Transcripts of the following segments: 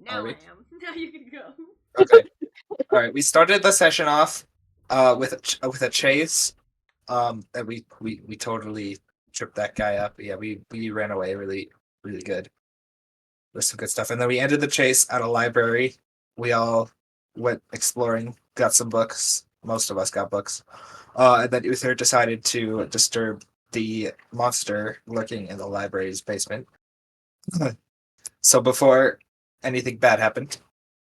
Now I am. Now you can go. Okay. All right. We started the session off with a chase. And we totally tripped that guy up. Yeah, we ran away really good. There's some good stuff. And then we ended the chase at a library. We all went exploring, got some books. Most of us got books. And then Uther decided to disturb the monster lurking in the library's basement. So before anything bad happened,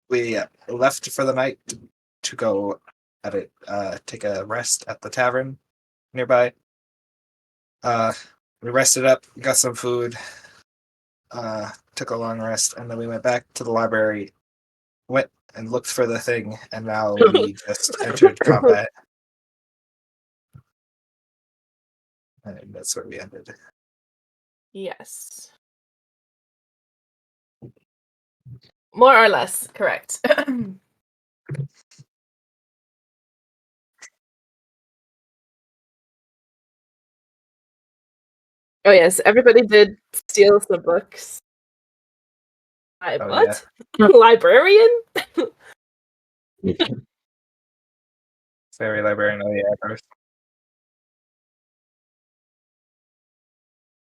we left for the night to go take a rest at the tavern nearby. We rested up, got some food, took a long rest, and then we went back to the library, went and looked for the thing, and now we just entered combat. And that's where we ended. Yes. More or less, correct. Oh yes, everybody did steal some books. What? Yeah. Librarian? Fairy librarian, oh yeah, first.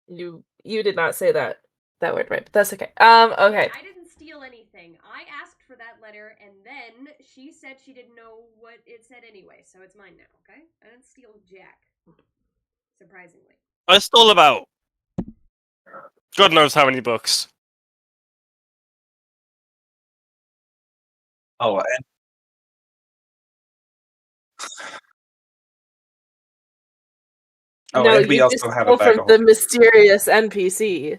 You did not say that word right, but that's okay. Okay. I didn't steal anything. I asked for that letter, and then she said she didn't know what it said anyway, so it's mine now, okay? I didn't steal jack. Surprisingly. I stole about God knows how many books. Oh, and no, and we also have a bag from the mysterious NPC.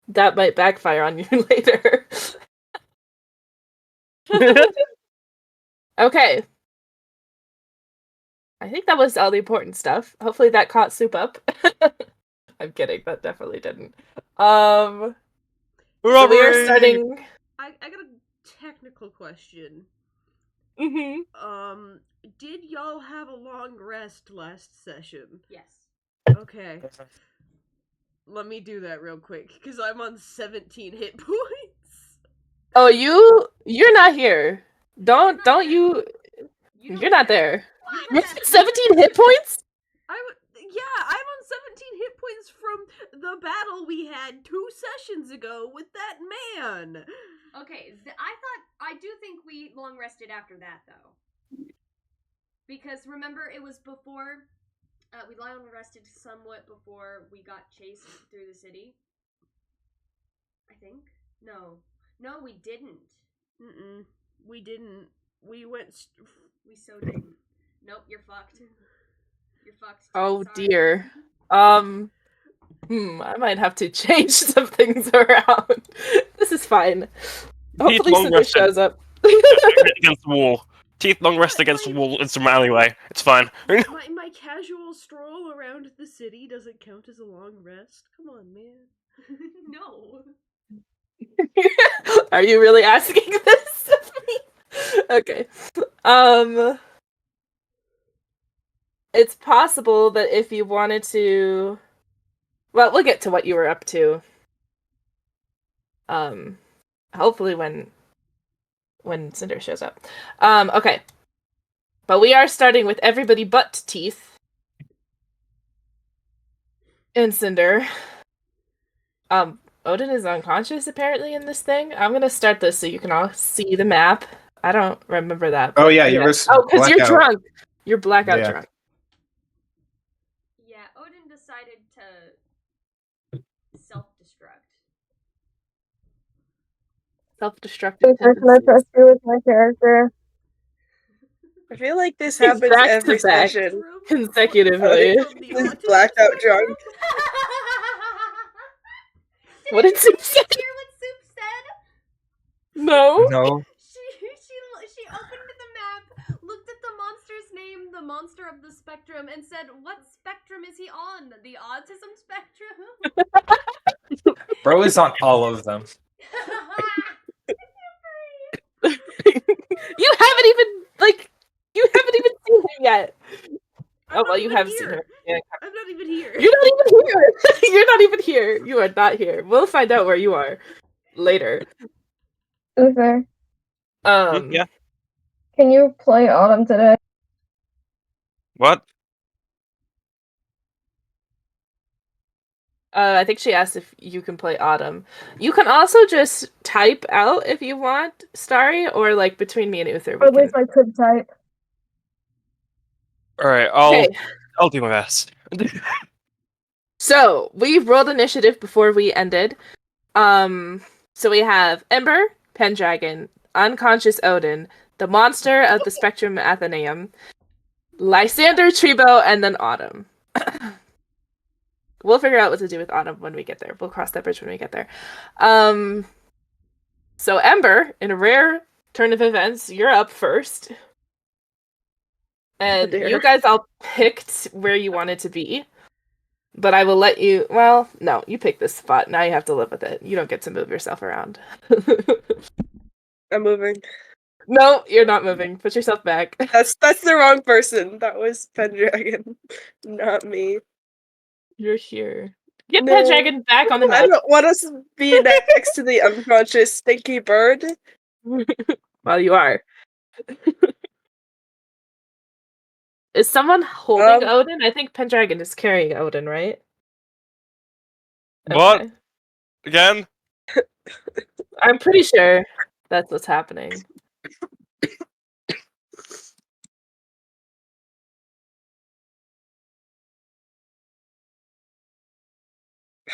That might backfire on you later. Okay. I think that was all the important stuff. Hopefully that caught Soup up. I'm kidding, that definitely didn't. So we are starting... I got a technical question. Mm-hmm. Did y'all have a long rest last session? Yes. Okay. Let me do that real quick, because I'm on 17 hit points. Oh, you're not here. Don't you... You're not there. You're at 17 hit points? Yeah, I'm on 17 hit points from the battle we had 2 sessions ago with that man. Okay, I do think we long rested after that, though. Because remember, it was before, we long rested somewhat before we got chased through the city. I think? No, we didn't. We didn't. We so didn't. Nope, you're fucked. You're fucked. Oh, sorry. dear. I might have to change some things around. This is fine. Hopefully Cinder shows up. Against the wall. Teeth long rest against the wall in some alleyway. It's fine. My casual stroll around the city doesn't count as a long rest. Come on, man. No. Are you really asking this of me? Okay. It's possible that if you wanted to... Well, we'll get to what you were up to. Hopefully when Cinder shows up. Okay. But we are starting with everybody but Teeth. And Cinder. Odin is unconscious apparently in this thing. I'm gonna start this so you can all see the map. I don't remember that. Oh yeah, you were. Oh, because you're drunk. You're blackout drunk. Yeah, Odin decided to self-destruct. Self-destructive. Can I trust you with my character? I feel like this happens every session. Consecutively. He's blacked out drunk. What did Soup say? Did you hear what Soup said? No. She opened the map, looked at the monster's name, the monster of the spectrum, and said, "What spectrum is he on? The autism spectrum?" Bro is on all of them. You haven't even seen her yet. Oh well, you have seen her. I'm not even here. You're not even here. You're not even here. You are not here. We'll find out where you are later. Uther, Yeah. can you play Autumn today? What? I think she asked if you can play Autumn. You can also just type out if you want, Starry, or like between me and Uther. Or at least I could type. All right, Okay. I'll do my best. So we've rolled initiative before we ended. So we have Ember, Pendragon, Unconscious Odin, the Monster of the Spectrum Athenaeum, Lysander, Trebo, and then Autumn. We'll figure out what to do with Autumn when we get there. We'll cross that bridge when we get there. So Ember, in a rare turn of events, you're up first. And you guys all picked where you wanted to be. But I will let you... Well, no, you picked this spot. Now you have to live with it. You don't get to move yourself around. I'm moving. No, you're not moving. Put yourself back. That's the wrong person. That was Pendragon, not me. You're here. Get No. Pendragon back on the I map. don't want us to be next to the unconscious stinky bird. Well, you are. Is someone holding Odin? I think Pendragon is carrying Odin, right? What? Okay. Again? I'm pretty sure that's what's happening.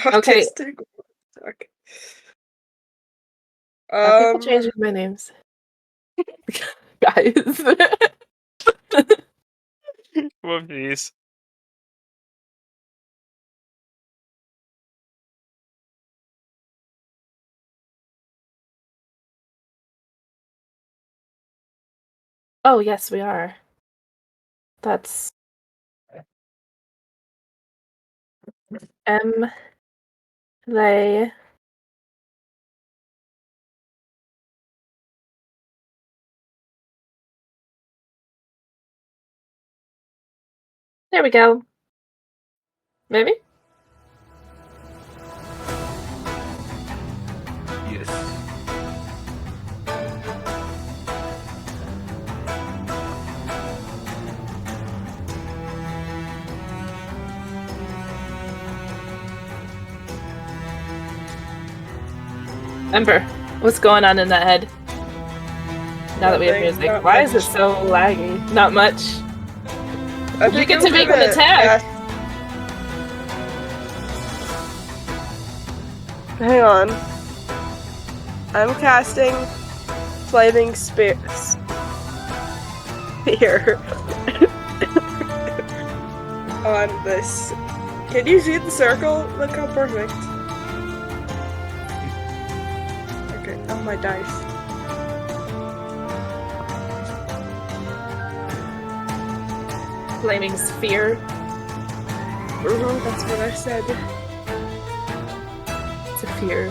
Okay. Autistic. Okay. People changing my names. Guys. Whoopsies. Oh, yes, we are. That's Lay. There we go. Maybe? Yes. Ember, what's going on in that head? Now that we have Nothing, music. not Why is it much. so laggy? Not much. I You think get I'm to make an gonna attack. Hang on. I'm casting Flaming Spear. On this. Can you see the circle? Look how perfect. Okay, oh my dice. Flaming sphere. That's what I said. It's a fear.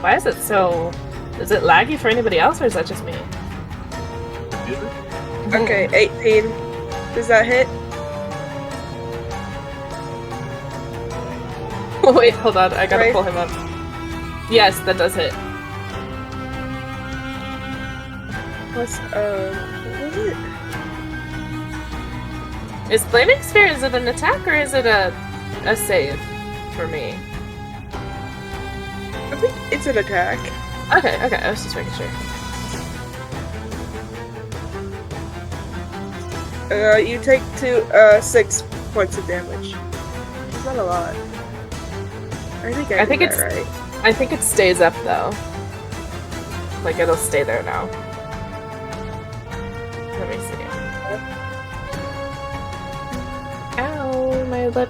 Why is it so... Is it laggy for anybody else, or is that just me? Okay, 18. Does that hit? Wait, hold on. I gotta Right. pull him up. Yes, that does hit. Plus, what was it? Is Flaming Sphere, is it an attack, or is it a save for me? I think it's an attack. Okay, I was just making sure. You take 6 points of damage. It's not a lot. I think I did it's that right. I think it stays up though. Like it'll stay there now. Let me see. Ow, my lip.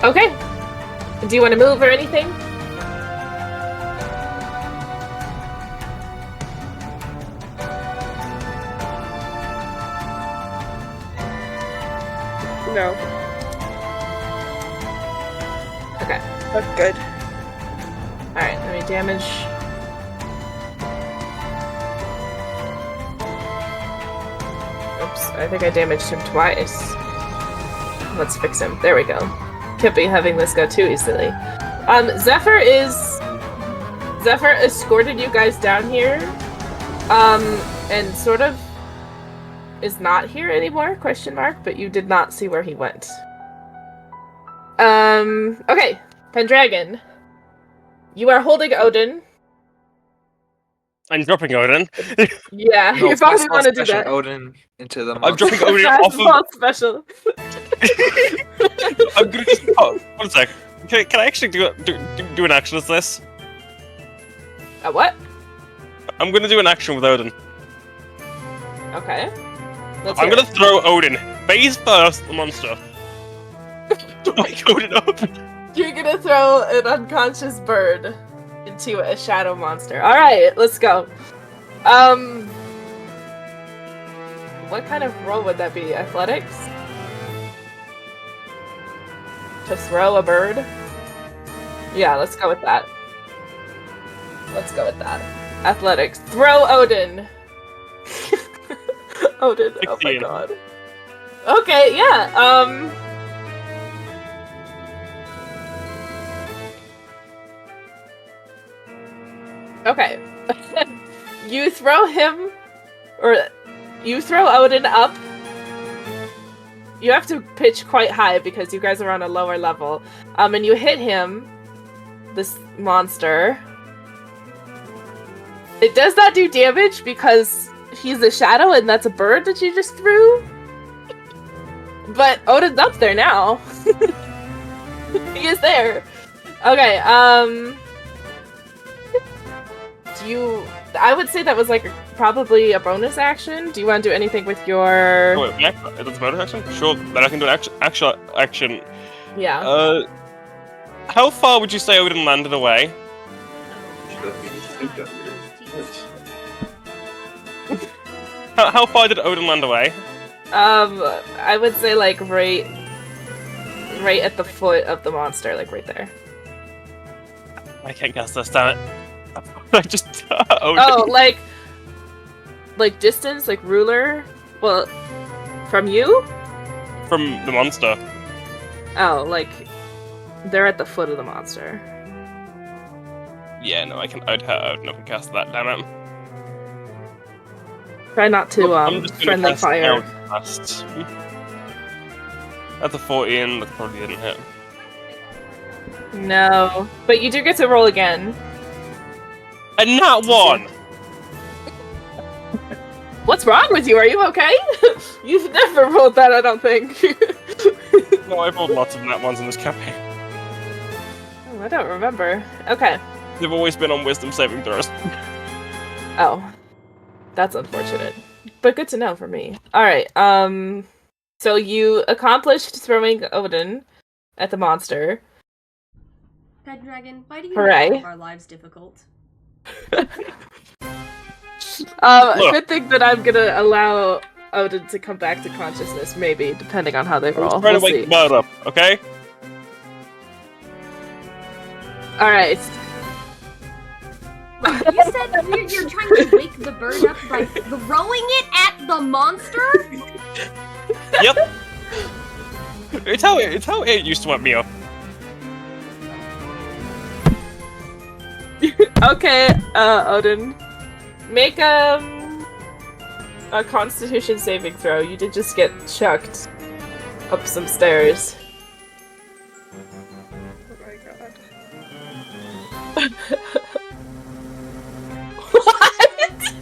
Okay. Do you want to move or anything? No, Okay. that's good. All damage. Oops, I think I damaged him twice. Let's fix him. There we go. Can't be having this go too easily. Zephyr escorted you guys down here. And sort of is not here anymore, question mark, but you did not see where he went. Okay, Pendragon. You are holding Odin. I'm dropping Odin. Yeah, No, you probably want to do special that. Odin into the I'm dropping Odin That's off of. not special. I'm gonna just. Oh, 1 sec. Can I actually do an action as this? A what? I'm gonna do an action with Odin. Okay. Let's I'm hear gonna throw Odin face first at the monster. To wake Odin up. You're gonna throw an unconscious bird into a shadow monster. Alright, let's go. What kind of roll would that be? Athletics? To throw a bird? Yeah, let's go with that. Let's go with that. Athletics. Throw Odin! Odin, oh my 16. god. Okay, yeah, Okay. You throw him, or you throw Odin up. You have to pitch quite high because you guys are on a lower level. And you hit him, this monster. It does not do damage because he's a shadow and that's a bird that you just threw. But Odin's up there now. He is there. Okay, I would say that was like probably a bonus action. Do you want to do anything with your... Oh, wait, that's a bonus action? Sure, then I can do an actual action. Yeah. How far would you say Odin landed away? How far did Odin land away? I would say like right at the foot of the monster, like right there. I can't guess this, damn it. I just Odin. Oh, like distance, like ruler? Well, from you? From the monster. Oh, like they're at the foot of the monster. Yeah, no, I'd hurt Odin if I cast that, damn it. Try not to I'm just gonna friendly cast fire. Outcast. That's a 14, that probably didn't hit. No, but you do get to roll again. And not one! What's wrong with you? Are you okay? You've never rolled that, I don't think. No, I've rolled lots of nat ones in this campaign. Oh, I don't remember. Okay. They've always been on wisdom saving throws. Oh. That's unfortunate. But good to know for me. Alright, so you accomplished throwing Odin at the monster. Pendragon, why do you Hooray. make our lives difficult? Good thing that I'm gonna allow Odin to come back to consciousness, maybe, depending on how they roll. Try to We'll wake see. the bird up, okay? Alright. You said you're trying to wake the bird up by throwing it at the monster? Yep. It's how it used to wake me up. Okay, Odin. Make a Constitution saving throw. You did just get chucked up some stairs. Oh my god. What?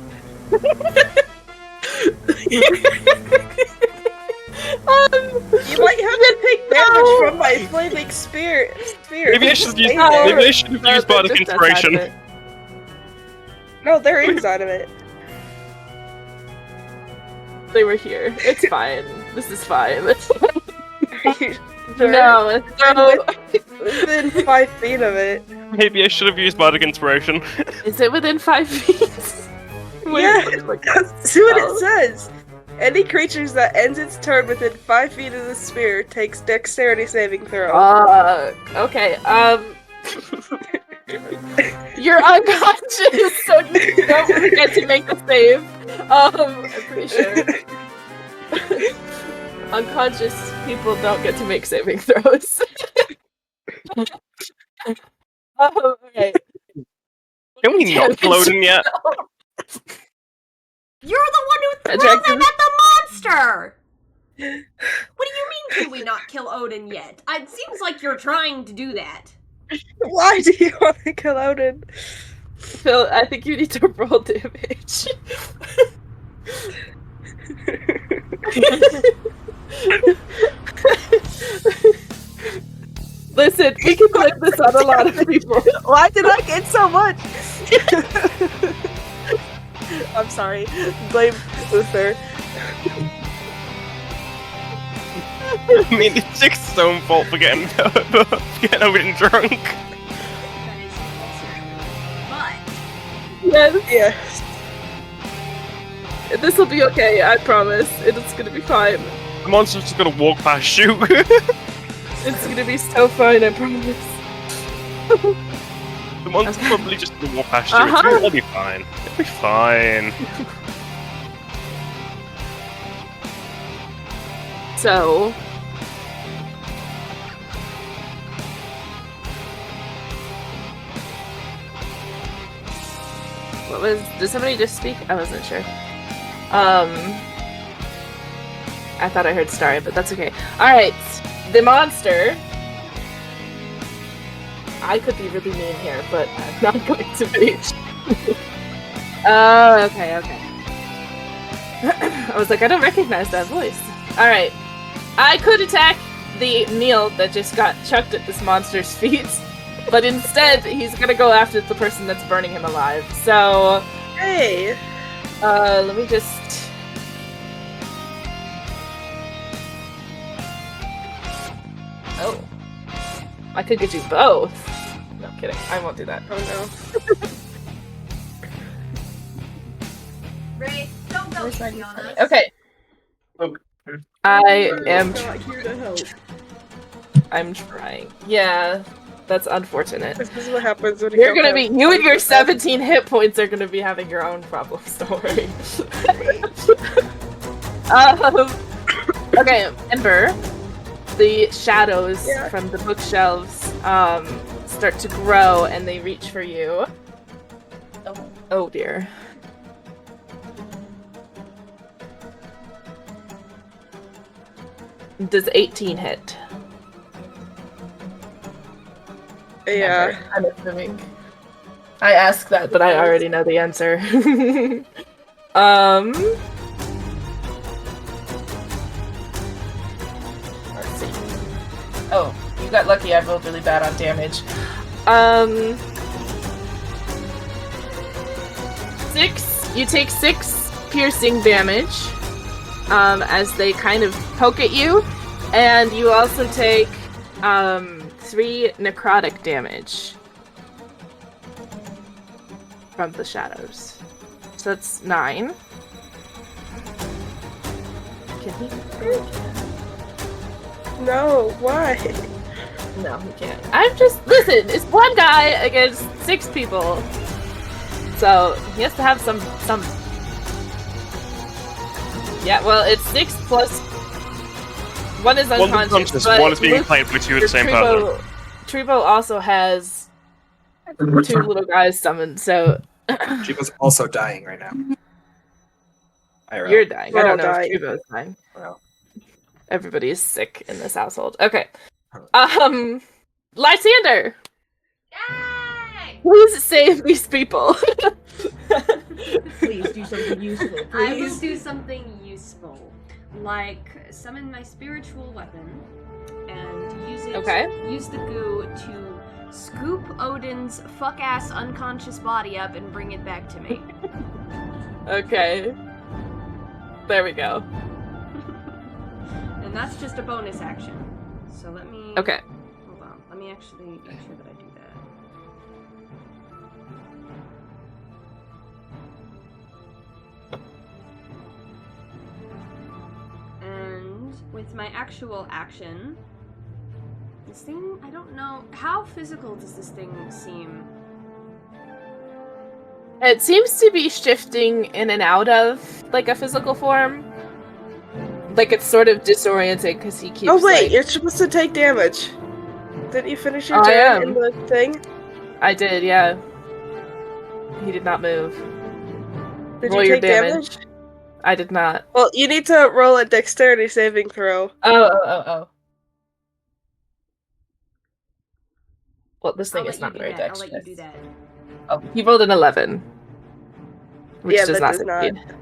You might have to take damage from my flaming sphere. Maybe I should use, No. maybe I should have No, used they're Bardic just outside of Inspiration. it. No, they're inside of it. They were here. It's fine. This is fine. Sure. No, no. Within 5 feet of it. Maybe I should have used Bardic Inspiration. Is it within 5 feet? Wait, Yeah. look. See what Oh. it says. Any creatures that ends its turn within 5 feet of the sphere takes dexterity saving throw. Okay, You're unconscious, so you don't get to make the save. I'm pretty sure. Unconscious people don't get to make saving throws. Okay. Can we not kill Odin yet? You're the one who threw them at the monster! What do you mean, can we not kill Odin yet? It seems like you're trying to do that. Why do you want to kill Odin? Phil, I think you need to roll damage. Listen, we can blame this on a lot of people. Why did I get so much? I'm sorry. Blame Uther. I mean, it's Jake's own fault for getting Odin drunk. That is also true. But Yes, Yes. this will be okay, I promise. It's gonna be fine. The monster's just gonna walk past you. It's gonna be so fine, I promise. The monster's Okay. probably just gonna walk past you. Uh-huh. It'll be fine. It'll be fine. So... What was... Did somebody just speak? I wasn't sure. I thought I heard Starry, but that's okay. Alright, the monster... I could be really mean here, but I'm not going to be. Oh, okay. I was like, I don't recognize that voice. Alright. I could attack the meal that just got chucked at this monster's feet, but instead he's gonna go after the person that's burning him alive. So, Hey. let me just... Oh. I could get you both. No, I'm kidding. I won't do that. Oh no. Ray, don't go easy on us. Okay. I am... Not here to help. I'm trying. Yeah, that's unfortunate. This is what happens when You're gonna be... You and your 17 hit points are gonna be having your own problems, don't worry. Okay, Ember. The shadows from the bookshelves start to grow and they reach for you. Oh dear. Does 18 hit? Yeah. I'm assuming. I asked that, but I already know the answer. Let's see. Oh, you got lucky. I rolled really bad on damage. 6. You take 6 piercing damage as they kind of poke at you, and you also take 3 necrotic damage from the shadows. So that's 9. Can he? No, why? No, he can't. I'm just listen. It's one guy against 6 people, so he has to have some. Yeah, well, it's 6 plus. One is One's unconscious, unconscious, but one is being Luke- played by two of the same Tribo, person. Tribo also has 2 little guys summoned, so She was also dying right now. IRL. you're dying. We're I all don't know dying. if Tribo's dying. Well, Everybody is sick in this household. Okay. Lysander, Yay! please save these people. Please do something useful. I will do something useful, like summon my spiritual weapon and use it. Okay. Use the goo to scoop Odin's fuck-ass unconscious body up and bring it back to me. Okay. There we go. And that's just a bonus action. So let me. Okay. Hold on. Let me actually make sure that I do that. And with my actual action, this thing, I don't know, how physical does this thing seem? It seems to be shifting in and out of like a physical form. Like it's sort of disoriented because he keeps. Oh wait, like... you're supposed to take damage. Didn't you finish your I turn am. in the thing? I did, yeah. He did not move. Did Roll you your take damage? I did not. Well, you need to roll a dexterity saving throw. Oh. Well, this I'll thing is let you not do very that. I'll let you dexterous. do that. Oh, he rolled an 11. Which Yeah, does that not does not. succeed.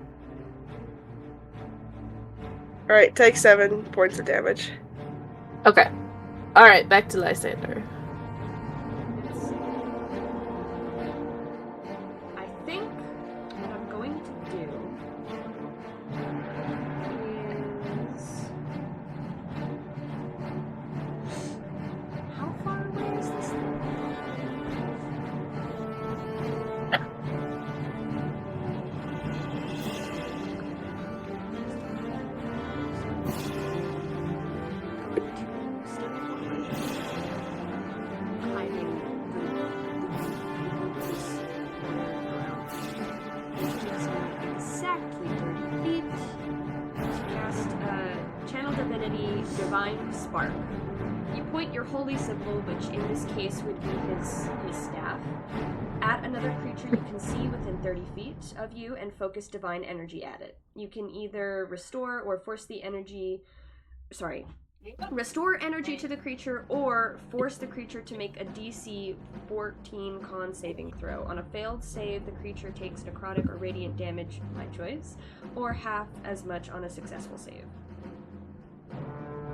Alright, take 7 points of damage. Okay. Alright, back to Lysander. I think what I'm going to do is... How far away is this thing? Exactly 30 feet to cast Channel Divinity Divine Spark. You point your holy symbol, which in this case would be his staff, at another creature you can see within 30 feet of you and focus divine energy at it. You can either restore or force the energy. Restore energy to the creature or force the creature to make a DC 14 con saving throw. On a failed save, the creature takes necrotic or radiant damage, my choice, or half as much on a successful save.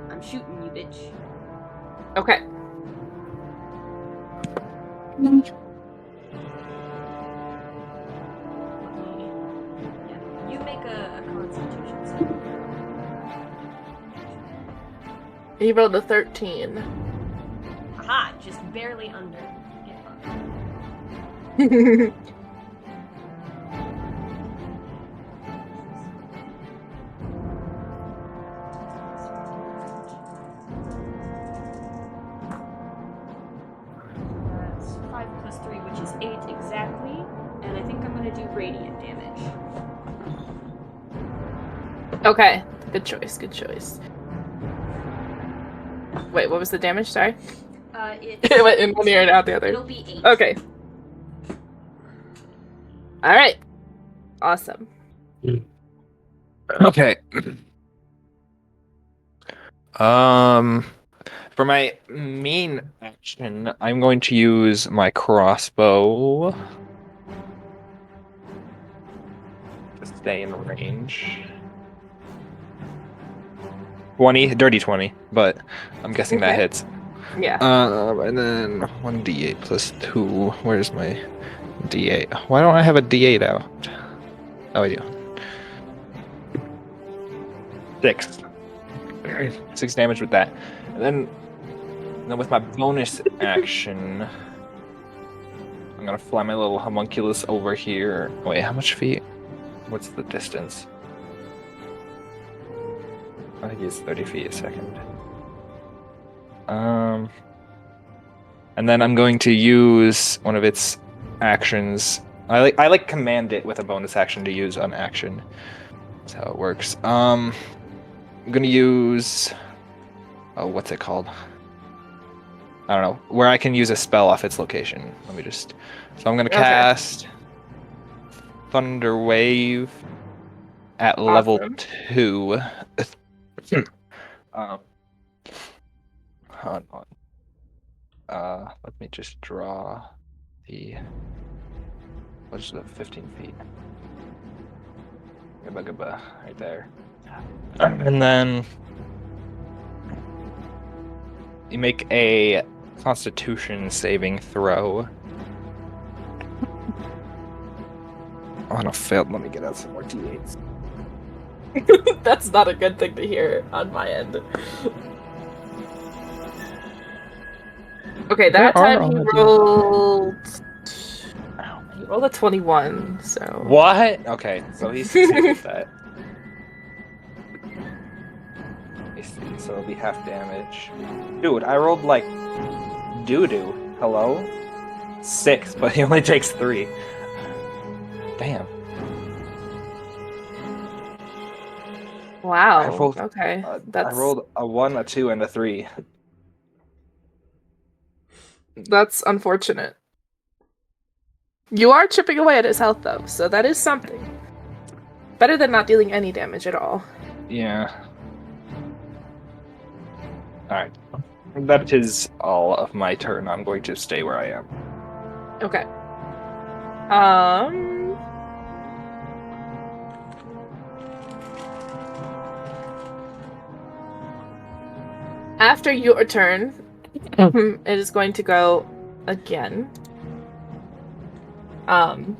I'm shooting you, bitch. Okay. Yeah, you make a constitution save. He rolled a 13. Aha, just barely under. Get fucked. That's 5 plus 3, which is 8 exactly. And I think I'm gonna do radiant damage. Okay. Good choice, good choice. Wait, what was the damage? Sorry. It went in one ear and out the other. It'll be 8. Okay. Alright. Awesome. Okay. For my main action, I'm going to use my crossbow to stay in range. 20, dirty 20, but I'm guessing that Okay. hits. Yeah. And then 1d8 plus 2. Where's my d8? Why don't I have a d8 out? Oh, I do. 6. 6 damage with that. And then with my bonus action, I'm gonna fly my little homunculus over here. Wait, how much feet? What's the distance? I think it's 30 feet a second. And then I'm going to use one of its actions. I like command it with a bonus action to use an action. That's how it works. I'm gonna use. Oh, what's it called? I don't know. Where I can use a spell off its location. Let me just. So I'm gonna cast Thunder Wave at level 2. Hold on. Let me just draw the. What's the 15 feet? Gabba, right there. And then you make a Constitution saving throw. Oh no, failed. Let me get out some more d8s. That's not a good thing to hear on my end. Okay, that time he rolled. He rolled a 21, so. What? Okay, so he succeeded that. Let me see, so it'll be half damage. Dude, I rolled like doo-doo. Hello? 6, but he only takes 3. Wow. rolled- Okay. I That's rolled a 1, a 2, and a 3. that's unfortunate. You are chipping away at his health though, so that is something. Better than not dealing any damage at all. Yeah. Alright. That is all of my turn. I'm going to stay where I am. Okay. After your turn, it is going to go again. Oh,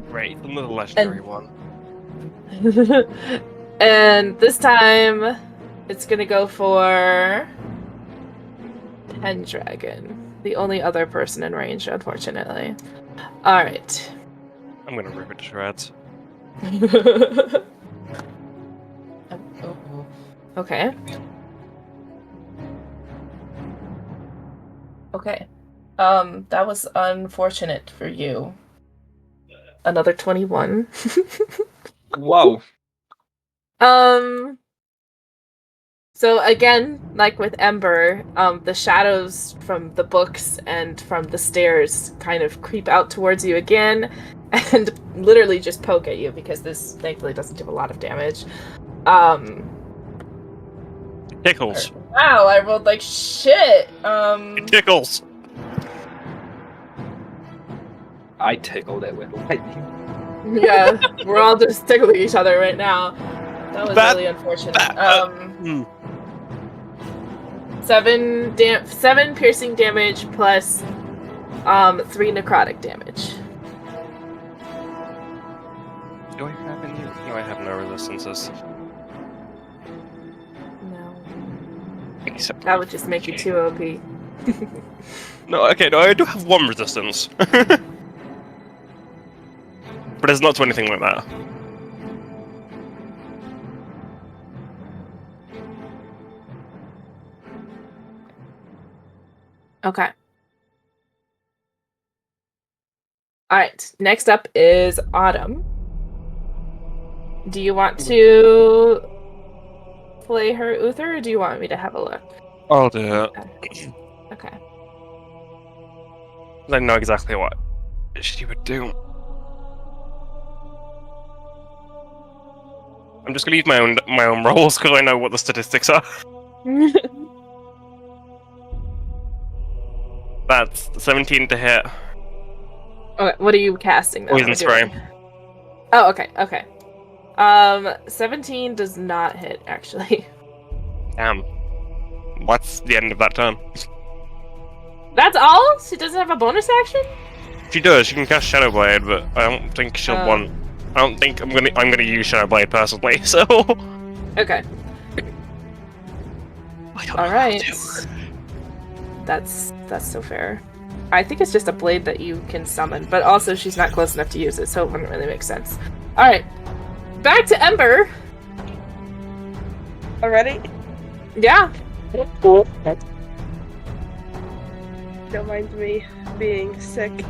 great. Another legendary one. And this time, it's gonna go for Pendragon, the only other person in range, unfortunately. Alright. I'm gonna rip it to shreds. Okay. Okay. That was unfortunate for you. Another 21. Whoa! So again, like with Ember, the shadows from the books and from the stairs kind of creep out towards you again and literally just poke at you because this thankfully doesn't do a lot of damage. Tickles. Wow, I rolled like shit. It tickles. I tickled it with lightning. Yeah, we're all just tickling each other right now. That was really unfortunate. 7 piercing damage plus 3 necrotic damage. Do I have any? No, I have no resistances. No. Except That would just make you too OP. No, okay, no, I do have 1 resistance. But it's not to anything like that. Okay. Alright, next up is Autumn. Do you want to play her Uther, or do you want me to have a look? I'll do it. Okay. I know exactly what she would do. I'm just gonna use my own rolls because I know what the statistics are. That's 17 to hit. Okay, what are you casting though? Poison spray. Oh, okay, okay. 17 does not hit, actually. Damn. What's the end of that turn? That's all? She doesn't have a bonus action? She does. She can cast Shadow Blade, but I don't think she'll want. I don't think I'm gonna use Shadow Blade personally. So. Okay. All right. That's so fair. I think it's just a blade that you can summon, but also she's not close enough to use it, so it wouldn't really make sense. All right. Back to Ember. Already? Yeah. Don't mind me being sick.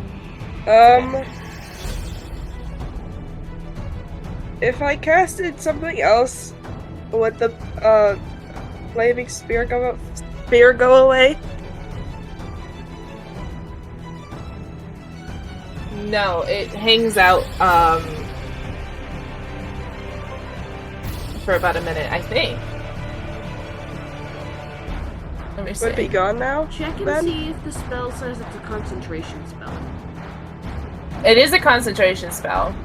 If I casted something else, would the flaming spear go away? No, it hangs out for about a minute, I think. Let me see. Would it be gone now? Check and then? see if the spell says it's a concentration spell. It is a concentration spell.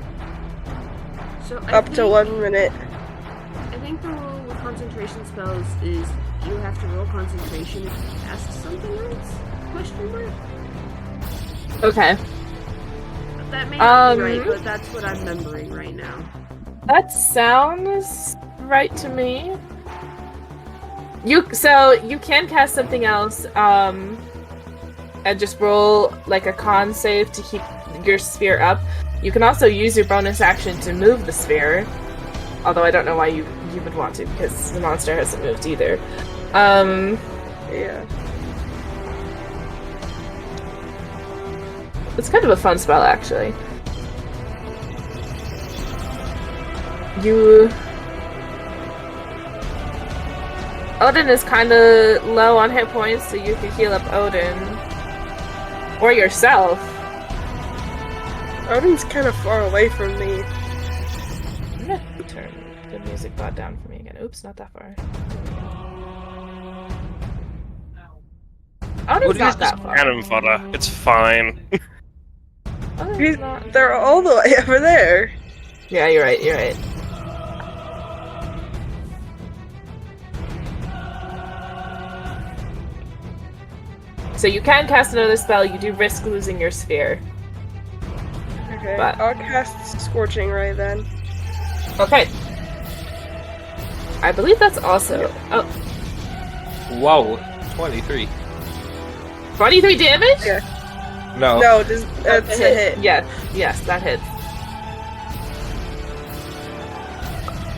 So Up to 1 minute. I think the rule with concentration spells is you have to roll concentration if you cast something else? Question mark? Okay. That may not be right, but that's what I'm remembering right now. That sounds right to me. You can cast something else, and just roll like a con save to keep your sphere up. You can also use your bonus action to move the sphere, although I don't know why you would want to because the monster hasn't moved either. Yeah. It's kind of a fun spell, actually. Odin is kind of low on hit points, so you can heal up Odin. Or yourself. Odin's kind of far away from me. I'm gonna turn the music bot down for me again. Oops, not that far. Odin's not that far. Cannon fodder. It's fine. Odin's not... They're all the way over there. Yeah, you're right, you're right. So you can cast another spell, you do risk losing your sphere. Okay, But- I'll cast Scorching Ray then. Okay. I believe that's also... Oh, Whoa, 23. 23 damage? Yeah. No. No, that's a hit. Yeah, yes, that hits.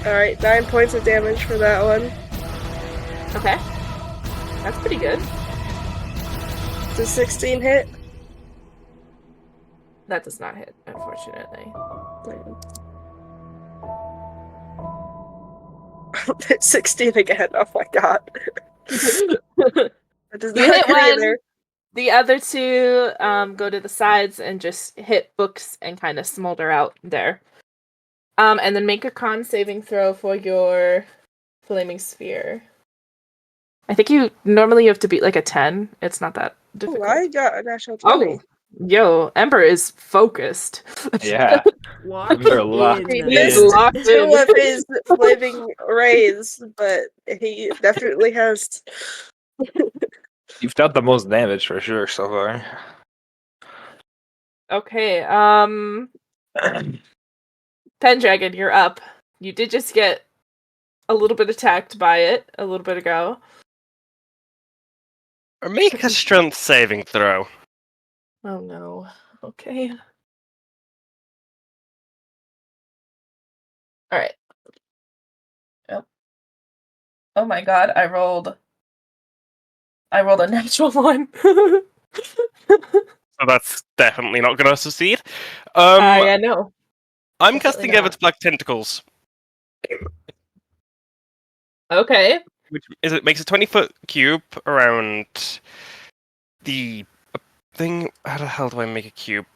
Alright, 9 points of damage for that one. Okay. That's pretty good. It's a 16 hit. That does not hit, unfortunately. It's 16 again. Oh my god. That does You not hit hit one. either. The other two go to the sides and just hit books and kind of smolder out there. And then make a con saving throw for your flaming sphere. I think you normally have to beat like a 10. It's not that Oh, difficult. I got a natural 20. Oh, yo, Ember is focused. Yeah. Locked They're locked in. in. He's Yeah. locked Two in. of his flaming rays, but he definitely has. You've done the most damage for sure so far. Okay, Pendragon, you're up. You did just get a little bit attacked by it a little bit ago. Or make a strength saving throw. Oh no. Okay. Alright. Yep. Oh my god, I rolled a natural one. So that's definitely not gonna succeed. Yeah, no. I'm definitely casting not. Everett's Black Tentacles, Okay. which is it makes a 20-foot cube around the thing. How the hell do I make a cube?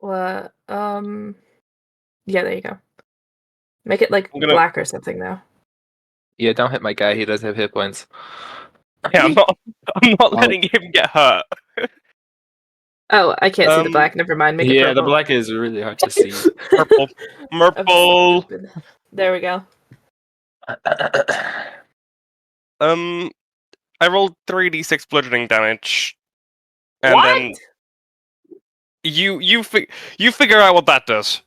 What? Yeah, there you go. Make it like I'm gonna- black or something now. Yeah, don't hit my guy. He does have hit points. Yeah, I'm not letting him get hurt. Oh, I can't see the Um, black. Never mind. Make it Yeah, the purple. black is really hard to see. Purple. I'm Purple. stupid. There we go. I rolled 3d6 bludgeoning damage, and What? then you figure out what that does.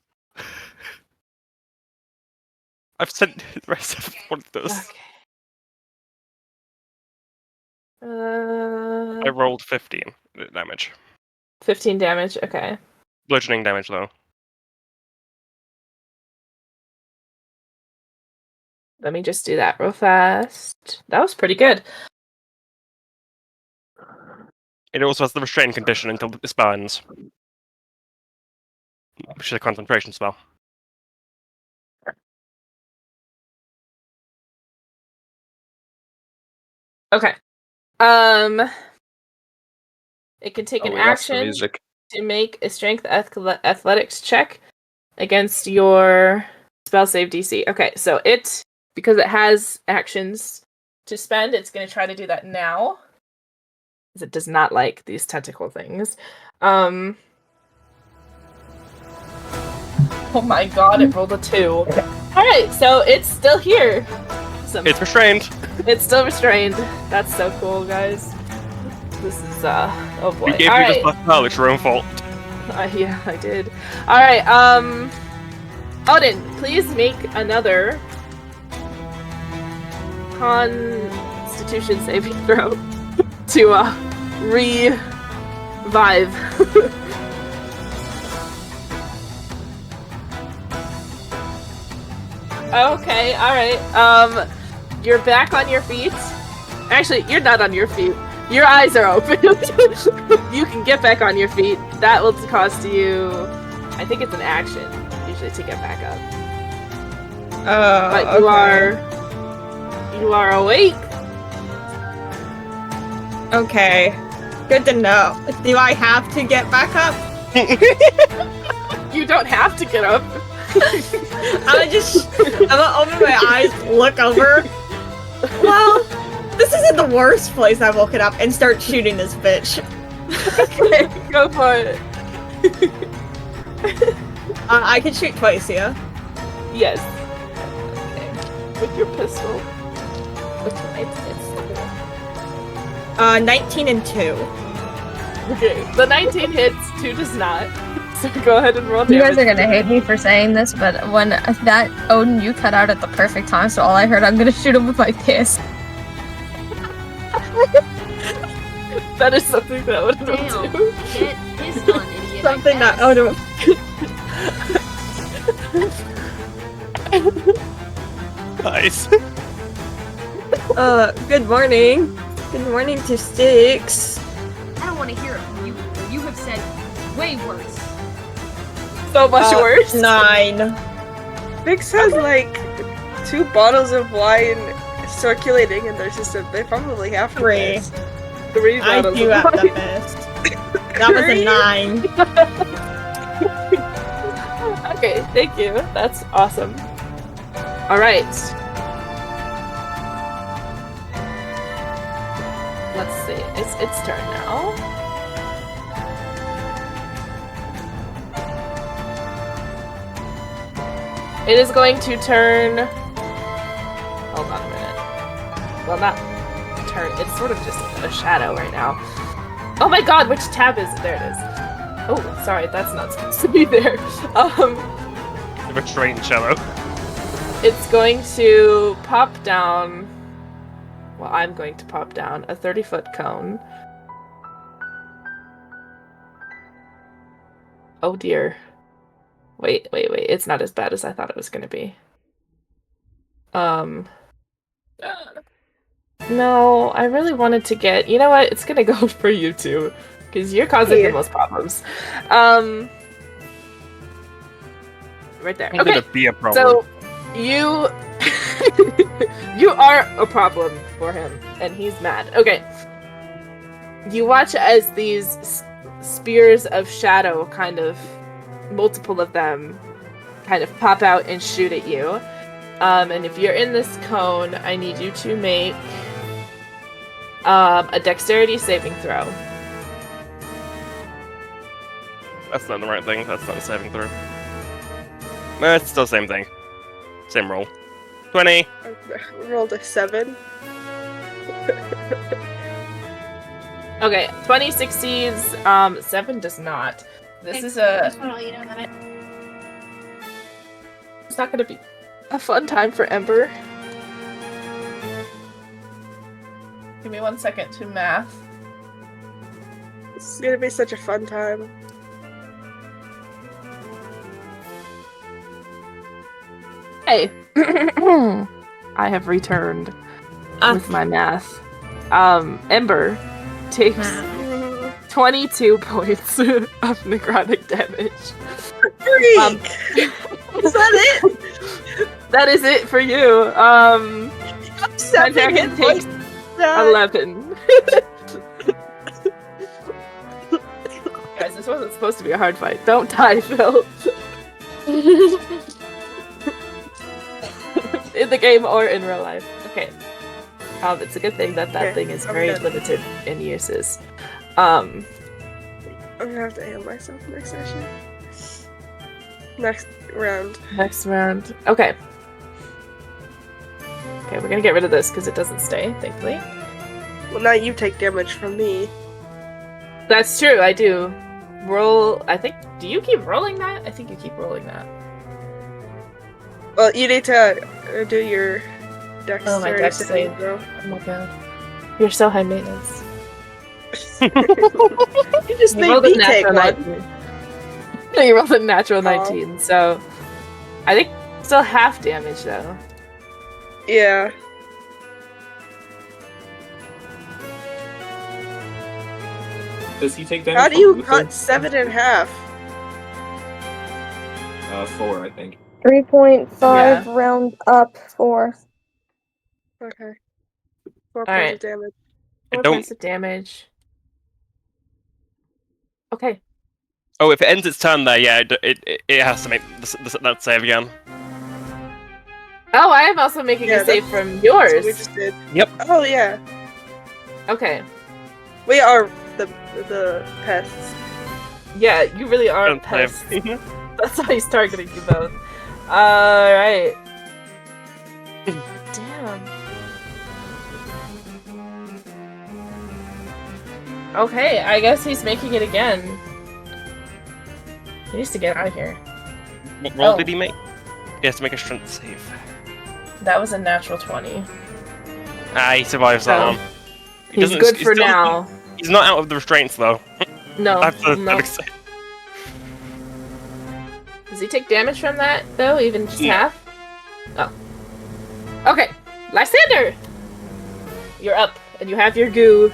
I've sent the rest of what it does. Okay. I rolled 15 damage. 15 damage. Okay. Bludgeoning damage, though. Let me just do that real fast. That was pretty good. It also has the restrain condition until the spell ends, which is a concentration spell. Okay. It can take Oh, an we lost the action music. to make a strength athletics check against your spell save DC. Okay, so because it has actions to spend, it's going to try to do that now. Because it does not like these tentacle things. Oh my god, it rolled a 2. Alright, so it's still here. It's restrained. It's still restrained. That's so cool, guys. This is, oh boy. We gave you Alright. this black spell, it's your own fault. Yeah, I did. Alright, Odin, please make another Constitution saving throw to, revive. Okay, alright. You're back on your feet. Actually, you're not on your feet. Your eyes are open. You can get back on your feet. That will cost you, I think it's an action, usually, to get back up. But you You are awake. Okay. Good to know. Do I have to get back up? You don't have to get up. I'm gonna open my eyes, look over. Well, this isn't the worst place I've woken up, and start shooting this bitch. Okay, go for it. I can shoot twice, yeah? Yes. Okay. With your pistol. Which one? 19 and 2. Okay. The 19 hits, 2 does not. So go ahead and roll damage. You guys are gonna hate me for saying this, but when that Odin you cut out at the perfect time, so all I heard, I'm gonna shoot him with my fist. That is something that would do. Get pissed on, idiot. Something that Odin. Nice. Good morning. Good morning to Styx. I don't want to hear it from you. You have said way worse. So much worse. 9. Vix has like 2 bottles of wine circulating in their system. They probably have to 3. piss. 3 I bottles do of have the wine. best. That was a 9. Okay, thank you. That's awesome. All right. Let's see. It's its turn now. It is going to turn. Hold on a minute. Well, not turn. It's sort of just a shadow right now. Oh my god, which tab is it? There it is. Oh, sorry, that's not supposed to be there. A strange shadow. It's going to pop down. Well, I'm going to pop down a 30-foot cone. Oh dear. Wait. It's not as bad as I thought it was going to be. No, I really wanted to get. You know what? It's going to go for you two, because you're causing the most problems. Right there. I'm Okay. gonna be a problem. So you you are a problem for him, and he's mad. Okay. You watch as these spears of shadow, kind of multiple of them, kind of pop out and shoot at you. And if you're in this cone, I need you to make a dexterity saving throw. That's not the right thing. That's not a saving throw. No, it's still the same thing. Same roll. 20. I rolled a 7. Okay, 20 succeeds, 7 does not. This is a... It's not gonna be a fun time for Ember. Give me 1 second to math. This is gonna be such a fun time. Hey! I have returned with my math. Ember takes 22 points of necrotic damage. Is that it? That is it for you. Pendragon takes 11. Guys, this wasn't supposed to be a hard fight. Don't die, Phil. In the game or in real life. Okay. It's a good thing that thing is very limited in uses. I'm gonna have to heal myself next session. Next round. Next round. Okay. Okay, we're gonna get rid of this because it doesn't stay, thankfully. Well, now you take damage from me. That's true, I do. Roll, I think, do you keep rolling that? I think you keep rolling that. Well, you need to do your dex. Oh, my dex save. Throw. Oh my god. You're so high maintenance. You just You made rolled a me take natural one. 19. No, you rolled a natural 19, so I think still half damage though. Yeah. Does he take damage? How do from you Luther? cut 7 in half? 4, I think. 3.5 Yeah. round up 4. Okay. 4 points Alright. of damage. 4 don't- points of damage. Okay. Oh, if it ends its turn there, yeah, it has to make that save again. Oh, I am also making Yeah, a save that's- from That's yours. what we just did. Yep. Oh yeah. Okay. We are the pests. Yeah, you really are a Don't play. pest. That's why he's targeting you both. Alright. Damn. Okay, I guess he's making it again. He needs to get out of here. What roll Oh. did he make? He has to make a strength save. That was a natural 20. Ah, he survives that Oh. one. He He's doesn't- good for still- now. He's not out of the restraints though. No, That's the no. save. Does he take damage from that, though? Even just No. half? Oh. Okay. Lysander! You're up, and you have your goo.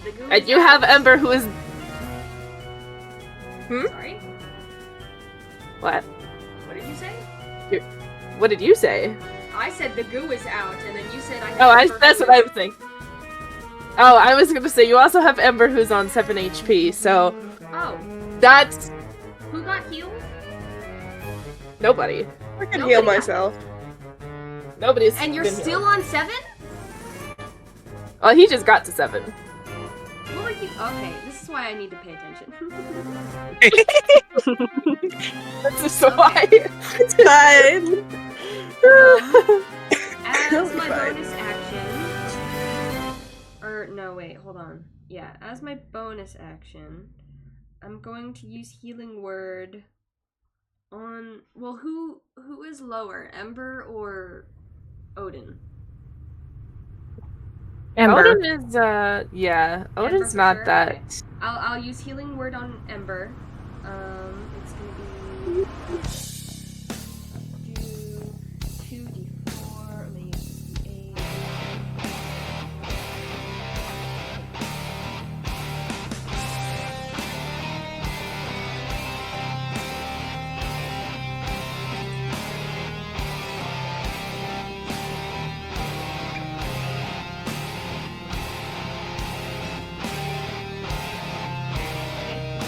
The goo And is you have out. Ember, who is... Sorry? What? What did you say? What did you say? I said the goo is out, and then you said I had Oh, Ember that's who what I is- was thinking. Oh, I was gonna say, you also have Ember, who's on 7 HP, so... Oh, That's... who got healed? Nobody. I can Nobody heal got- myself. Nobody's And you're been still healed. on 7? Oh, he just got to 7. What were you? Okay, this is why I need to pay attention. That's just why. It's fine. As my Fine. bonus action, or no, wait, hold on. Yeah, as my bonus action, I'm going to use Healing Word on. Well, who is lower, Ember or Odin? Ember. Odin is, yeah. Odin's for not sure? that... Okay. I'll use Healing Word on Ember. It's gonna be 2d4, maybe 8.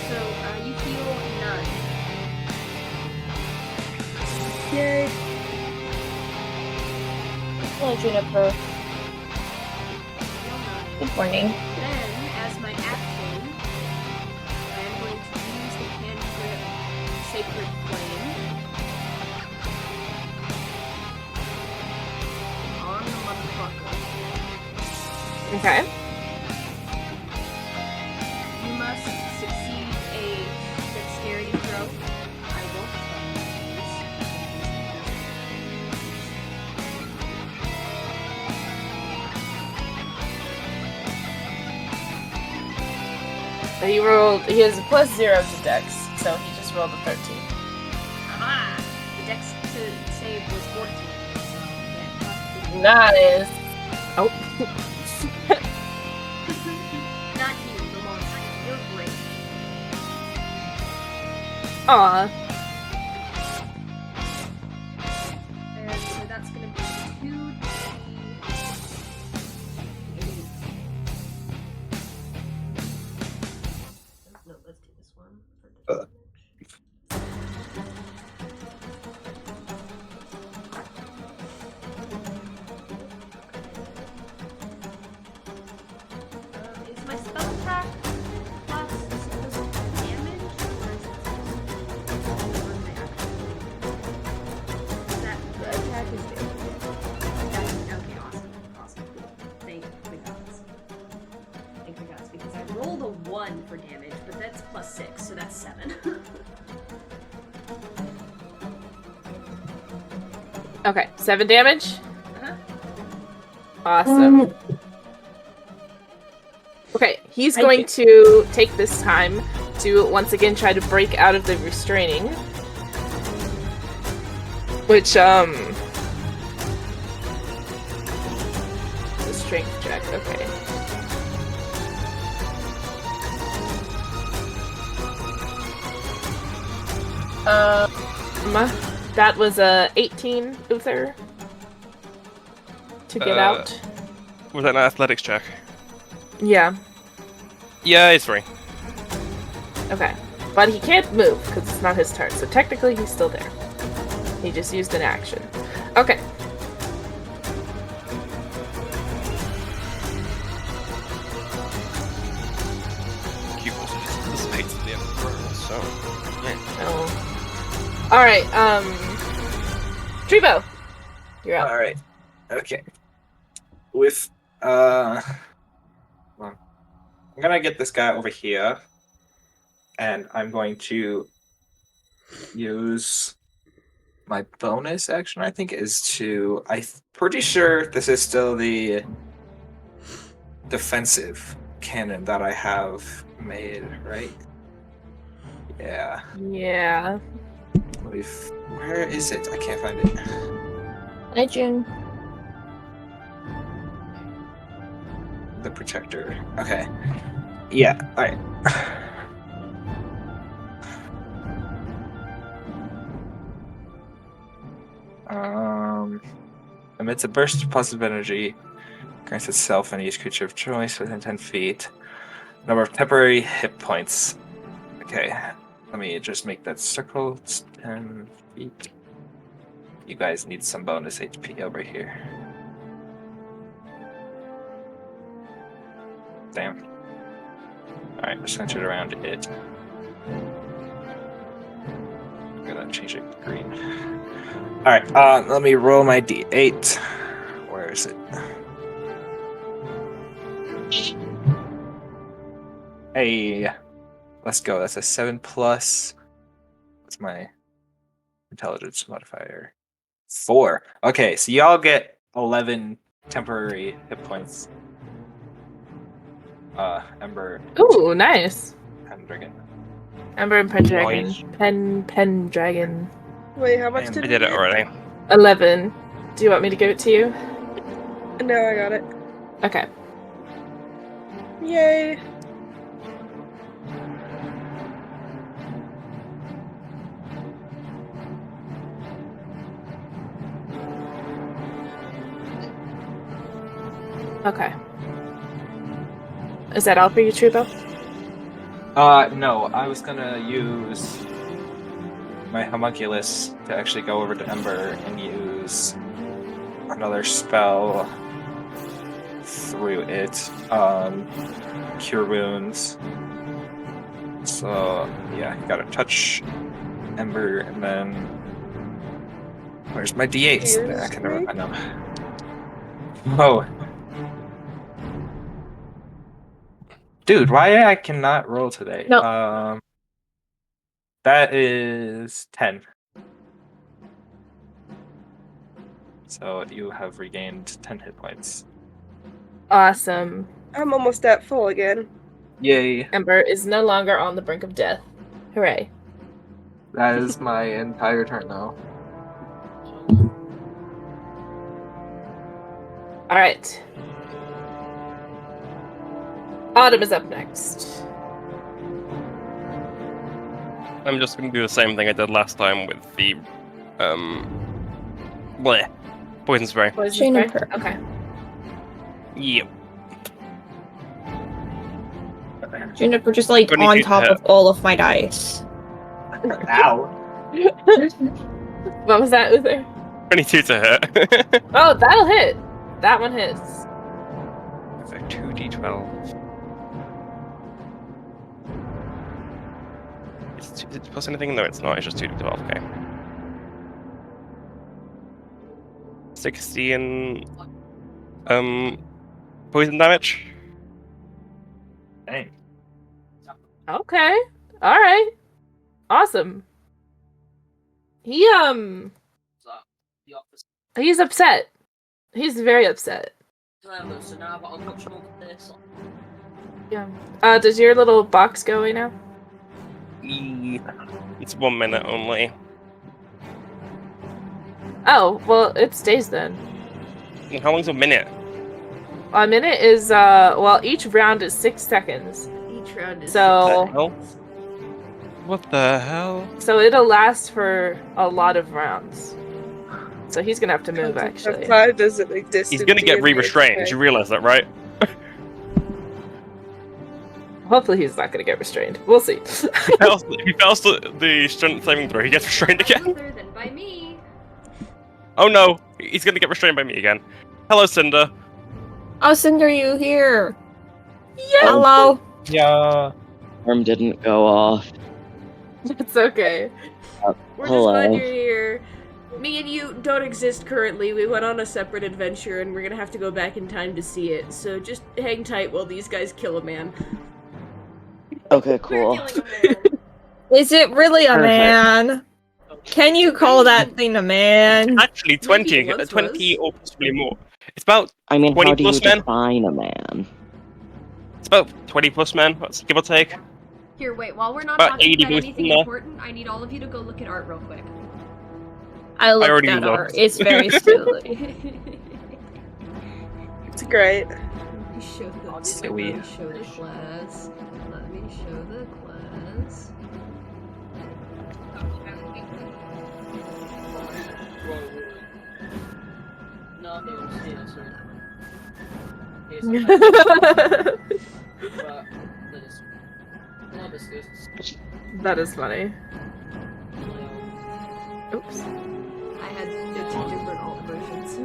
So, you heal none. Yay. Hello, Juniper. Heal none. Good morning. Then, as my action, I am going to use the cantrip Sacred Flame on the motherfucker. Okay. You must succeed a dexterity throw. I won't tell He has a +0 to Dex, so he just rolled a 13. Aha! The dex to save was 14. So Nice. Oh. not you, the monster. You're great. Aw. And so that's gonna be 2d8. No, let's do this one for the damage. Is my spell attack plus damage, or is it on my actual? That the attack is damage. Okay, awesome. Thank gods. Thank gods, because I rolled a 1 for damage, but that's +6, so that's 7. Okay, 7 damage. Uh-huh. Awesome. Okay, he's going to take this time to once again try to break out of the restraining. Which, the strength check, okay. That was a 18, Uther. to get out. Was that an athletics check? Yeah. Yeah, it's free. Okay. But he can't move because it's not his turn. So technically he's still there. He just used an action. Okay. Cube also just dissipates at the end of the roll, so yeah. Oh. Alright, Treebo. You're up. All right. Okay. With well, I'm gonna get this guy over here, and I'm going to use my bonus action. I think is to. I'm pretty sure this is still the defensive cannon that I have made, right? Yeah. Yeah. Where is it? I can't find it. Hi, June. The protector. Okay. Yeah. All right. Emits a burst of positive energy. Grants itself and each creature of choice within 10 feet. Number of temporary hit points. Okay. Let me just make that circle. It's 10 feet. You guys need some bonus HP over here. Damn. Alright, we're centered around it. I'm gonna change it to green. Alright, let me roll my d8. Where is it? Hey, let's go. That's a 7 plus. What's my intelligence modifier? 4. Okay, so y'all get 11 temporary hit points. Ember. Ooh, nice. Pendragon. Ember and Pendragon. Nice. Pendragon. Wait, how much I did I we did it get? already. 11. Do you want me to give it to you? No, I got it. Okay. Yay! Okay. Is that all for you, Treebo? No, I was gonna use my homunculus to actually go over to Ember and use another spell through it, Cure Wounds. So, yeah, gotta touch Ember and then. Where's my d8s? Here's I can never me. find them. Oh. Dude, why I cannot roll today? No. That is 10. So you have regained 10 hit points. Awesome. I'm almost at full again. Yay. Ember is no longer on the brink of death. Hooray. That is my entire turn though. Alright. Autumn is up next. I'm just gonna do the same thing I did last time with the bleh. Poison spray. Poison spray? Juniper. Okay. Yep. Juniper just like 22 on to top hit. of all of my dice. Ow. What was that, Uther? 22 to hit. Oh, that'll hit. That one hits. It's a 2d12. Is it plus anything? No, it's not. It's just 2d12. Okay. 16 poison damage. Dang. Okay. Alright. Awesome. He's upset. He's very upset. Yeah. Does your little box go away now? It's 1 minute only. Oh, well, it stays then. How long's a minute? A minute is, well, each round is 6 seconds. Each round is So- 6 Hell? seconds. What the hell? So it'll last for a lot of rounds. so he's gonna have to move actually. 5 doesn't exist. He's in gonna get D&D, re-restrained. okay? You realize that, right? Hopefully he's not gonna get restrained. We'll see. He fails the strength saving throw. He gets restrained again. Other than by me. Oh no, he's gonna get restrained by me again. Hello, Cinder. Oh, Cinder, you here? Yeah. Hello. Yeah. Alarm didn't go off. It's okay. We're just Hello. glad you're here. Me and you don't exist currently. We went on a separate adventure, and we're gonna have to go back in time to see it. So just hang tight while these guys kill a man. Okay, We're cool. killing a man. Is it really a Perfect. man? Can you call that thing a man? Actually, 20, Maybe it once 20 was. or possibly more. It's about I mean, 20 how do you plus men? define a man? It's about 20 plus men. Let's give or take. Here, wait. While we're not About talking 80 about boosts anything in there. important, I need all of you to go look at art real quick. I looked already at looked. her. It's very silly. It's great. Let me show the silly. Let me show the class. Let me show the class. That is funny. Oops. I had the 2 different alt versions.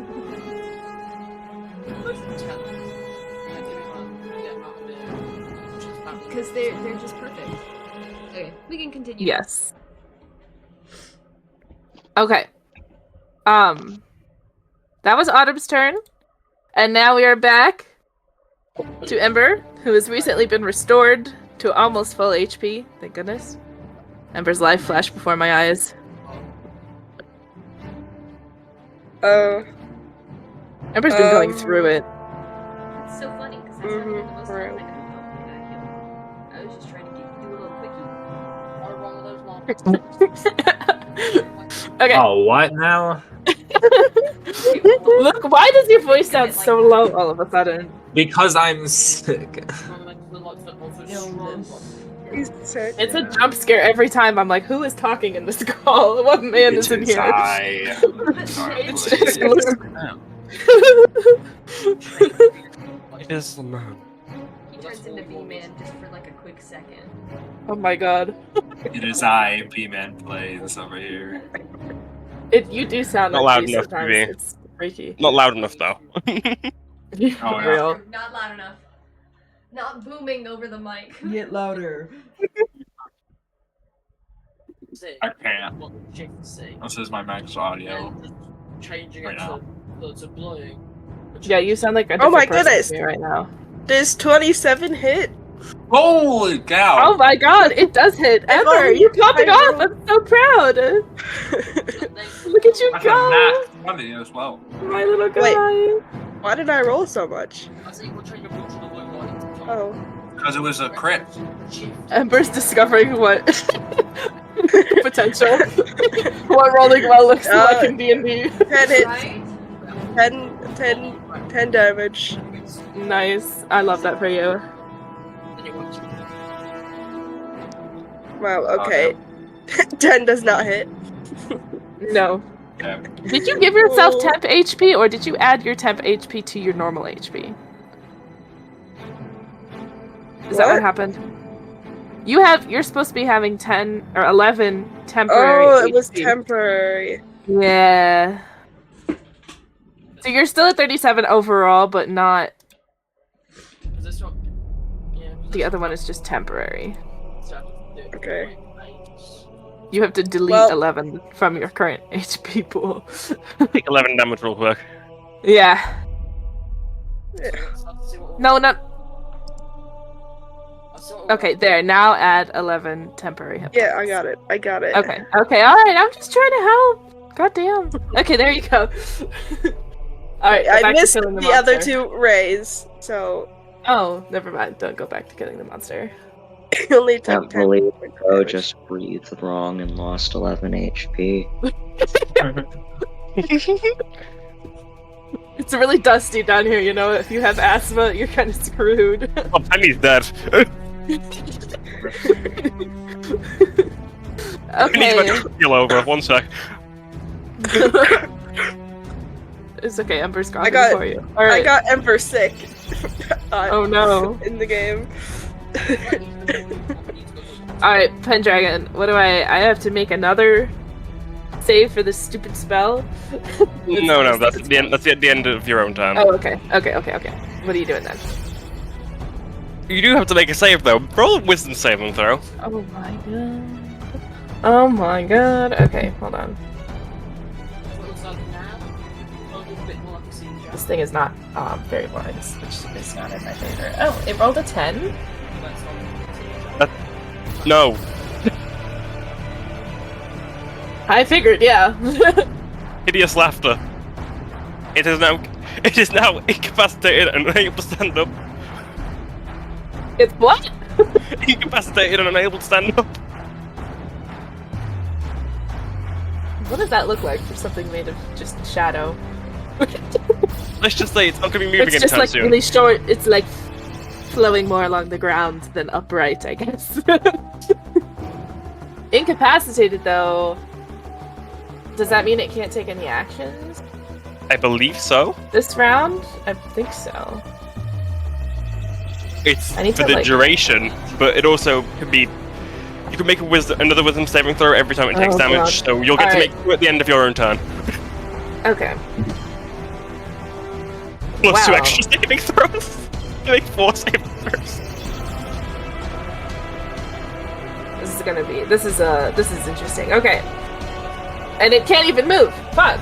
Because they're just perfect. Okay, we can continue. Yes. Okay. That was Autumn's turn. And now we are back to Ember, who has recently been restored to almost full HP. Thank goodness. Ember's life flashed before my eyes. Ember's been going through it. It's so funny because that's not even the most right. time I could have healed. I was just trying to do a little quickie. Okay. Oh, what now? Look, why does your voice sound so low all of a sudden? Because I'm sick. He's sick. It's a jump scare every time. I'm like, who is talking in this call? What man is in here? It's just Luke. It is the man. He turns into B-Man just for like a quick second. Oh my god. It is I, B-Man Plays over here. You do sound Not like loud me enough to sometimes. be. It's freaky. Not loud enough though. yeah. Real. Not loud enough. Not booming over the mic. Get louder. I can't. This is my max audio. Right now. Yeah, you sound like a Oh my different person goodness. to me right now. Does 27 hit? Holy cow! Oh my god, it does hit. Ember, only you're popping I off. rolled- I'm so proud. Look at you That's a go, nat 20 as well. my little guy. Wait. Why did I roll so much? Oh. Because it was a crit. Ember's discovering what potential, what rolling well looks like in D&D. 10 hits. Right? 10 damage. Nice. I love that for you. Wow, okay. 10 does not hit. No. Yeah. Did you give yourself Oh. temp HP, or did you add your temp HP to your normal HP? Is that what What? happened? You're supposed to be having 10 or 11 temporary Oh, it was HP. temporary. Yeah. So you're still at 37 overall, but not. The other one is just temporary. Okay. You have to delete Well- 11 from your current HP pool. Take 11 damage real quick. Yeah. No, not. Okay, there. Now add 11 temporary hit. Yeah, I got it. I got it. Okay, alright, I'm just trying to help. God damn. Okay, there you go. Alright, go I back to missed killing the other monster. 2 rays, so Oh, never mind. Don't go back to killing the monster. only took Can't 10 believe points of Bo damage. just breathed wrong and lost 11 HP. It's really dusty down here, you know? If you have asthma, you're kind of screwed. Oh, Penny's dead. Penny's about Okay. to heal over. One sec. It's okay. Ember's gone I got- before you. All right. I got Ember sick. Oh no. In the game. All right, Pendragon. What do I have to make another save for this stupid spell? No, that's at the end. That's at the end of your own turn. Oh, okay. What are you doing then? You do have to make a save though. Roll a wisdom saving throw. Oh my god. Oh my god. Okay, hold on. This thing is not very wise, which is not in my favor. Oh, it rolled a 10? No. I figured, yeah. Hideous laughter. It is now incapacitated and unable to stand up. It's what? Incapacitated and unable to stand up. What does that look like for something made of just shadow? Let's just say it's not going to be moving It's just anytime like soon. really short. It's like flowing more along the ground than upright, I guess. Incapacitated though. Does that mean it can't take any actions I believe so. this round? I think so. It's I need for to, the like- duration, but it also could be. You can make another wisdom saving throw every time it takes Oh, damage, God. so you'll get to Alright. make two at the end of your own turn. Okay. Plus two Wow. extra saving throws. You make 4 saving throws. This is interesting. Okay. And it can't even move. Fuck.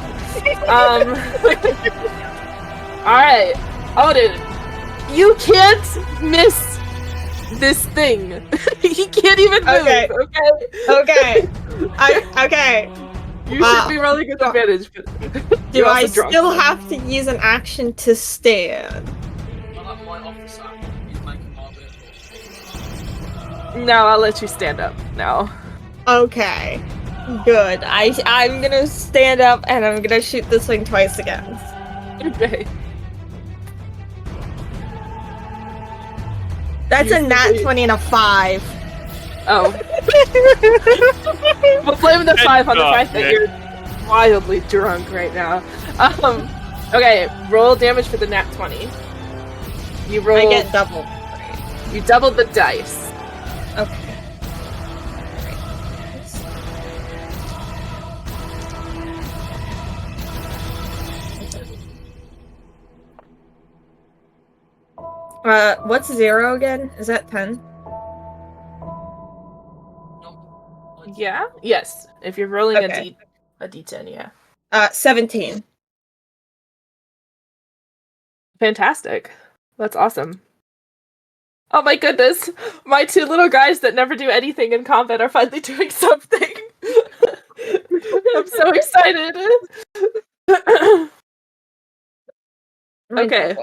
Alright. Odin, you can't miss this thing. He can't even move. Okay. Okay. Okay. You should be rolling with advantage. But Do you're I also drunk. still have to use an action to stand? No, I'll let you stand up now. Okay. Good. I'm gonna stand up and I'm gonna shoot this thing twice again. Okay. That's a nat 20 and a 5. Oh. We'll blame the 5 on the fact that yeah. you're wildly drunk right now. Okay, roll damage for the nat 20. You roll. I get double. You doubled the dice. Okay. What's 0 again? Is that 10? Yeah? Yes. If you're rolling Okay. a d10, yeah. 17. Fantastic. That's awesome. Oh my goodness! My 2 little guys that never do anything in combat are finally doing something! I'm so excited! Okay.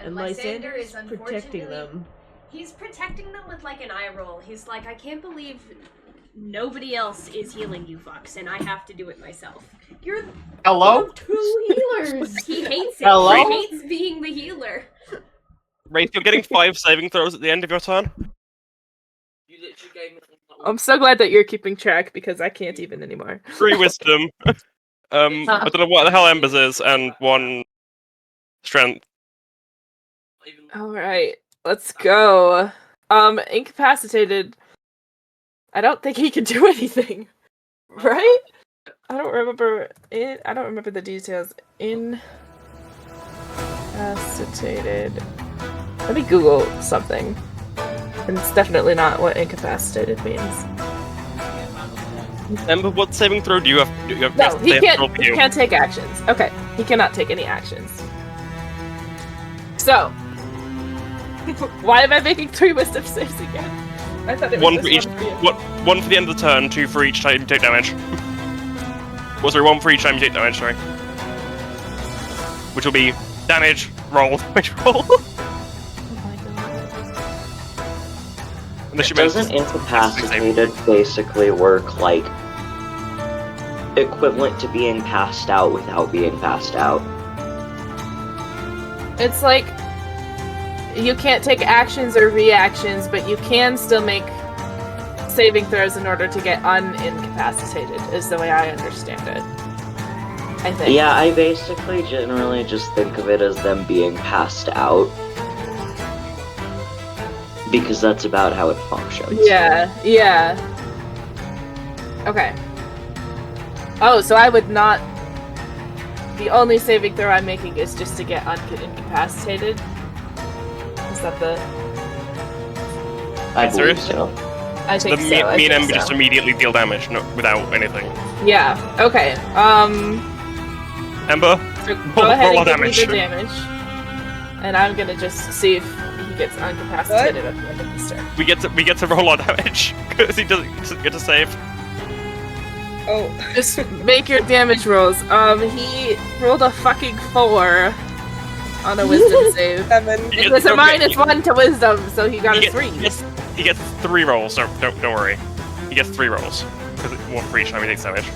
And Lysander is Lysander's protecting unfortunately- them. He's protecting them with like an eye roll. He's like, I can't believe nobody else is healing you fucks, and I have to do it myself. You're Hello? 2 healers. He hates it. Hello? He hates being the healer. Wraith, you're getting 5 saving throws at the end of your turn. I'm so glad that you're keeping track because I can't even anymore. 3 wisdom. I don't know what the hell Embers is, and 1 strength. Alright, let's go. Incapacitated. I don't think he can do anything. Right? I don't remember the details. Incapacitated. Let me Google something. And it's definitely not what incapacitated means. Ember, what saving throw do you have? No, he to can't. roll for you? He can't take actions. Okay, he cannot take any actions. So, why am I making 3 wisdom saves again? I thought it was 1 just for each. one for you. One for the end of the turn. 2 for each time you take damage. Well, sorry, 1 for each time you take damage. Sorry. Which will be damage roll. Damage roll. Unless you manage Doesn't to- incapacitated basically work like equivalent to being passed out without being passed out? It's like you can't take actions or reactions, but you can still make saving throws in order to get unincapacitated, is the way I understand it. I think. Yeah, I basically generally just think of it as them being passed out. Because that's about how it functions. Yeah, yeah. Okay. Oh, so I would not... The only saving throw I'm making is just to get incapacitated? Is that the... I believe so. I think so. Me I and think Ember so. just immediately deal damage without anything. Yeah, okay. Ember, So go ahead roll and give damage. me the damage. And I'm gonna just see if he gets incapacitated at the end of this turn. We get to roll our damage because he doesn't get to save. Oh. Just make your damage rolls. He rolled a fucking 4 on a wisdom save. 7. It was a -1 to wisdom, so he got a 3. He gets 3 rolls, so don't worry. He gets 3 rolls. Because one for each time he takes damage.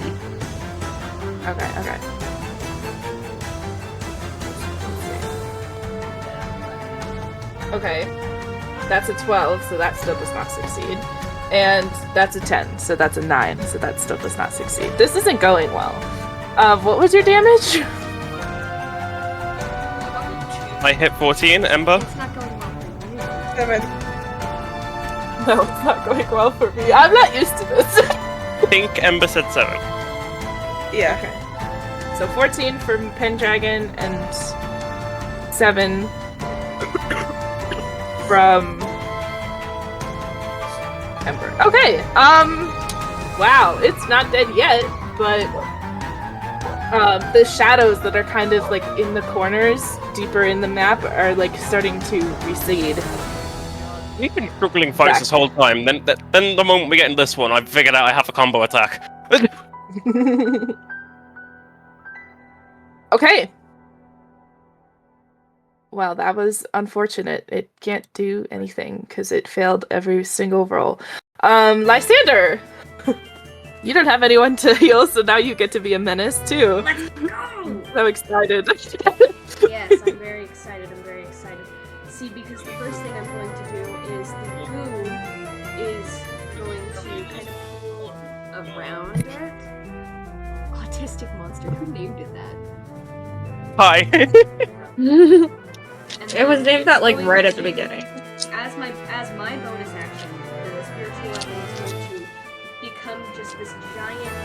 Okay, okay. Okay. That's a 12, so that still does not succeed. And that's a 10, so that's a 9, so that still does not succeed. This isn't going well. What was your damage? I hit 14, Ember. It's not going well for you. 7. No, it's not going well for me. I'm not used to this. I think Ember said 7. Yeah. Okay. So 14 for Pendragon and 7 from Ember. Okay. Wow, it's not dead yet, but the shadows that are kind of like in the corners, deeper in the map, are like starting to recede. We've been struggling fights this whole time. Then the moment we get in this one, I've figured out I have a combo attack. Okay. Well, that was unfortunate. It can't do anything because it failed every single roll. Lysander! You don't have anyone to heal, so now you get to be a menace too. Let's go! So excited. Yes, I'm very excited. I'm very excited. See, because the first thing I'm going to do is the goo is going to kind of pull around it. Autistic monster. Who named it that? Hi. It was named that like right at the beginning. As my bonus action, the spiritual weapon is going to become just this giant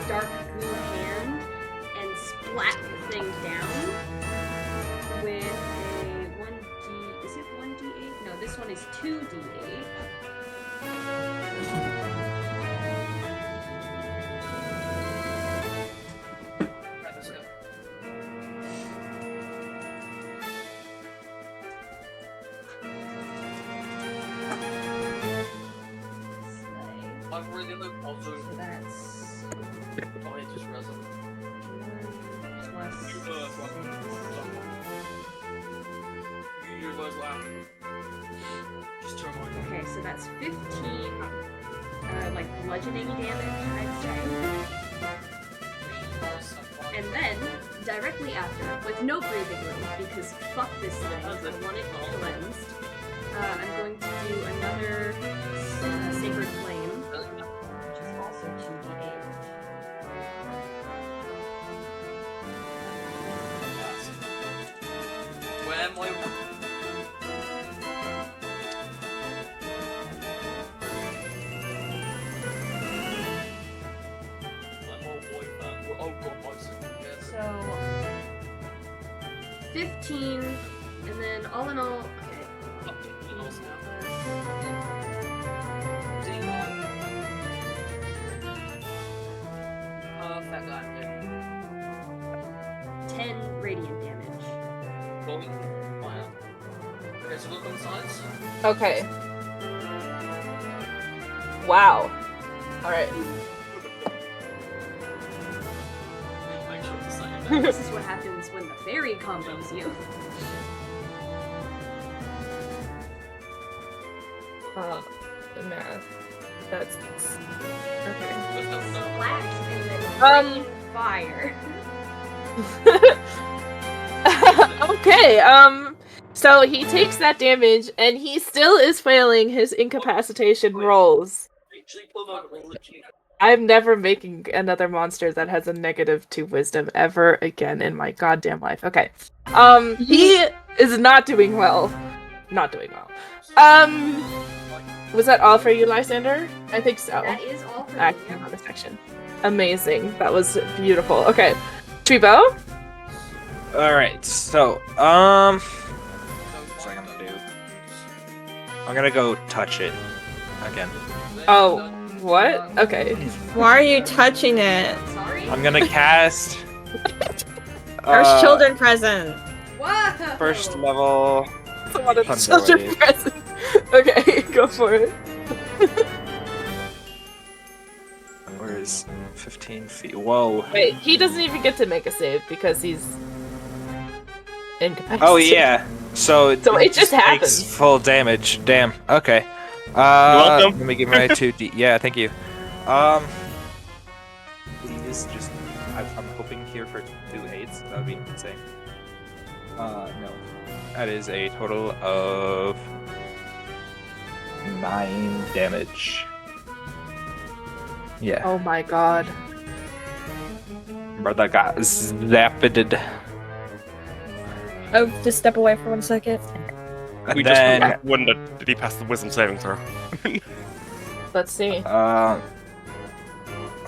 dark goo hand and splat the thing down with a 1d. Is it 1d8? No, this one is 2d8. I'm really low also. So that's I just realized. You guys laugh. Just turn on. okay, so that's 15 like bludgeoning damage, I'd say. And then, directly after, with no breathing room, because fuck this thing, I want it cleansed, I'm going to do another Sacred Flame, which is also 2d8. Where am I? Oh god, So, 15, and then all in all, okay. That guy. 10 radiant damage. Okay, so look on sides. Okay. Wow. Alright. Make sure it's the same. This is what happens when the fairy combos you. The math. That's okay. Splat and then rain fire. Okay, so he takes that damage and he still is failing his incapacitation rolls. I'm never making another monster that has a -2 wisdom ever again in my goddamn life. Okay. He is not doing well. Not doing well. Was that all for you, Lysander? I think so. That is all for I me. came on this section. Amazing. That was beautiful. Okay. Treebo? Alright, so, what's I gonna do? I'm gonna go touch it again. Oh, what? Okay. Why are you touching it? Sorry? I'm gonna cast. There's children present. Whoa! First level. What a Thunder children wave. present. Okay, go for it. Where is 15 feet? Whoa. Wait, he doesn't even get to make a save because he's incapacitated. Oh yeah. So So it just takes happens. full damage. Damn. Okay. welcome. Let me give my 2D. Yeah, thank you. Please just. I'm hoping here for 2 8s. That would be insane. No. That is a total of 9 damage. Yeah. Oh my god. Brother got zapped. Oh, just step away for 1 second. We Then, just wondered, did he pass the wisdom saving throw? Let's see.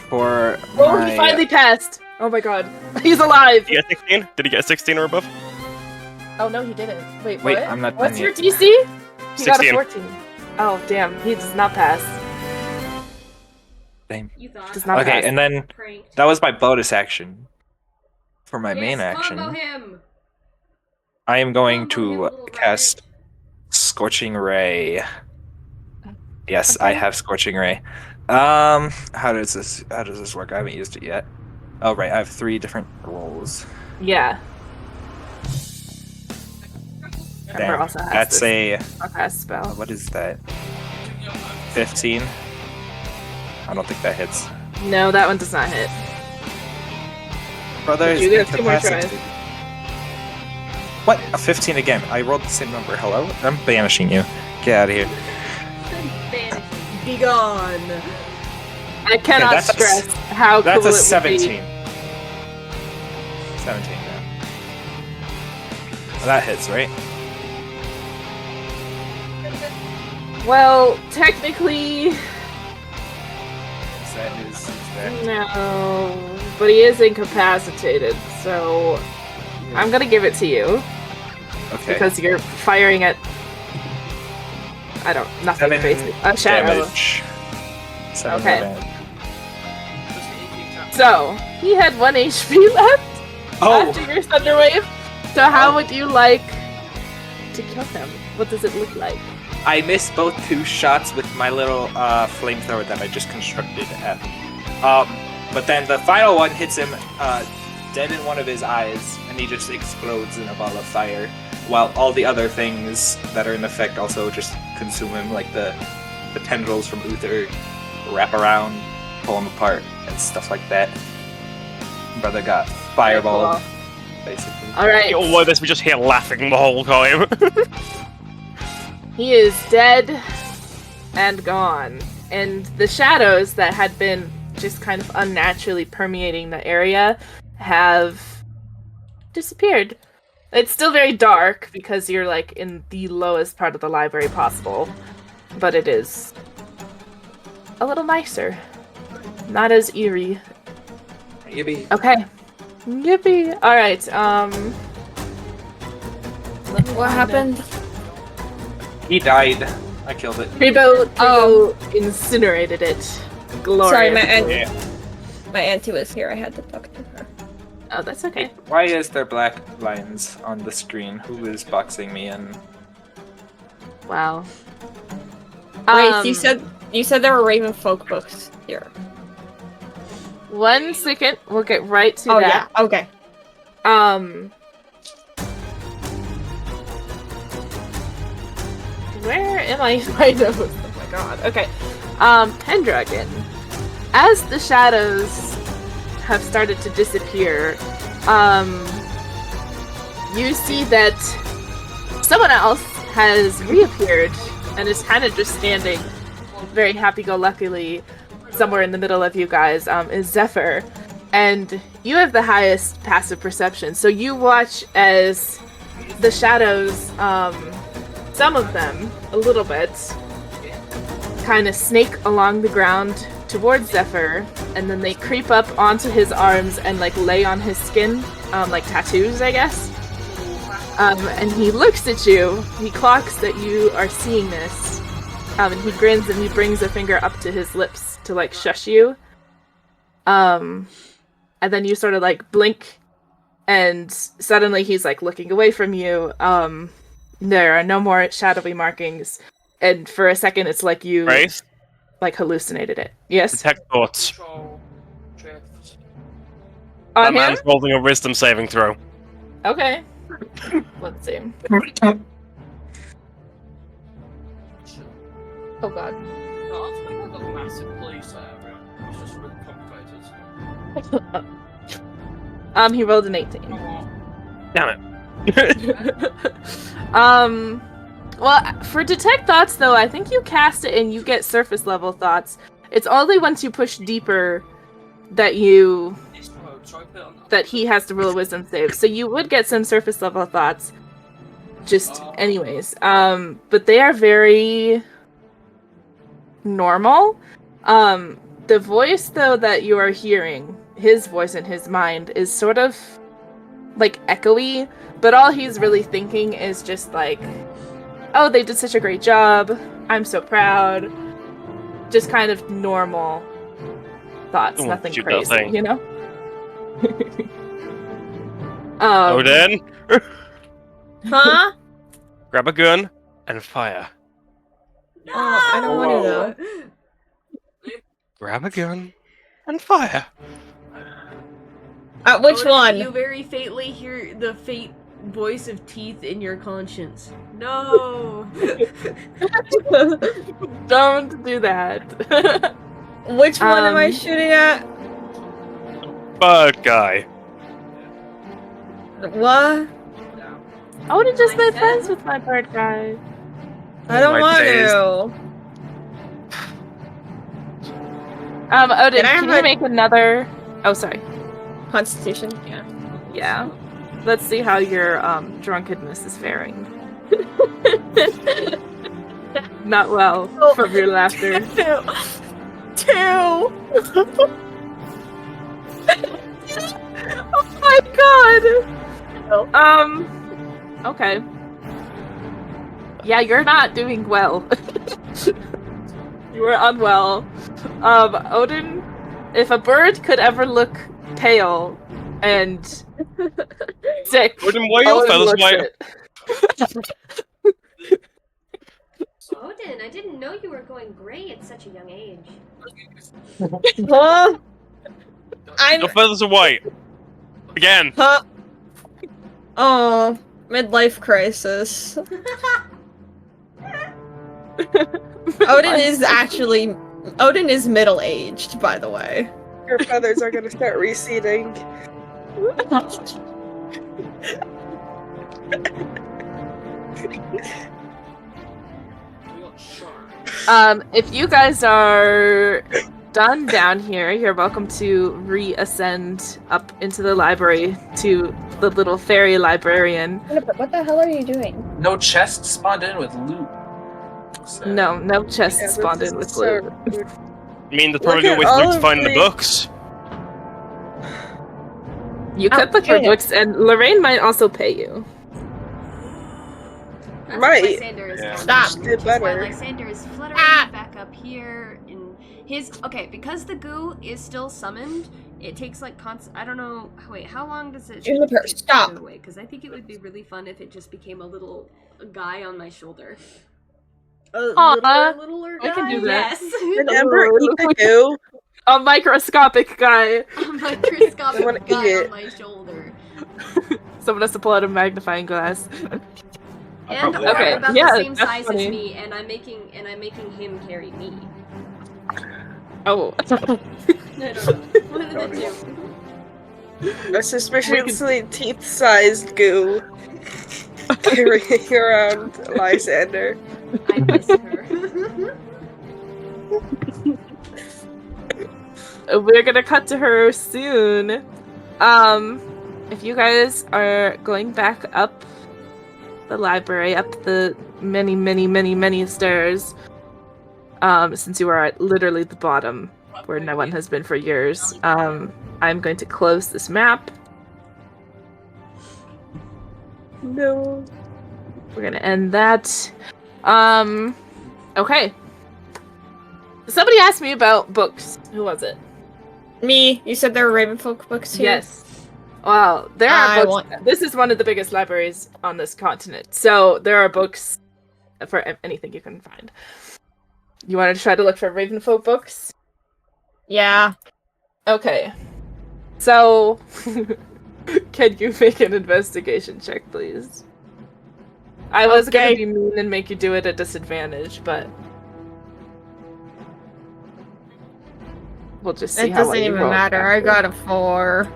for Oh, my, he finally passed! Oh my god. He's alive! Did he get 16? Did he get a 16 or above? Oh no, he didn't. Wait, Wait, what? I'm not What's done your yet. DC? He got a 16. 14. Oh, damn. He does not pass. You thought. Does not Okay, pass. and then Pranked. that was my bonus action. For my Yes, main action, combo him. I am going Combo him, to little cast Scorching Ray. Yes, I have Scorching Ray. How does this work? I haven't used it yet. Oh right, I have 3 different rolls. Yeah. Ember Damn, also has that's this a pass spell. what is that? 15. I don't think that hits. No, that one does not hit. Brother is You get 2 more incapacitated. tries. What? A 15 again. I rolled the same number. Hello? I'm banishing you. Get out of here. Be gone. I cannot that's a- stress how That's cool a it would 17. be. 17, man. That hits, right? Well, technically, That is that. no. But he is incapacitated, so I'm gonna give it to you. Okay. Because you're firing at nothing 7 basically. A shadow. damage. 7 Okay. damage. So he had 1 HP left Oh! after your thunder wave. So how would you like to kill him? What does it look like? I missed both 2 shots with my little flamethrower that I just constructed at but then the final one hits him dead in one of his eyes, and he just explodes in a ball of fire, while all the other things that are in effect also just consume him, like the tendrils from Uther wrap around, pull him apart, and stuff like that. Brother got fireballed, basically. Alright. All of this, we just hear laughing the whole time. He is dead and gone. And the shadows that had been just kind of unnaturally permeating the area have disappeared. It's still very dark because you're like in the lowest part of the library possible, but it is a little nicer. Not as eerie. Yippee. Okay. Yippee. Alright, What happened? He died. I killed it. Treebo incinerated it. Glorious. Sorry, my auntie was here. I had to talk to her. Oh, that's okay. Why is there black lines on the screen? Who is boxing me in? Wow. Wait, you said there were Raven folk books here. 1 second, we'll get right to Oh that. yeah, okay. Where am I in my notes? Oh my god. Okay. Pendragon. As the shadows have started to disappear, you see that someone else has reappeared and is kind of just standing very happy-go-luckily somewhere in the middle of you guys, is Zephyr. And you have the highest passive perception, so you watch as the shadows, some of them, a little bit, kind of snake along the ground towards Zephyr, and then they creep up onto his arms and like lay on his skin, like tattoos, I guess. And he looks at you, he clocks that you are seeing this, and he grins and he brings a finger up to his lips to like shush you. And then you sort of like blink, and suddenly he's like looking away from you. There are no more shadowy markings, and for a second it's like you like hallucinated it. Yes? Detect thoughts. On That him? man's holding a wisdom saving throw. Okay. Let's see. Oh god. No, I think we've got a massive police area. It's just really complicated. He rolled an 18. Damn it. Well, for detect thoughts though, I think you cast it and you get surface level thoughts. It's only once you push deeper that he has to roll a wisdom save. So you would get some surface level thoughts just anyways. But they are very normal. The voice though that you are hearing, his voice in his mind, is sort of like echoey, but all he's really thinking is just like, oh, they did such a great job, I'm so proud. Just kind of normal thoughts, nothing crazy, you know? Odin? Huh? Grab a gun and fire. No! I don't want to though. Grab a gun and fire. Which Odin, one? You very faintly hear the faint voice of teeth in your conscience. No! Don't do that. Which one am I shooting at? Bird guy. What? I would have just been friends with my bird guy. I don't want to. Odin, can you make another... Oh, sorry. Constitution? Yeah. Let's see how your drunkenness is faring. Not well from your laughter. Two. Oh my god! Okay. Yeah, you're not doing well. You are unwell. Odin, if a bird could ever look pale and sick, Odin, why are your feathers white? Odin, I didn't know you were going gray at such a young age. Huh? Your feathers are white. Again. Huh? Oh, midlife crisis. Odin is middle-aged, by the way. Your feathers are gonna start receding. If you guys are done down here, you're welcome to reascend up into the library to the little fairy librarian. What the hell are you doing? No chest spawned in with loot. No chest spawned in with loot. I mean, there's probably a way to find the books. You could look for books, and Lorraine might also pay you. Right. Lysander is Yeah. Stop. Just did better. While Lysander is fluttering back up here in his because the goo is still summoned. It takes like I don't know. Wait, how long does it? Juniper, stop. Because I think it would be really fun if it just became a little guy on my shoulder. Aw, littler I can do that. Yes. An Ember eat the goo. A microscopic guy. A microscopic wanna guy eat on it. my shoulder. Someone has to pull out a magnifying glass. And probably or Okay, about yeah, the same that's size funny. as me, and I'm making him carry me. Oh. I don't know. One of the two. A suspiciously teeth-sized goo carrying around Lysander. I miss her. we're gonna cut to her soon. If you guys are going back up the library, up the many stairs, since you are at literally the bottom where no one has been for years, I'm going to close this map. No. We're gonna end that. Okay. Somebody asked me about books. Who was it? Me. You said there were Ravenfolk books here? Yes. Well, there are books. This is one of the biggest libraries on this continent, so there are books for anything you can find. You want to try to look for Ravenfolk books? Yeah. Okay. So, can you make an investigation check, please? I was gonna be mean and make you do it at disadvantage, but we'll just see it how doesn't even matter. I got a 4.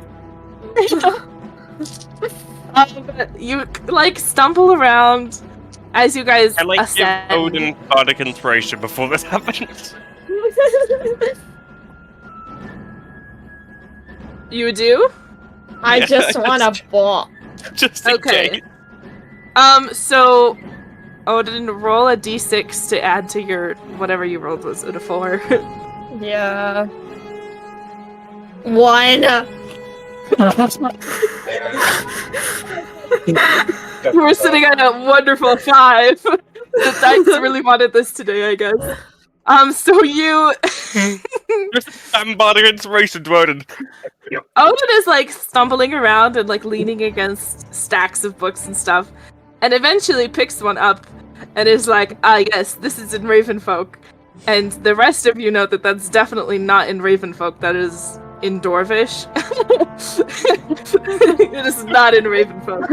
You like stumble around as you guys I like give ascend. Odin bardic inspiration before this happens. You do? I just want a book. Just in case. So Odin, roll a d6 to add to your whatever you rolled. Was it a 4? Yeah. 1. We're sitting at a wonderful 5. The dice really wanted this today, I guess. So you I'm bardic inspiration to Odin. Odin is like stumbling around and like leaning against stacks of books and stuff, and eventually picks one up and is like, ah yes, this is in Ravenfolk. And the rest of you know that that's definitely not in Ravenfolk, that is in Dorvish. It is not in Ravenfolk.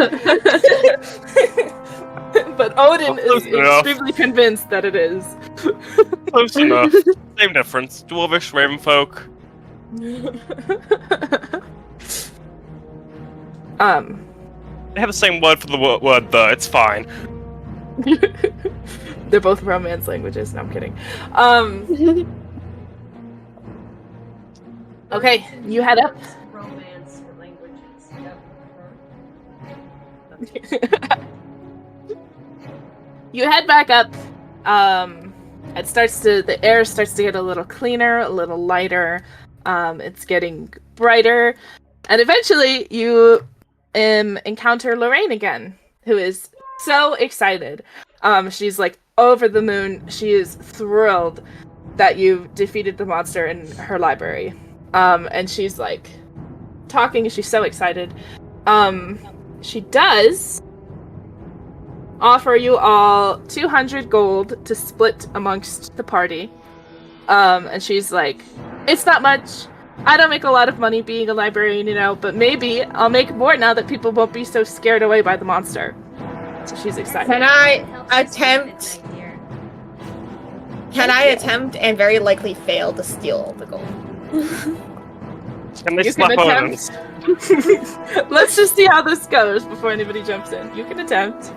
But Odin is extremely convinced that it is. Close enough. Same difference. Dwarvish, Ravenfolk. They have the same word for the word though, it's fine. They're both Romance languages. No, I'm kidding. Okay, you head up. Romance languages. You head back up. The air starts to get a little cleaner, a little lighter. It's getting brighter, and eventually you encounter Lorraine again, who is so excited. She's like over the moon. She is thrilled that you defeated the monster in her library. And she's like talking, she's so excited. She does offer you all 200 gold to split amongst the party. And she's like, it's not much. I don't make a lot of money being a librarian, you know, but maybe I'll make more now that people won't be so scared away by the monster. So she's excited. Can I attempt? Can I attempt and very likely fail to steal the gold? Can they You slap can Odin? attempt. Let's just see how this goes before anybody jumps in. You can attempt.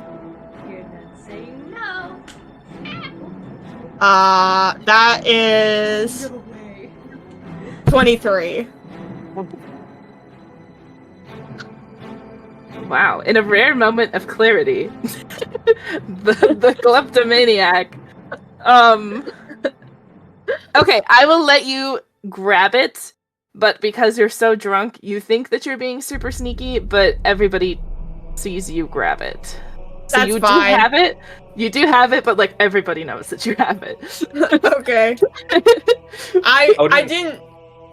You're not saying no. That is 23. Wow, in a rare moment of clarity, the kleptomaniac. Okay, I will let you grab it, but because you're so drunk, you think that you're being super sneaky, but everybody sees you grab it. So That's you fine. do have it. You do have it, but like everybody knows that you have it. Okay.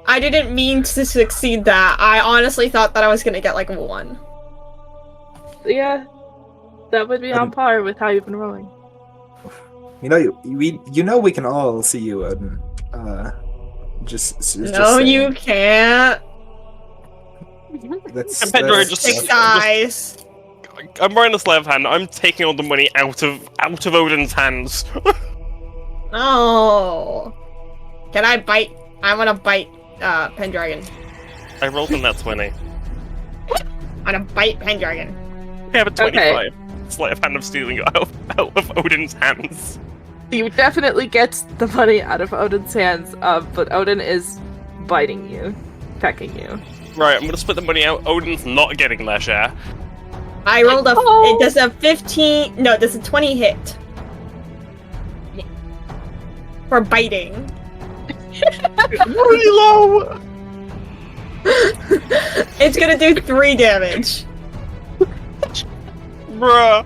I didn't mean to succeed that. I honestly thought that I was gonna get like a 1. Yeah, that would be on par with how you've been rolling. You know we can all see you, Odin. Just No, saying. you can't. That's Six eyes. I'm wearing this left hand. I'm taking all the money out of Odin's hands. No. Can I bite? I want to bite Pendragon. I rolled in that 20. I want to bite Pendragon. I have a 25. Okay. Sleight of hand of stealing it out of Odin's hands. You definitely get the money out of Odin's hands, but Odin is biting you, pecking you. Right, I'm gonna split the money out. Odin's not getting their share. I rolled a. It does a 15. No, it does a 20 hit. For biting. Really low! It's gonna do 3 damage. Bruh.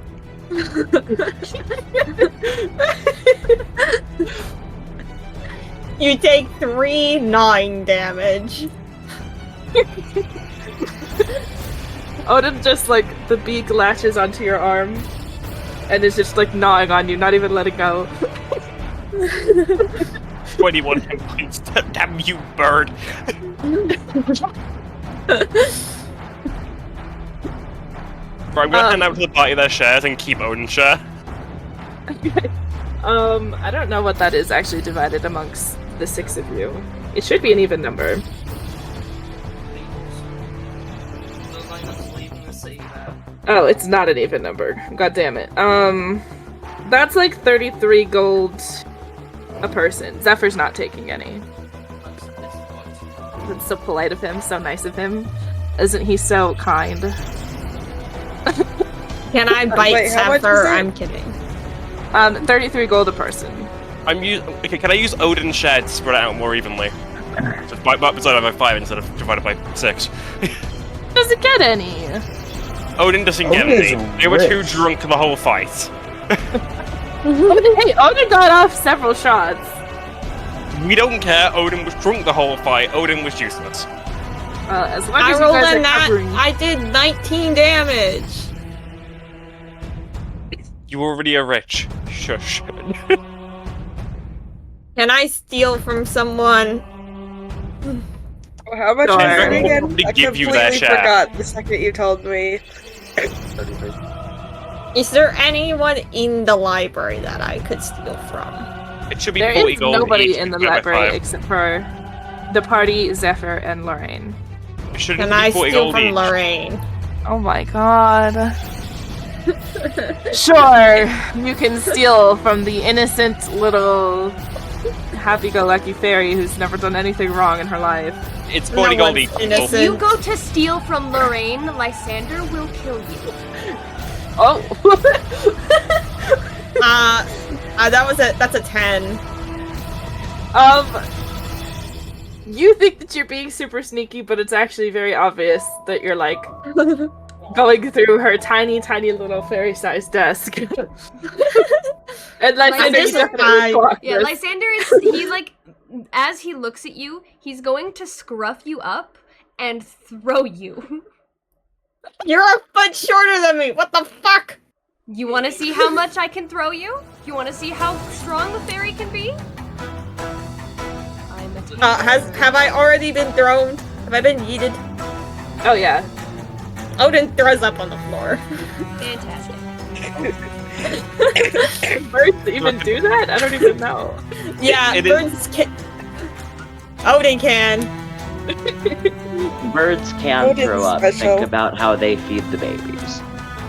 You take 3 9 damage. Odin just like the beak latches onto your arm and is just like gnawing on you, not even letting go. 21 hit points. Damn you, bird. Right, I'm gonna hand out to the party their shares and keep Odin's share. I don't know what that is actually divided amongst the 6 of you. It should be an even number. Oh, it's not an even number. God damn it. That's like 33 gold a person. Zephyr's not taking any. That's so polite of him, so nice of him. Isn't he so kind? Can I bite Wait, how much Zephyr? is it? I'm kidding. 33 gold a person. Okay, can I use Odin's share to spread it out more evenly? Just divide by 5 instead of divided by 6. Doesn't get any. Odin doesn't get Odin any. is They were too rich. drunk the whole fight. Hey, Odin got off several shots. We don't care. Odin was drunk the whole fight. Odin was useless. As long I as you rolled guys a are nat. covering. I did 19 damage. You already are rich. Shush. Can I steal from someone? How much Sure. is it again? They I give you completely that share. forgot the second you told me. Is there anyone in the library that I could steal from? It should be There 40 is gold nobody each in the divided by library 5. except for the party, Zephyr, and Lorraine. It should Can be I 40 steal gold from each. Lorraine? Oh my god. Sure, you can steal from the innocent little happy-go-lucky fairy who's never done anything wrong in her life. It's 40 No gold one's each. people. innocent. If you go to steal from Lorraine, Lysander will kill you. Oh! That's a 10. You think that you're being super sneaky, but it's actually very obvious that you're like going through her tiny, tiny little fairy-sized desk. And Lysander just definitely hide. clocked Yeah, this. Lysander he like, as he looks at you, he's going to scruff you up and throw you. You're a foot shorter than me. What the fuck? You want to see how much I can throw you? You want to see how strong the fairy can be? I'm a Have I already been thrown? Have I been yeeted? Oh yeah. Odin throws up on the floor. fantastic. Birds even do that? I don't even know. Yeah, It birds can. Odin can. Birds can Odin's throw up. special. Think about how they feed the babies.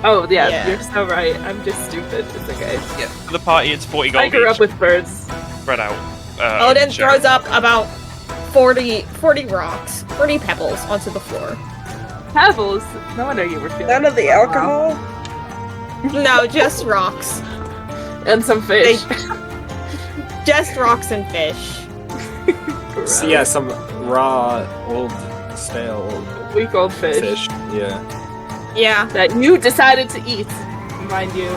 Oh yeah, Yeah. you're so right. I'm just stupid. It's okay. Yeah, for the party, it's 40 gold I grew each. up with birds. Spread out. Odin share. throws up about 40 rocks, 40 pebbles onto the floor. Pebbles. No wonder you were feeling. None of the alcohol? No, just rocks. And some fish. Just rocks and fish. So yeah, some raw, old, stale Weak old fish. Yeah. Yeah. That you decided to eat, mind you.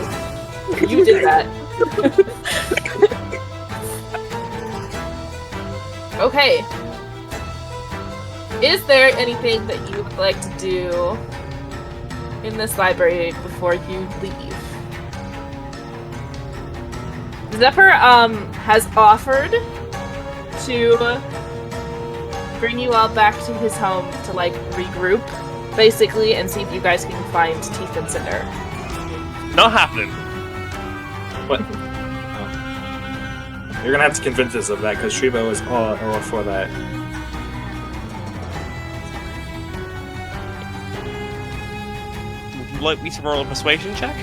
You did that. Okay. Is there anything that you would like to do in this library before you leave? Zephyr has offered to bring you all back to his home to like regroup, basically, and see if you guys can find Teeth and Cinder. Not happening. What? Oh. You're gonna have to convince us of that because Shribo is all for that. Would you like me to roll a persuasion check?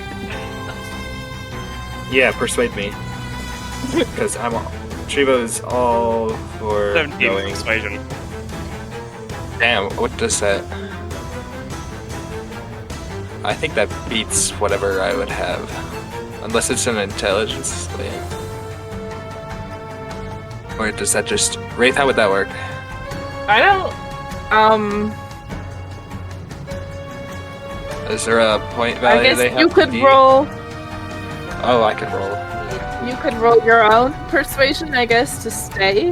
Yeah, persuade me. Because Shribo is all for 17 going. persuasion. Damn, what does that? I think that beats whatever I would have. Unless it's an intelligence thing. Or does that just... Wraith, how would that work? I don't. Is there a point I value guess they have you to could beat? roll. Oh, I could roll. You could roll your own persuasion, I guess, to stay,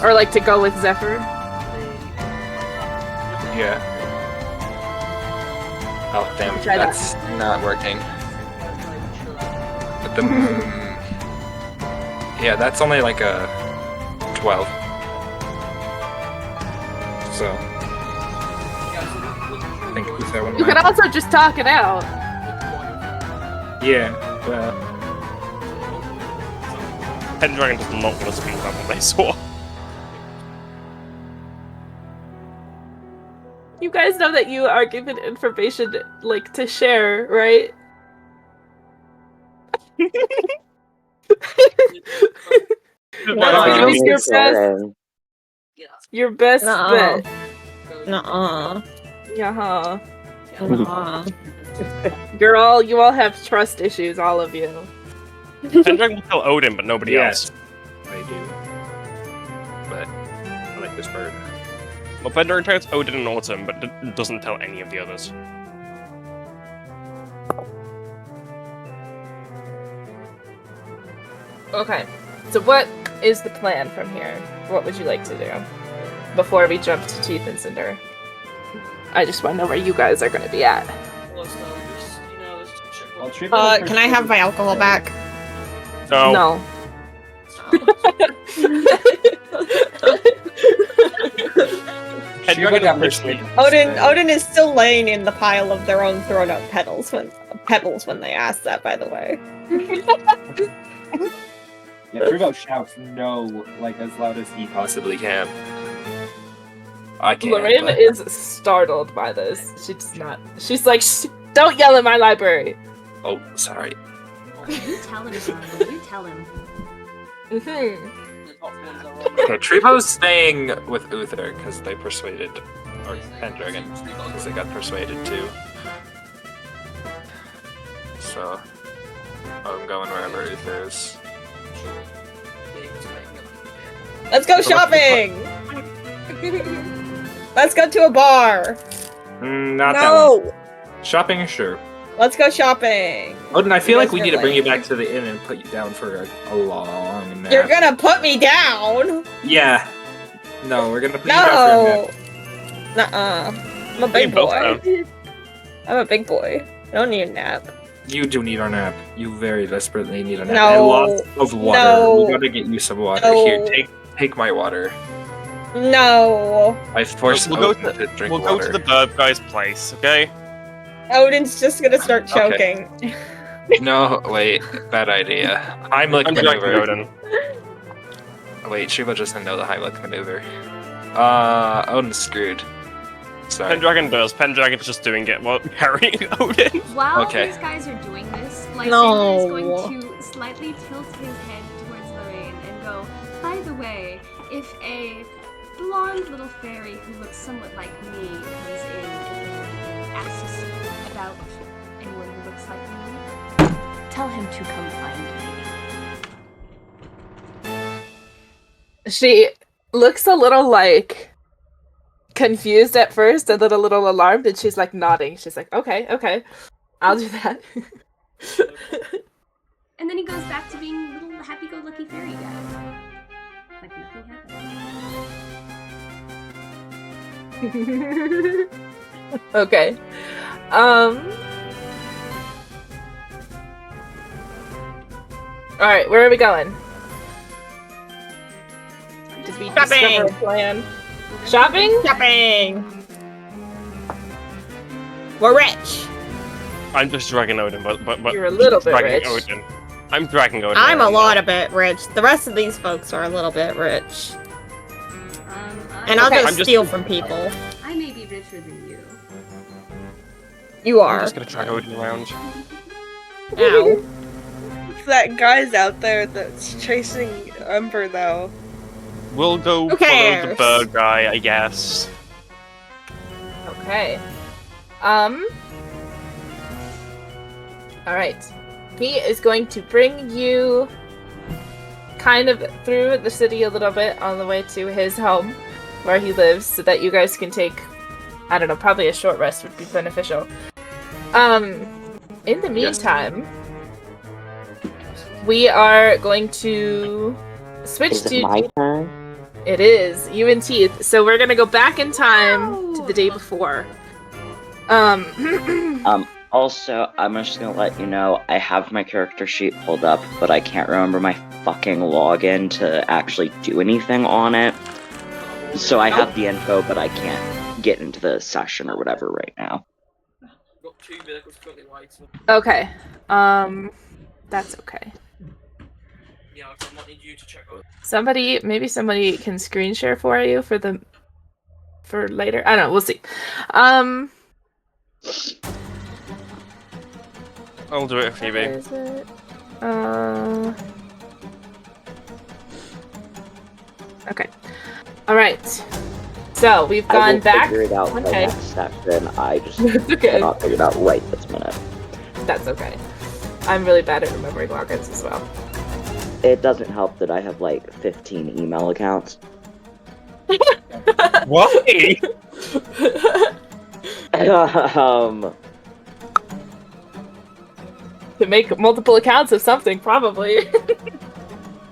or like to go with Zephyr. Yeah. Oh, damn, Try that. that's not working. But the... yeah, that's only like a 12. So... I think Uther wouldn't You could mind. also just talk it out. Yeah, well... Pendragon does not want to speak about what they saw. You guys know that you are given information, like, to share, right? No, Use your best, your best No. bet. Nuh-uh. Yeah. Nuh-uh. You all have trust issues, all of you. Pendragon will tell Odin, but nobody Yes. else. They do. But I like this bird. Well, Pendragon tells Odin and Autumn, but doesn't tell any of the others. Okay. So what is the plan from here? What would you like to do before we jump to Teeth and Cinder? I just want to know where you guys are going to be at. Can I have my alcohol back? No. No. Pendragon got literally. Odin is still laying in the pile of their own thrown out pebbles when they asked that, by the way. Yeah, Trudeau shouts no, like as loud as he possibly can. I can't. Lorraine but- is startled by this. She does not. She's like, don't yell in my library. Oh, sorry. You tell him, Charlie. You tell him. Mm-hmm. Okay, Treebo's staying with Uther because they persuaded, or Pendragon, because they got persuaded too. So, I'm going wherever Uther is. Let's go shopping! Let's go to a bar! Not that No! one. Shopping, sure. Let's go shopping! Odin, I feel You like guys we are need to bring you lame. back to the inn and put you down for a long nap. You're gonna put me down! Yeah. No, we're gonna put you down for a nap. No! Nuh-uh. I'm a big both boy. I'm a big boy. I don't need a nap. You do need our nap. You very desperately need a nap. No. And lots of water. No. We gotta get you some water. No. Here, take my water. No! I forced We'll go Odin to drink We'll water. go to the bird guy's place, okay? Odin's just gonna start Okay. choking. No, wait, bad idea. Heimlich I'm dragging maneuver. Odin. Wait, Shiva doesn't know the Heimlich maneuver. Odin's screwed. Sorry. Pendragon does. Pendragon's just doing it while carrying Odin. While Okay. these guys are doing this, Lysander No. is going to slightly tilt his head towards Lorraine and go, by the way, if a blonde little fairy who looks somewhat like me comes in and asks about anyone who looks like me, tell him to come find me. She looks a little like confused at first and then a little alarmed, and she's like nodding. She's like, okay, I'll do that. And then he goes back to being a little happy-go-lucky fairy guy. Like nothing happened. Okay. Alright, where are we going? Did we discover Shopping! a plan? Shopping? Shopping! We're rich! I'm just dragging Odin, but You're a little bit dragging rich. Odin. I'm dragging Odin. I'm a around lot now. of bit rich. The rest of these folks are a little bit rich. And I, I'll Okay. just I'm just- steal from people. I may be richer than you. You I'm are. just gonna drag Odin around. Ow. That guy's out there that's chasing Ember though. We'll go Who follow the cares? bird guy, I guess. Okay. Alright. He is going to bring you kind of through the city a little bit on the way to his home where he lives so that you guys can take, I don't know, probably a short rest would be beneficial. In the meantime, we are going to switch Is to... it my turn? It is. You and Teeth. So we're gonna go back in time to the day before. Also, I'm just gonna let you know, I have my character sheet pulled up, but I can't remember my fucking login to actually do anything on it. So I have the info, but I can't get into the session or whatever right now. Okay. That's okay. Maybe somebody can screen share for you for later. I don't know. We'll see. I'll do it, Phoebe. Where is it? Okay. All right. So we've I gone will back. figure it out by Okay. next session. I just Okay. cannot figure it out right this minute. That's okay. I'm really bad at remembering logins as well. It doesn't help that I have like 15 email accounts. Why? To make multiple accounts of something, probably.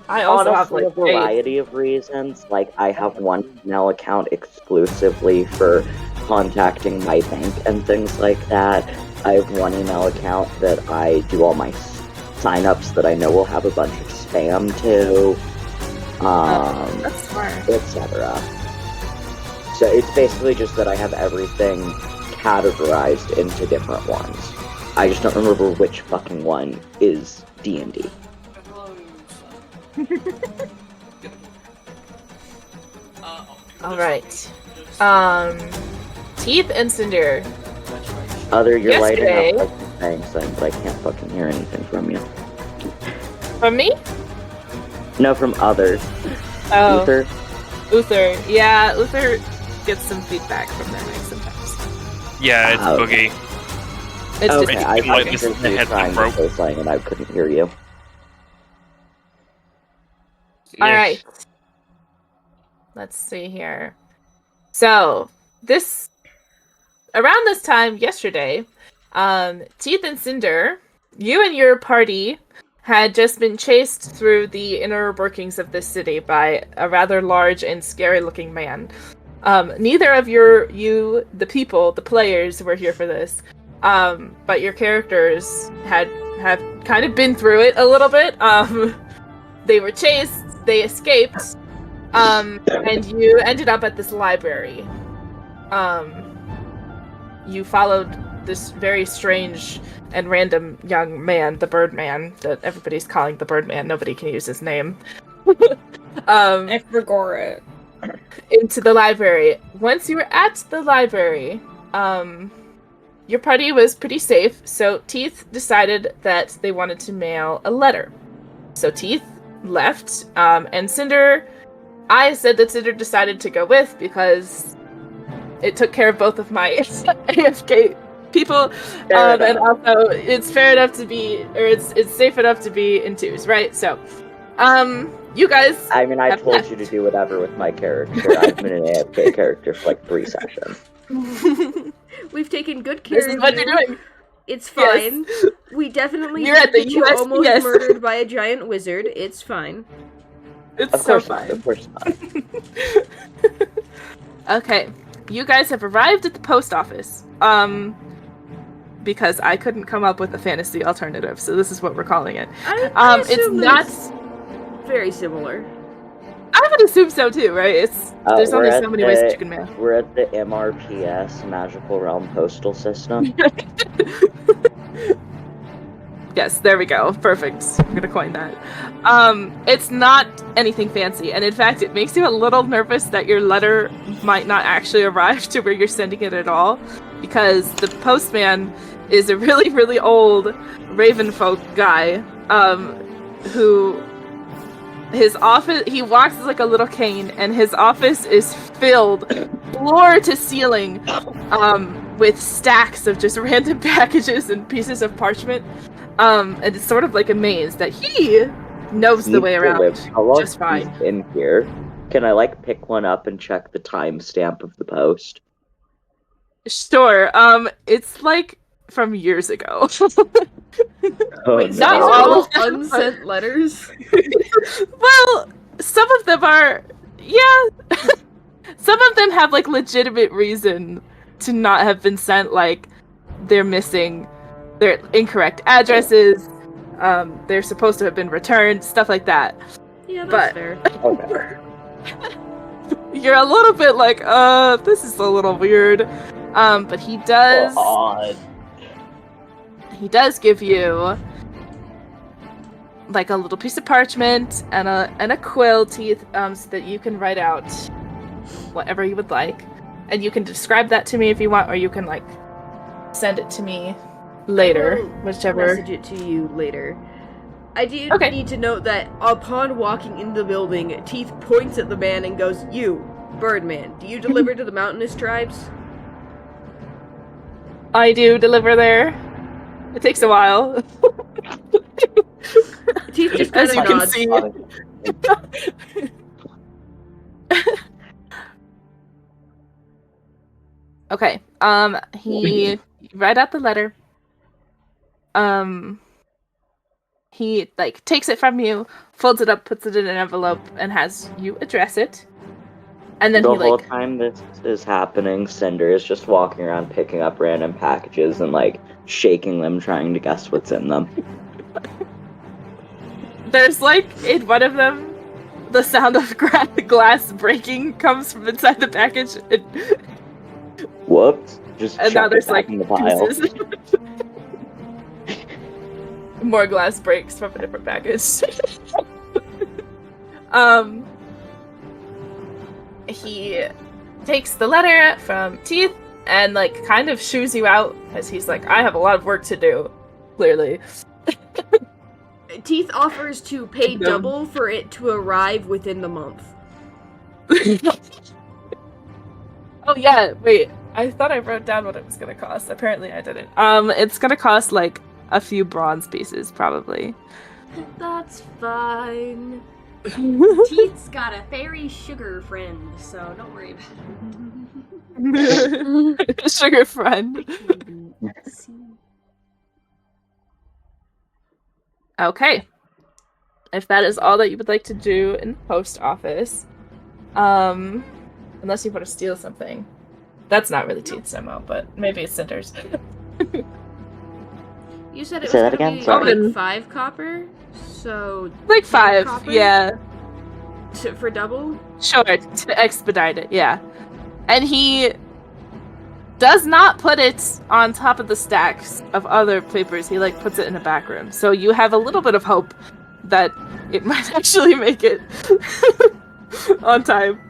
I also have Honestly, like a variety of reasons. Like, I have one email account exclusively for contacting my bank and things like that. I have one email account that I do all my sign-ups that I know will have a bunch of spam to, That's smart. etc. So it's basically just that I have everything categorized into different ones. I just don't remember which fucking one is D&D. Alright. Teeth and Cinder. You're lighting Yesterday- up like saying something, but I can't fucking hear anything from you. From me? No, from others. Oh. Uther. Uther. Yeah, Uther gets some feedback from their mic sometimes. Yeah, it's Oh. Boogie. It's Okay, just I like thought this you in the were head trying broke. to say something and I couldn't hear you. Alright. Let's see here. So, around this time yesterday, Teeth and Cinder, you and your party had just been chased through the inner workings of this city by a rather large and scary looking man. Neither of the people, the players, were here for this. But your characters have kind of been through it a little bit. They were chased, they escaped, and you ended up at this library. You followed this very strange and random young man, the Birdman, that everybody's calling the Birdman. Nobody can use his name. I forgot it. Into the library. Once you were at the library, your party was pretty safe, so Teeth decided that they wanted to mail a letter. So Teeth left, and Cinder, I said that Cinder decided to go with because it took care of both of my AFK people, and also it's fair enough to be, or it's safe enough to be in twos, right? So, you guys. I mean, I have told left. you to do whatever with my character. I've been an AFK character for like 3 sessions. We've taken good care This is of what you. you're doing. It's fine. We definitely You're at the did get you USPS. almost murdered by a giant wizard. It's fine. It's Of so course fine. not. Of course not. Okay, you guys have arrived at the post office. Because I couldn't come up with a fantasy alternative, so this is what we're calling it. I It's assume not. it's very similar. I would assume so too, right? There's we're only at so many ways that the- you can mail. We're at the MRPS, Magical Realm Postal System. Yes, there we go. Perfect. I'm gonna coin that. It's not anything fancy, and in fact, it makes you a little nervous that your letter might not actually arrive to where you're sending it at all, because the postman is a really, really old Ravenfolk guy, who his office, he walks like a little cane, and his office is filled floor to ceiling with stacks of just random packages and pieces of parchment. And it's sort of like a maze that he knows the way around just fine. In here, can I like pick one up and check the timestamp of the post? Sure. It's like from years ago. Wait, not these are all all of them, unsent letters? Well, some of them are, yeah. Some of them have like legitimate reason to not have been sent, like they're missing their incorrect addresses, they're supposed to have been returned, stuff like that. Yeah, that's fair. Okay. You're a little bit like, this is a little weird. But he does give you like a little piece of parchment and a quill, Teeth, so that you can write out whatever you would like. And you can describe that to me if you want, or you can like send it to me later, whichever. Message it to you later. I do Okay. need to note that upon walking into the building, Teeth points at the man and goes, "You, Birdman, do you deliver to the mountainous tribes?" I do deliver there. It takes a while. Teeth just As kind you of can nods. see. Okay. He read out the letter. He like takes it from you, folds it up, puts it in an envelope, and has you address it. And then the he whole like time this is happening, Cinder is just walking around picking up random packages and like shaking them, trying to guess what's in them. there's like in one of them, the sound of glass breaking comes from inside the package. Whoops! Just And now chuck it there's back like in the pile. pieces. More glass breaks from a different package. He takes the letter from Teeth and like kind of shoos you out as he's like, I have a lot of work to do, clearly. Teeth offers to pay No. double for it to arrive within the month. Oh yeah, wait. I thought I wrote down what it was gonna cost. Apparently I didn't. It's gonna cost like a few bronze pieces, probably. That's fine. Teeth's got a fairy sugar friend, so don't worry about it. Sugar friend. Okay. If that is all that you would like to do in the post office, unless you want to steal something. That's not really Teeth's demo, but maybe it's Cinder's. You said it Say was that gonna again, be sorry. like 5 copper, so Like 5, copper? yeah. For double. Sure, to expedite it, yeah. And he does not put it on top of the stacks of other papers. He like puts it in a back room. So you have a little bit of hope that it might actually make it on time.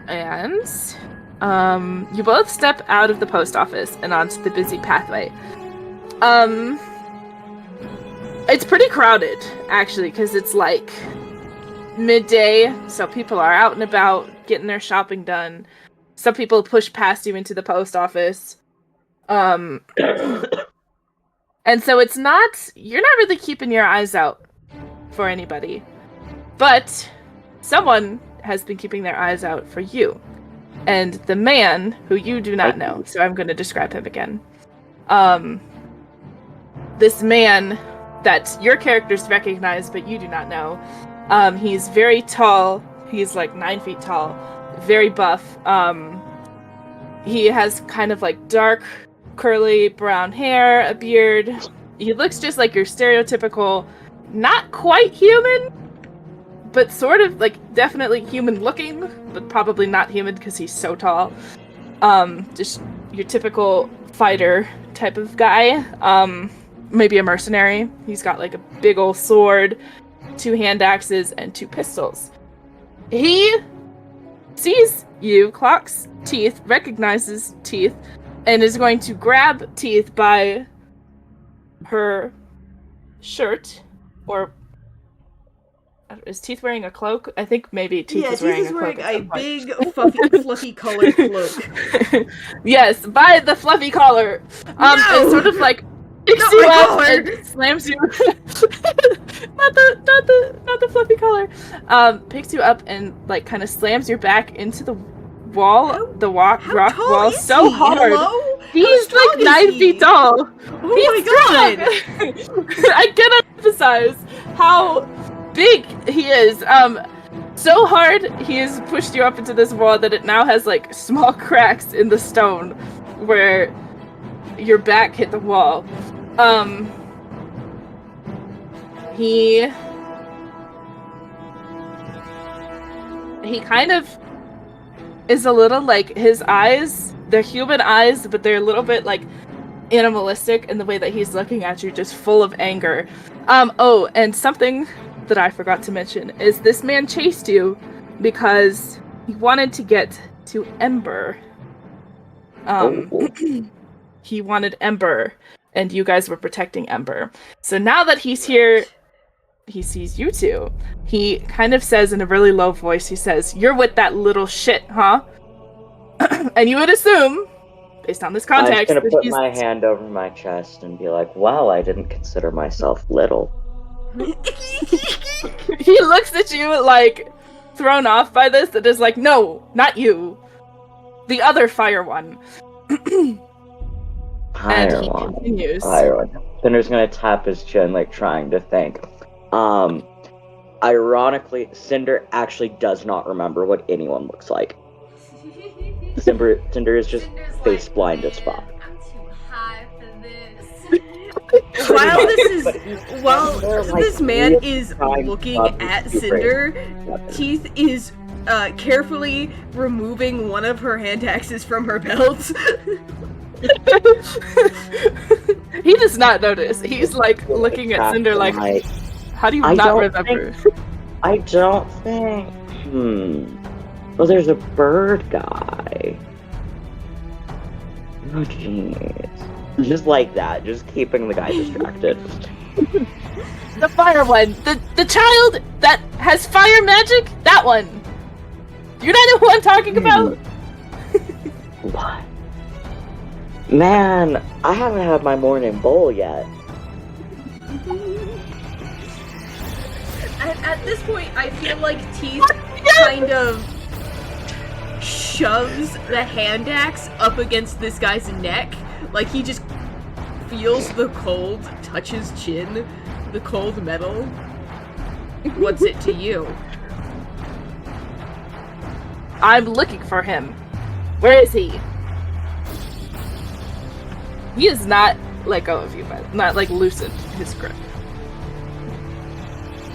And you both step out of the post office and onto the busy pathway. It's pretty crowded, actually, because it's like midday, so people are out and about getting their shopping done. Some people push past you into the post office. And so it's not, you're not really keeping your eyes out for anybody. But someone has been keeping their eyes out for you. And the man, who you do not know, so I'm going to describe him again. This man that your characters recognize, but you do not know. He's very tall. He's like 9 feet tall. Very buff. He has kind of like dark, curly brown hair, a beard. He looks just like your stereotypical, not quite human, but sort of like definitely human looking, but probably not human because he's so tall. Just your typical fighter type of guy. Maybe a mercenary. He's got like a big old sword, 2 hand axes, and 2 pistols. He sees you, clocks Teeth, recognizes Teeth, and is going to grab Teeth by her shirt, or is Teeth wearing a cloak? I think maybe Teeth is Teeth wearing is a wearing cloak. at a some point. big, fluffy colored cloak. Yes, by the fluffy collar. And sort of like picks Not you my up collar! and slams you. not the fluffy collar. Picks you up and like kind of slams your back into the wall, rock tall wall, is so he? hard. Hello? He's strong like is 9 he? feet tall. Oh my god! I cannot emphasize how big he is. So hard he has pushed you up into this wall that it now has like small cracks in the stone where your back hit the wall. He kind of is a little like his eyes, they're human eyes, but they're a little bit like animalistic in the way that he's looking at you, just full of anger. Oh, and something that I forgot to mention is this man chased you because he wanted to get to Ember. He wanted Ember, and you guys were protecting Ember. So now that he's here, he sees you two. He kind of says in a really low voice, he says, "You're with that little shit, huh?" And you would assume, based on this context, I'm gonna that put he's... my hand over my chest and be like, "Wow, I didn't consider myself little." He looks at you like thrown off by this and is like, "No, not you. The other fire one." And he continues. Cinder's gonna tap his chin, like trying to think. Ironically, Cinder actually does not remember what anyone looks like. Cinder is just face blind as fuck. While this man is looking at Cinder, Teeth is carefully removing one of her hand axes from her belt. He does not notice. He's like looking at Cinder like, how do you not remember? I don't think. Well, there's a bird guy. Oh, jeez. Just like that, just keeping the guy distracted. The fire one! The child that has fire magic? That one! You know who I'm talking about? What? Man, I haven't had my morning bowl yet. At this point, I feel like Teeth kind of shoves the hand axe up against this guy's neck. Like he just feels the cold touch his chin, the cold metal. What's it to you? I'm looking for him. Where is he? He is not let go of you, but not like loosened his grip.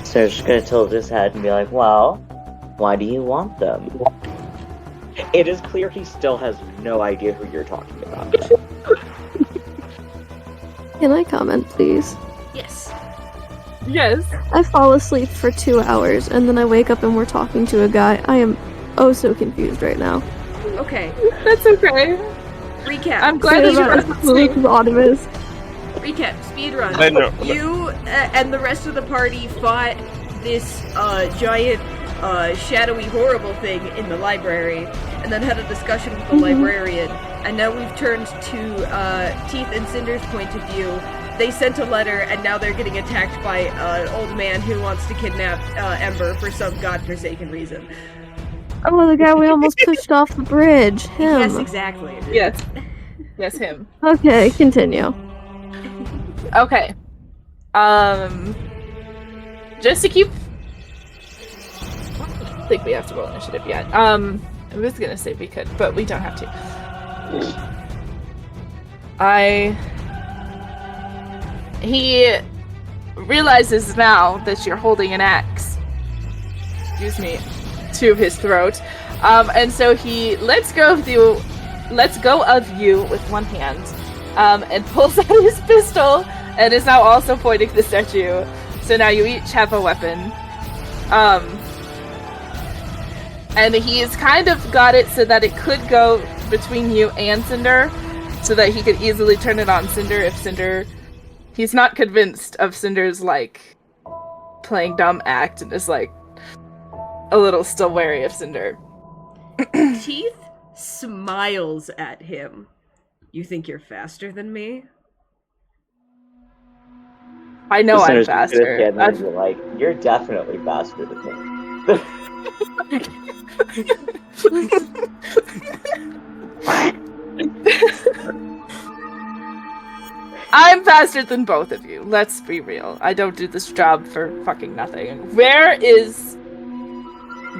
So just gonna tilt his head and be like, "Well, why do you want them?" It is clear he still has no idea who you're talking about. Can I comment, please? Yes. Yes. I fall asleep for 2 hours, and then I wake up and we're talking to a guy. I am oh so confused right now. Okay. That's okay. Recap. I'm glad that you were listening. Recap. Speedrun. I know. You and the rest of the party fought this giant, shadowy, horrible thing in the library, and then had a discussion with the librarian. And now we've turned to Teeth and Cinder's point of view. They sent a letter, and now they're getting attacked by an old man who wants to kidnap Ember for some godforsaken reason. Oh, the guy we almost pushed off the bridge. Him. Yes, exactly. Yes. Yes, him. Okay, continue. Okay. Just to keep... I don't think we have to roll initiative yet. I was gonna say we could, but we don't have to. He realizes now that you're holding an axe. Excuse me. To his throat. And so he lets go of you with one hand, and pulls out his pistol, and is now also pointing this at you. So now you each have a weapon. And he's kind of got it so that it could go between you and Cinder, so that he could easily turn it on Cinder if Cinder he's not convinced of Cinder's like playing dumb act and is like a little still wary of Cinder. Teeth smiles at him. You think you're faster than me? I know The I'm Cinder's gonna faster. stand there and be like, you're definitely faster than me. I'm faster than both of you. Let's be real. I don't do this job for fucking nothing. Where is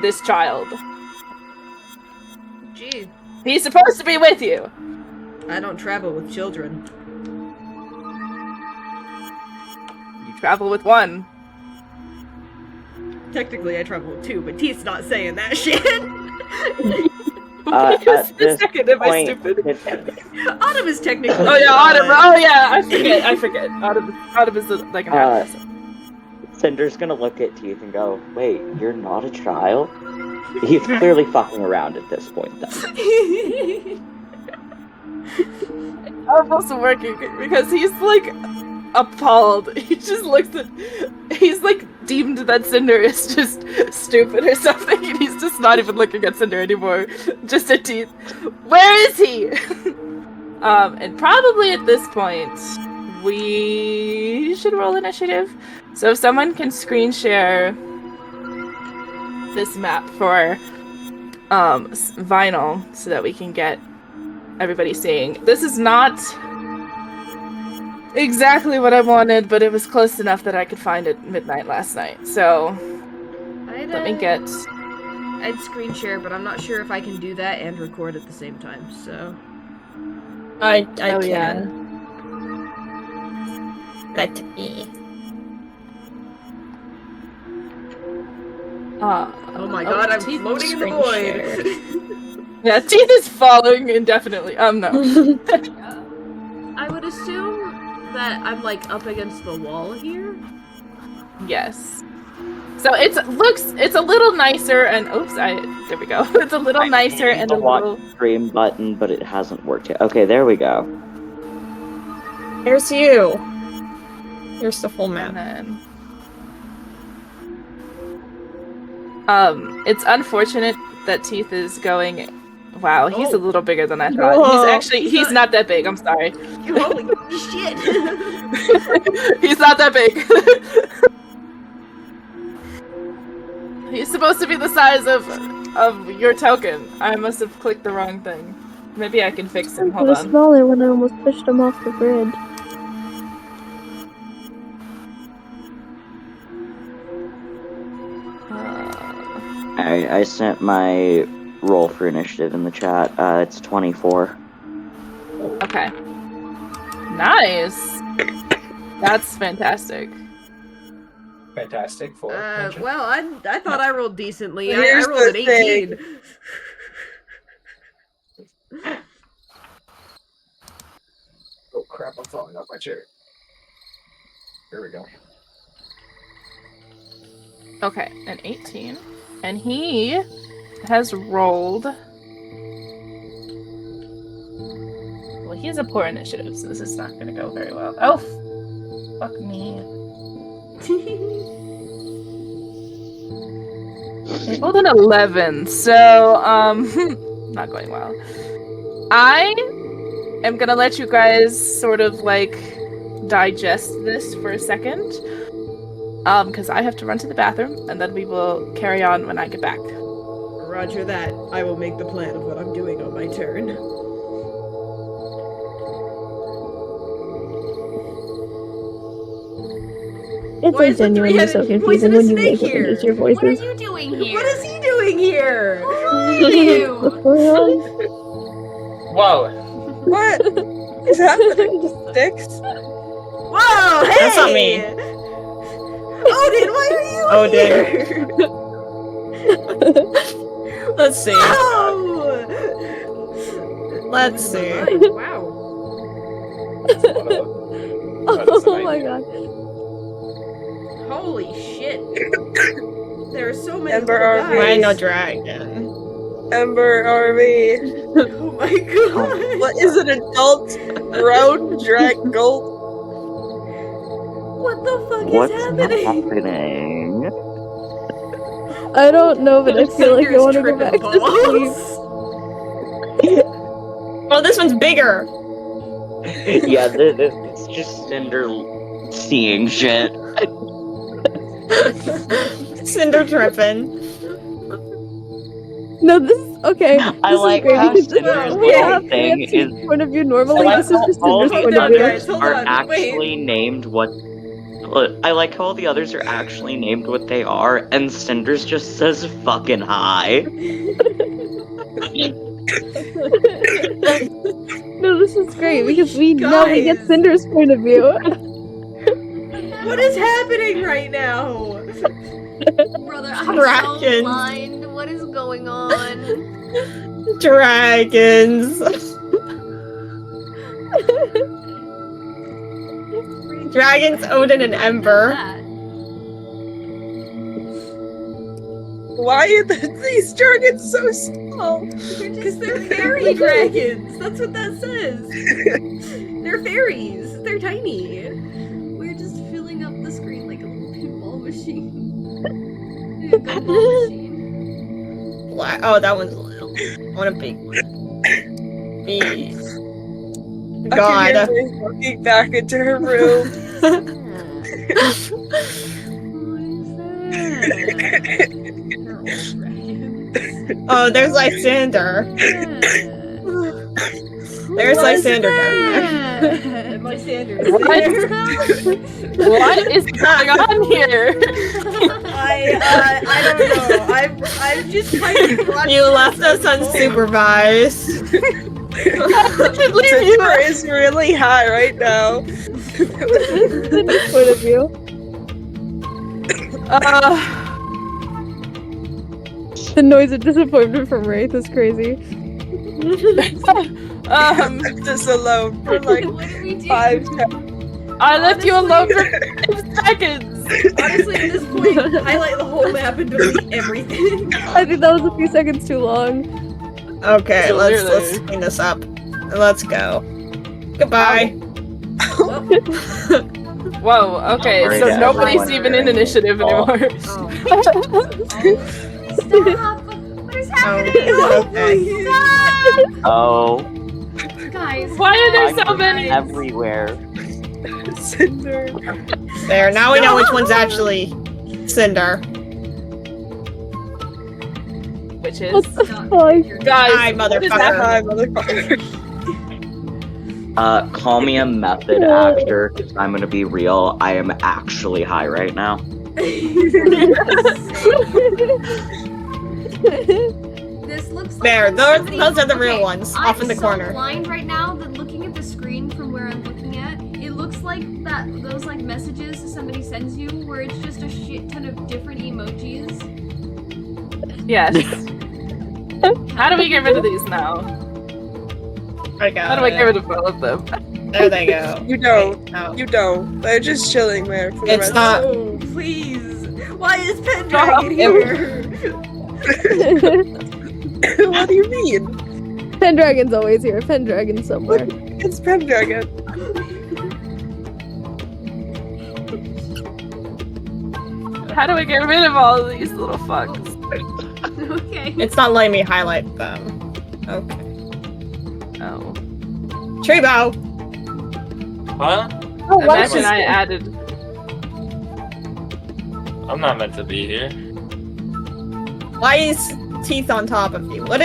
this child? Gee, He's supposed to be with you. I don't travel with children. You travel with one. Technically, I travel with two, but Teeth's not saying that shit. At this Second, am I point, stupid? Autumn is technically. Oh yeah, Autumn. Oh yeah, I forget. Autumn is like an actress. Cinder's gonna look at Teeth and go, wait, you're not a child? He's clearly fucking around at this point, though. I'm also working because he's like appalled. He just looks at. He's like deemed that Cinder is just stupid or something, and he's just not even looking at Cinder anymore. Just at Teeth. Where is he? And probably at this point, we should roll initiative. So if someone can screen share this map for Vinyl so that we can get everybody seeing. This is not exactly what I wanted, but it was close enough that I could find it midnight last night. So let me get. I'd screen share, but I'm not sure if I can do that and record at the same time. So I Oh, can. yeah. Let me. oh my god, I'm Teeth floating in the screen void. Yeah, Teeth is falling indefinitely. No. I would assume that I'm like up against the wall here. Yes. So it's a little nicer and there we go. It's a little nicer and a little. Stream button, but it hasn't worked yet. Okay, there we go. Here's you. Here's the full map. And then, it's unfortunate that Teeth is going. Wow, he's a little bigger than I thought. Whoa. He's not that big. I'm sorry. Holy shit! He's not that big. He's supposed to be the size of your token. I must have clicked the wrong thing. Maybe I can fix him. He Hold was on. smaller when I almost pushed him off the grid. I sent my roll for initiative in the chat. It's 24. Okay. Nice. That's fantastic. Fantastic. Well, I thought I rolled decently. I Here's rolled an the 18. Oh crap! I'm falling off my chair. Here we go. Okay, an 18. And he has rolled. Well, he has a poor initiative, so this is not going to go very well. Oh, fuck me. He rolled an 11, so, not going well. I am going to let you guys sort of, like, digest this for a second. Because I have to run to the bathroom, and then we will carry on when I get back. Roger that. I will make the plan of what I'm doing on my turn. It's like genuinely so confusing when you wake up and use your voices. What are you doing here? What is he doing here? Who are you? What's going on? Whoa! What? Is that sticks? Whoa! Hey! That's not me. Odin, why are you Odin. here? Let's see. Oh! Let's see. Wow. Oh my god. Holy shit. There are so many Ember little RV. Rhino guys. Dragon. Ember RV. Oh my god. What is an adult brown drag gold? What the fuck What's is happening? happening? I don't know, but I feel like I want to go Cinder's back to sleep. Oh, this one's bigger. Yeah, it's just Cinder seeing shit. Cinder tripping. No, this is okay. This I like is great how because Cinder's we have little thing is. point of view normally. I like This is how just all Cinder's the point of on, view. guys. others Hold are on, actually named what. I like how all the others are actually named what they are, and Cinder's just says fucking hi. No, this is great because we now we get guys. Cinder's point of view. What is happening right now? Brother, I'm so Dragons. blind. What is going on? Dragons. Dragons, Odin, and Ember. Why are these dragons so small? Because they're fairy dragons. That's what that says. They're fairies. They're tiny. We're just filling up the screen like a little pinball machine. A gumball machine. Oh, that one's little. I want a big one. Big. I God. can hear Grace walking back into her room. Oh, there's Lysander. There's Lysander down there. Lysander. What is going on here? I don't know. I'm just kind of watching. You left us unsupervised. Cinder is really high right now. Cinder's point of view. The noise of disappointment from Wraith is crazy. Left us alone for like 5 seconds. I left you alone for 5 seconds. Honestly, at this point, highlight the whole map and delete everything. I think that was a few seconds too long. Okay, let's Clearly. clean this up. And let's go. Goodbye. Whoa, okay, Alright, so yeah, nobody's everyone even in initiative anymore. Stop! What is happening? Okay. Stop! Oh, Guys, Why are there so I'm many? everywhere. Cinder. There, now we know which one's actually Cinder. Which What is the fuck? guys, Hi, what is motherfucker. Hi, motherfucker. Call me a method actor, because I'm gonna be real. I am actually high right now. this looks like There, when those somebody- are the real Okay, ones, off in the I'm corner. so blind right now that looking at the screen from where I'm looking at, it looks like those like messages somebody sends you where it's just a shit ton of different emojis. yes. How do we get rid of these now? I got How do I it. get rid of all of them? There they go. You don't. Oh. You don't. They're just chilling there for the It's rest not- Oh, please. Why is Pendragon here? What do you mean? Pendragon's always here. Pendragon's somewhere. It's Pendragon. How do I get rid of all of these little fucks? Okay. It's not letting me highlight them. Okay. Oh. Tree bow. Huh? Oh, why Imagine is I added. I'm not meant to be here. Why is teeth on top of you? What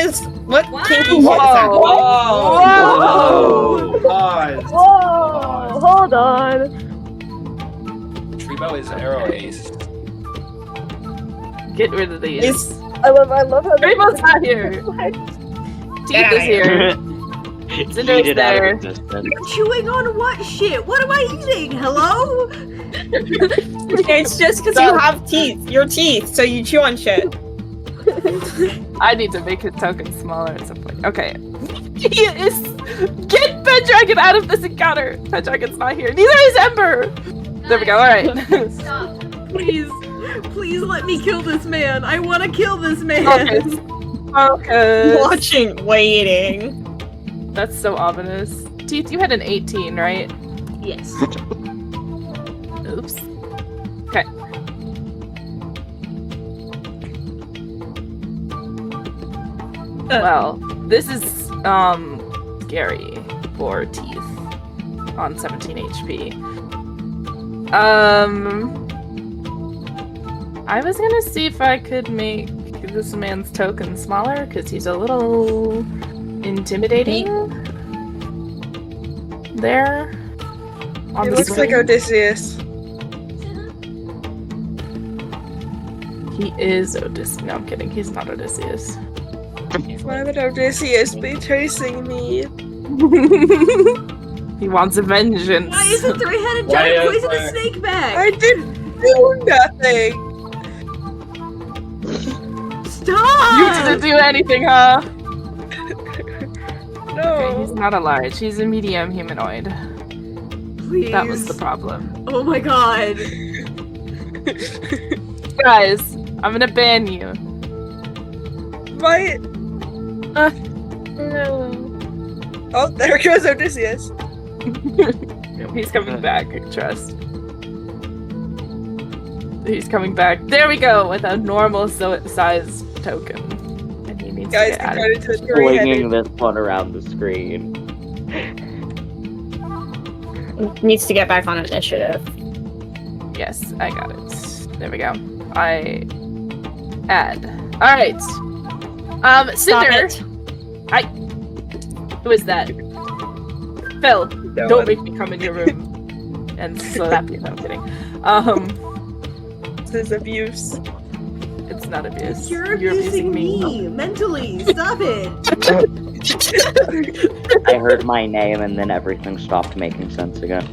What? kinky shit is Whoa. that? Whoa. Whoa! Hold on. Treebo is arrow ace. Get rid of these. Is I love how Rainbow's not here. Teeth is here. Cinder's Heated out of there. existence. Chewing on what shit? What am I eating? Hello? it's just because you have teeth. Your teeth, so you chew on shit. I need to make his token smaller at some point. Okay. He is. Get Pendragon out of this encounter. Pendragon's not here. Neither is Ember. There we go. All right. Stop. Please. Please let me kill this man. I want to kill this man. Focus. Focus. Watching, waiting. That's so ominous. Teeth, you had an 18, right? Yes. Oops. Well, this is scary for Teeth on 17 HP. I was gonna see if I could make this man's token smaller because he's a little intimidating. There. He looks like Odysseus. He is Odysseus. No, I'm kidding. He's not Odysseus. Why would Odysseus be chasing me? He wants a vengeance. Why is a three-headed giant poisonous snake back? I didn't do nothing. Stop! You didn't do anything, huh? No. Okay, he's not a large. He's a medium humanoid. Please. That was the problem. Oh my god. Guys, I'm gonna ban you. My. No. Oh, there goes Odysseus. He's coming back, trust. He's coming back. There we go, with a normal size token. And he needs Guys, to get out he of turned into a Flinging this one around the screen. Needs to get back on initiative. Yes, I got it. There we go. I add. Alright. Cinder. Who is that? Phil, don't make me come in your room and slap you. No, I'm kidding. This is abuse. It's not abuse. You're abusing me mentally. Stop it. I heard my name and then everything stopped making sense again.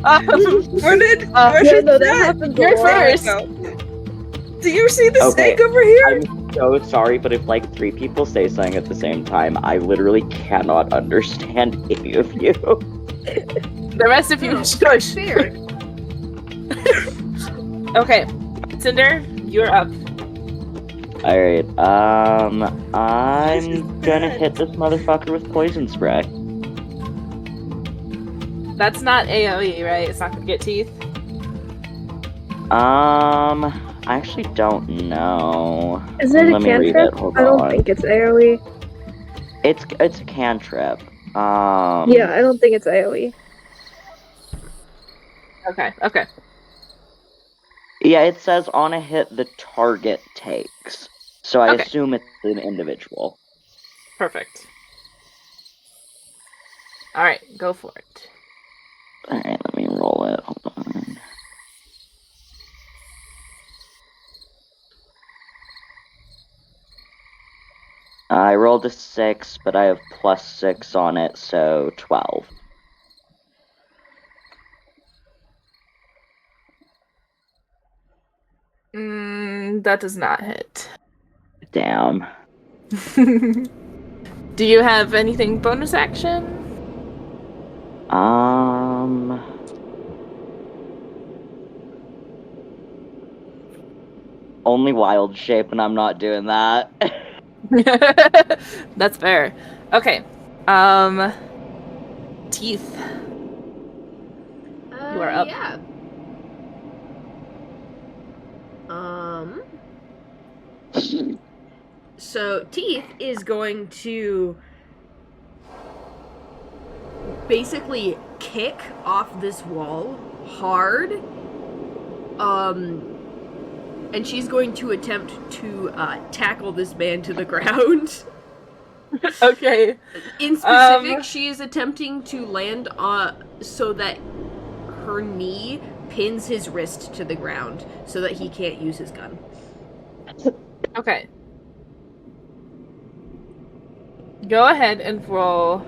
Where did that happen? You're first. Do you see the snake over here? I'm so sorry, but if like 3 people say something at the same time, I literally cannot understand any of you. The rest of you shush. Fair. Okay, Cinder, you're up. Alright, I'm gonna hit this motherfucker with poison spray. That's not AoE, right? It's not gonna get teeth? I actually don't know. Is it a Let me read cantrip? it. Hold I don't on. think it's AoE. It's a cantrip. Yeah, I don't think it's AoE. Okay. Yeah, it says on a hit the target takes. So I assume it's an individual. Perfect. Alright, go for it. Alright, let me roll it. Hold on. I rolled a 6, but I have +6 on it, so 12. That does not hit. Damn. Do you have anything bonus action? Only wild shape, and I'm not doing that. That's fair. Okay. Teeth. You are up. Yeah. So Teeth is going to basically kick off this wall hard. And she's going to attempt to tackle this man to the ground. Okay. In specific, she is attempting to land so that her knee pins his wrist to the ground so that he can't use his gun. Okay. Go ahead and roll.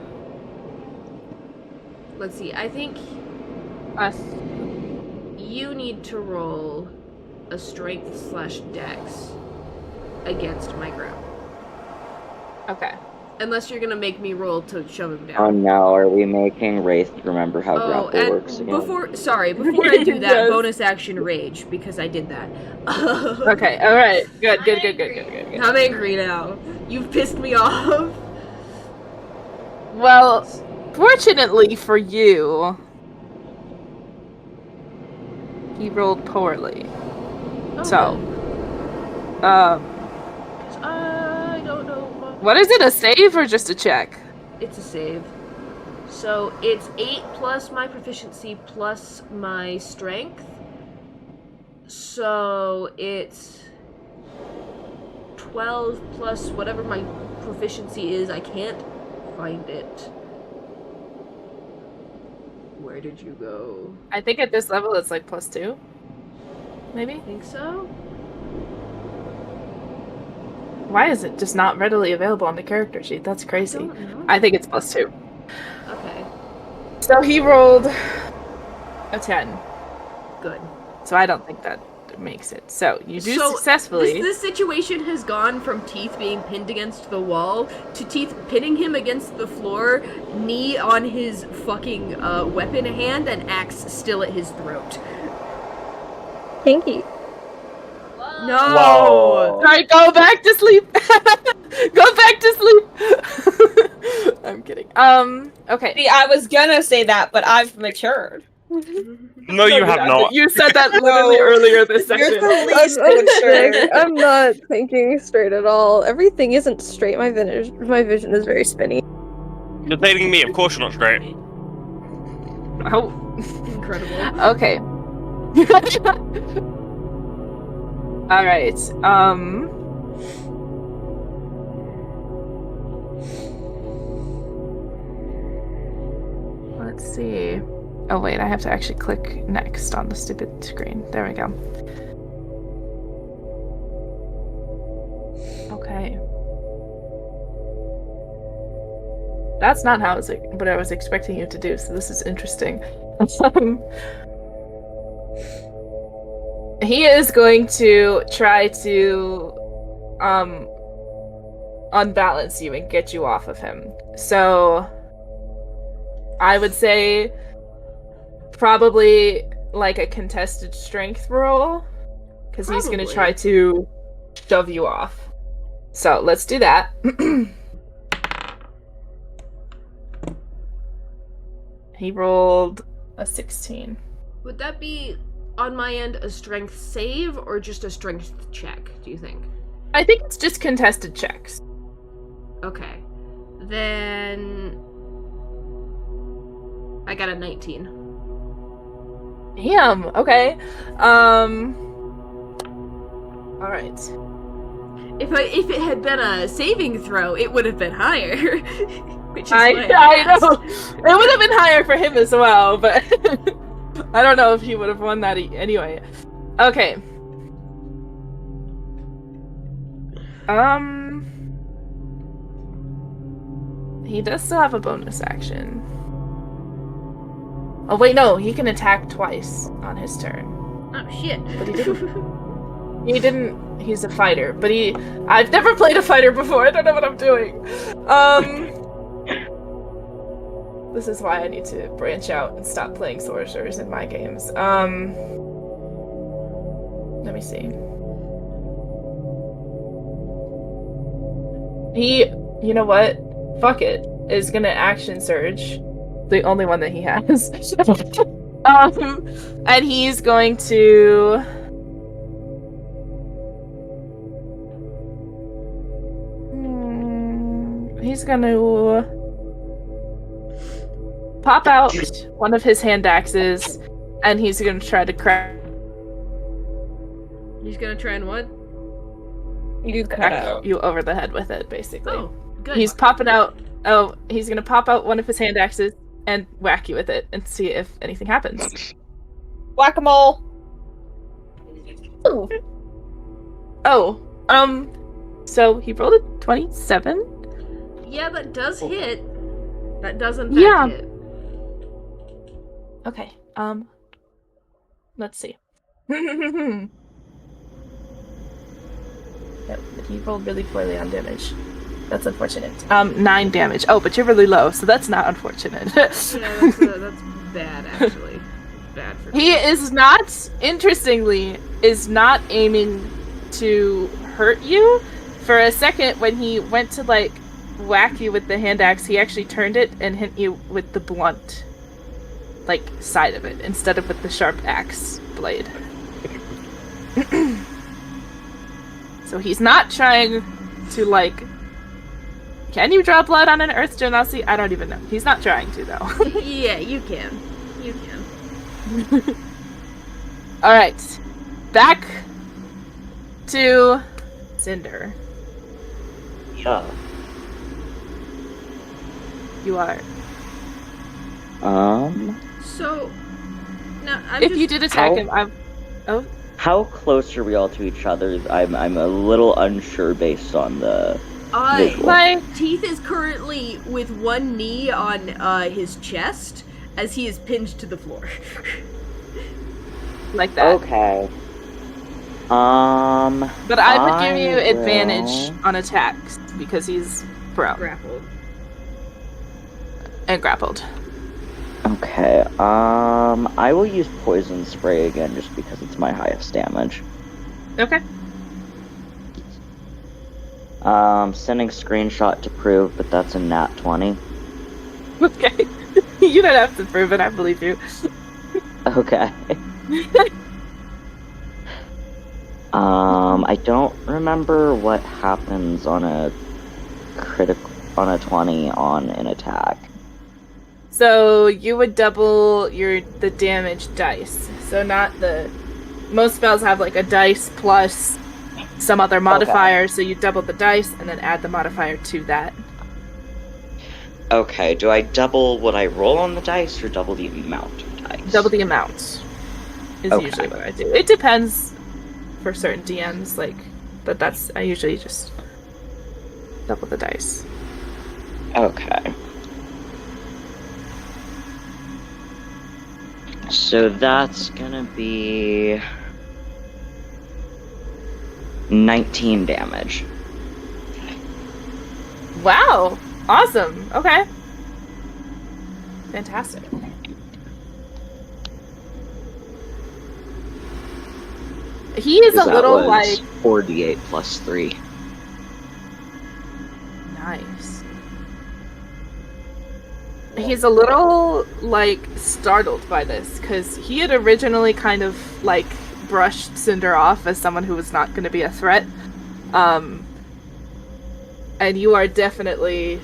Let's see, I think you need to roll a strength/dex against my grab. Okay. Unless you're gonna make me roll to shove him down. Oh no, are we making Wraith remember how grapple and works again? before I do that, Yes. bonus action rage, because I did that. Okay, alright. Good. I'm angry now. You've pissed me off. Well, fortunately for you, he rolled poorly. Oh, So, I don't What is it, a save or just a check? It's a save. So it's 8 plus my proficiency plus my strength. So it's 12 plus whatever my proficiency is. I can't find it. Where did you go? I think at this level it's like +2. Maybe? I think so. Why is it just not readily available on the character sheet? That's crazy. I think it's +2. Okay. So he rolled a 10. Good. So I don't think that makes it. So you do So, successfully. This situation has gone from Teeth being pinned against the wall to Teeth pinning him against the floor, knee on his fucking weapon hand, and axe still at his throat. Kinky. No! Whoa. Sorry, go back to sleep. Go back to sleep. I'm kidding. Okay. See, I was gonna say that, but I've matured. No, you have not. You said that literally earlier this session. You're the least I'm mature. sick. I'm not thinking straight at all. Everything isn't straight. My vision is very spinny. You're dating me, of course you're not straight. Oh. Incredible. Okay. Alright, let's see. Oh wait, I have to actually click next on the stupid screen. There we go. Okay. That's not how what I was expecting you to do, so this is interesting. He is going to try to unbalance you and get you off of him. So I would say probably like a contested strength roll, because he's going to try to shove you off. So let's do that. He rolled a 16. Would that be, on my end, a strength save or just a strength check, do you think? I think it's just contested checks. Okay. Then I got a 19. Damn, okay. Alright. If it had been a saving throw, it would have been higher. Which is I why know. It would have been higher for him as well, but I don't know if he would have won that anyway. Okay. He does still have a bonus action. Oh wait, no, he can attack twice on his turn. Oh shit. But he didn't. He's a fighter, but I've never played a fighter before. I don't know what I'm doing. This is why I need to branch out and stop playing sorcerers in my games. Let me see. You know what? Fuck it. Is gonna action surge. The only one that he has. And he's going to... He's gonna pop out one of his hand axes, and he's gonna try to crack. He's gonna try and what? Crack you over the head with it, basically. Oh, good. He's popping out. Oh, he's gonna pop out one of his hand axes and whack you with it, and see if anything happens. Whack-a-mole. Oh, so he rolled a 27. Yeah, that does hit. That doesn't hit. Okay, let's see. Yep, he rolled really poorly on damage. That's unfortunate. 9 damage. Oh, but you're really low, so that's not unfortunate. Yeah, that's bad, actually. Bad for He is not, interestingly, is not aiming to hurt you. For a second, when he went to, like, whack you with the hand axe, he actually turned it and hit you with the blunt, like, side of it, instead of with the sharp axe blade. So he's not trying to, like, Can you draw blood on an Earth Genasi? I don't even know. He's not trying to, though. Yeah, you can. You can. Alright. Back to Cinder. Yeah. You are. So, now if you did attack him, Oh. How close are we all to each other? I'm a little unsure based on the visual. Like, Teeth is currently with one knee on his chest as he is pinned to the floor. Like that. Okay. But I would give you advantage on attacks because he's prone. Grappled. And grappled. Okay, I will use poison spray again just because it's my highest damage. Okay. Sending screenshot to prove, but that's a nat 20. Okay. You don't have to prove it, I believe you. Okay. I don't remember what happens on a 20 on an attack. So you would double the damage dice. So not most spells have like a dice plus some other modifier, so you double the dice and then add the modifier to that. Okay, do I double what I roll on the dice or double the amount of dice? Double the amount is usually what I do. It depends for certain DMs, but I usually just double the dice. Okay. So that's gonna be 19 damage. Wow! Awesome! Okay. Fantastic. He is a little like 48 plus 3. Nice. He's a little startled by this because he had originally kind of brushed Cinder off as someone who was not going to be a threat. And you are definitely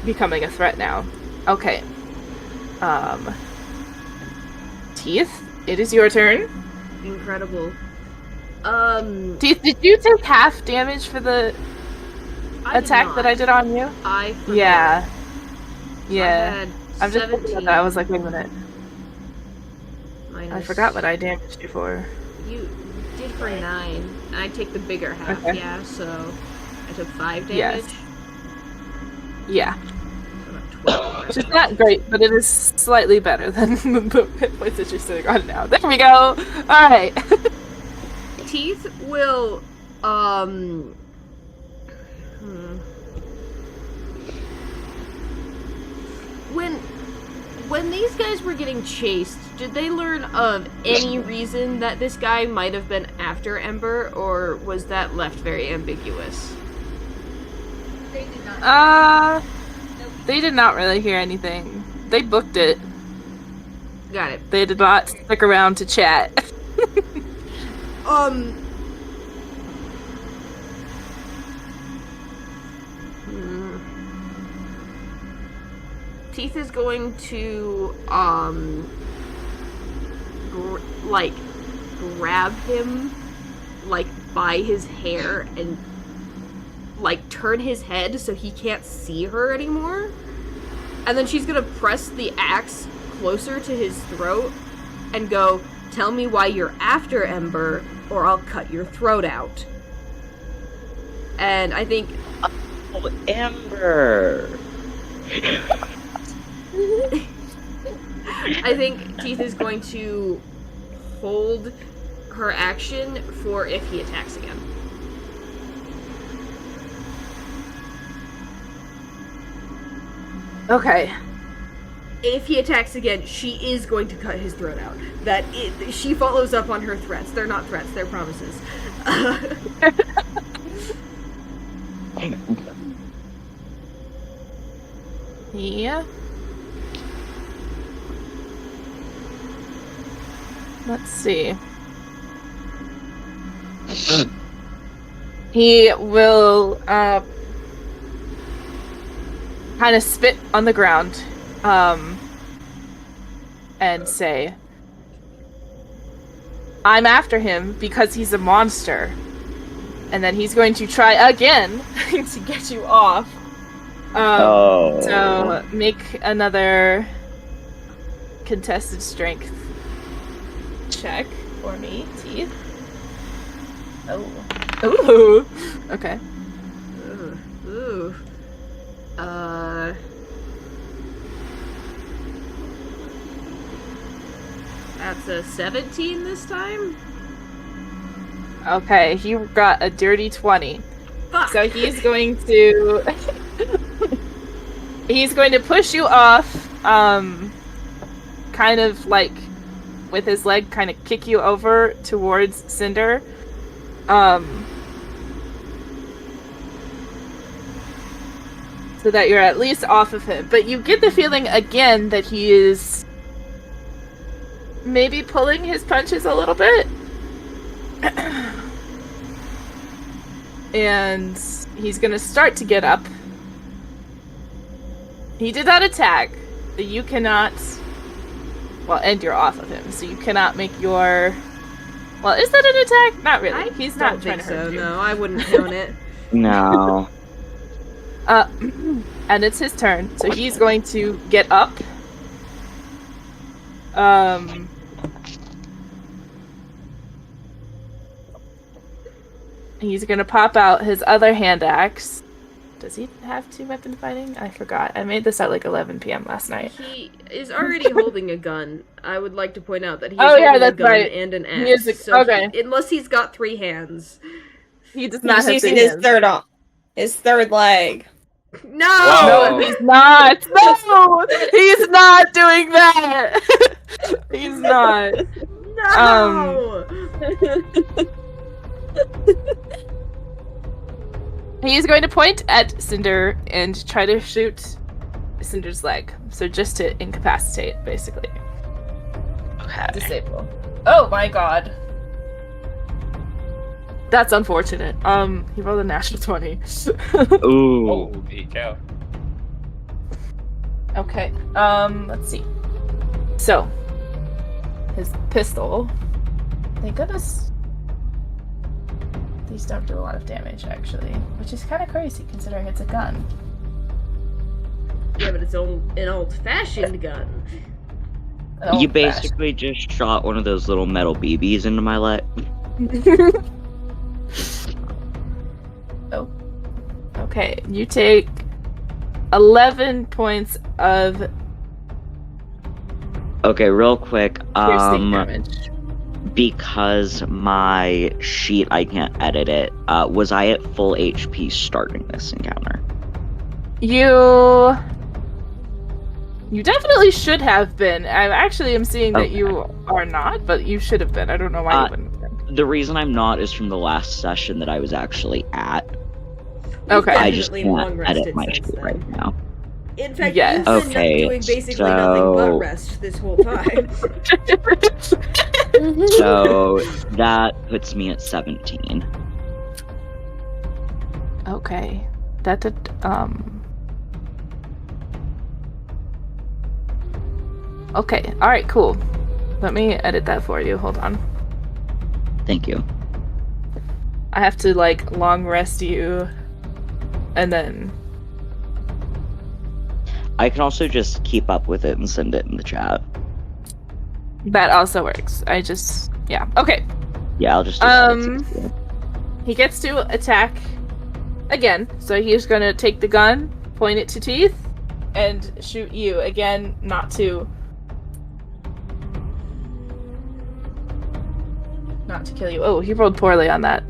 becoming a threat now. Okay. Teeth, it is your turn. Incredible. Teeth, did you take half damage for the attack that I did on you? I forgot. Yeah. Yeah. I had I'm just looking at that. I was like, wait a minute. Minus... I forgot what I damaged you for. You did for 9. And I take the bigger half, Okay. yeah, so I took 5 damage. Yes. Yeah. So about 12. Which is not great, but it is slightly better than the hit points that you're sitting on now. There we go! Alright. Teeth will, When these guys were getting chased, did they learn of any reason that this guy might have been after Ember, or was that left very ambiguous? They did not. They did not really hear anything. They booked it. Got it. They did not stick around to chat. Teeth is going to, grab him, by his hair and, turn his head so he can't see her anymore. And then she's gonna press the axe closer to his throat and go, "Tell me why you're after Ember, or I'll cut your throat out." And I think... Oh, Ember! I think Teeth is going to hold her action for if he attacks again. Okay. If he attacks again, she is going to cut his throat out. She follows up on her threats. They're not threats, they're promises. Yeah. Let's see. He will kind of spit on the ground, and say, I'm after him because he's a monster. And then he's going to try again to get you off. So make another contested strength check for me, Teeth. Ooh. Okay. Ooh. That's a 17 this time? Okay, he got a dirty 20. Fuck. So he's going to... he's going to push you off, kind of like with his leg, kind of kick you over towards Cinder. So that you're at least off of him. But you get the feeling again that he is maybe pulling his punches a little bit. And he's gonna start to get up. He did not attack. You cannot... Well, and you're off of him, so you cannot make your... Well, is that an attack? Not really. He's not trying to hurt you. No, I wouldn't count it. No. And it's his turn, so he's going to get up. He's gonna pop out his other hand axe. Does he have 2 weapon fighting? I forgot. I made this at like 11 p.m. last night. He is already holding a gun. I would like to point out that he's holding a gun right. and an He axe. is So unless he's got 3 hands. He does not have using 3 his hands. his third leg. No! No, he's not! No! He's not doing that! He's not. No! He's going to point at Cinder and try to shoot Cinder's leg. So just to incapacitate, basically. Okay. Disable. Oh my god. That's unfortunate. He rolled a natural 20. Ooh. Holy cow. Okay. Let's see. So, his pistol. Thank goodness. These don't do a lot of damage, actually, which is kind of crazy considering it's a gun. Yeah, but it's an old-fashioned gun. You basically just shot one of those little metal BBs into my leg. Oh. Okay, you take 11 points of Okay, real quick. piercing damage. Because my sheet, I can't edit it. Was I at full HP starting this encounter? You definitely should have been. I actually am seeing that you are not, but you should have been. I don't know why you wouldn't have been. The reason I'm not is from the last session that I was actually at. Okay. I just can't edit my sheet right now. In fact, Yes. you've been Okay, doing basically nothing but so- rest this whole time. So that puts me at 17. Okay. That did, Okay, alright, cool. Let me edit that for you. Hold on. Thank you. I have to, like, long rest you, and then... I can also just keep up with it and send it in the chat. That also works. I just... Yeah. Okay. Yeah, I'll just do that at 16. He gets to attack again. So he's gonna take the gun, point it to Teeth, and shoot you. Again, not to kill you. Oh, he rolled poorly on that.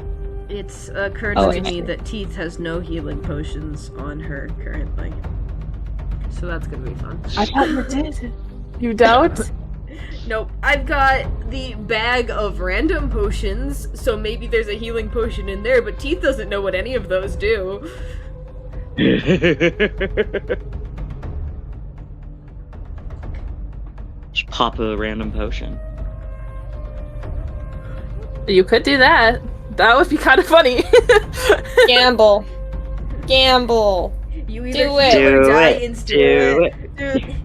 It's occurred Oh, to me okay. that Teeth has no healing potions on her currently. So that's gonna be fun. I thought you did. You don't? Nope. I've got the bag of random potions, so maybe there's a healing potion in there, but Teeth doesn't know what any of those do. Just pop a random potion. You could do that. That would be kind of funny. Gamble. Gamble. You either Do heal it. or Do die it. instantly. Dude,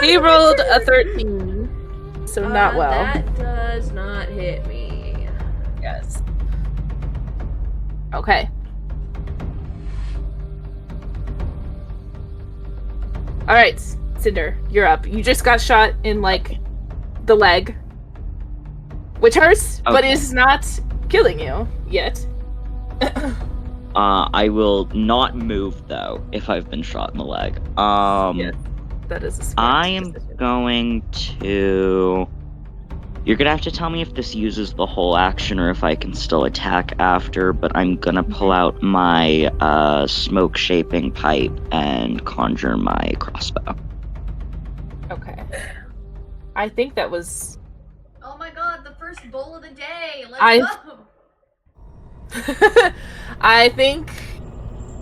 He rolled a 13, so not well. That does not hit me. Yes. Okay. All right, Cinder, you're up. You just got shot in like the leg, which hurts, but Okay. is not killing you yet. I will not move though if I've been shot in the leg. Yes, that is a smart I am decision. going to. You're gonna have to tell me if this uses the whole action or if I can still attack after, but I'm gonna pull out my smoke shaping pipe and conjure my crossbow. Okay. I think that was. Oh my god, the first bowl of the day. Let's I- go. I think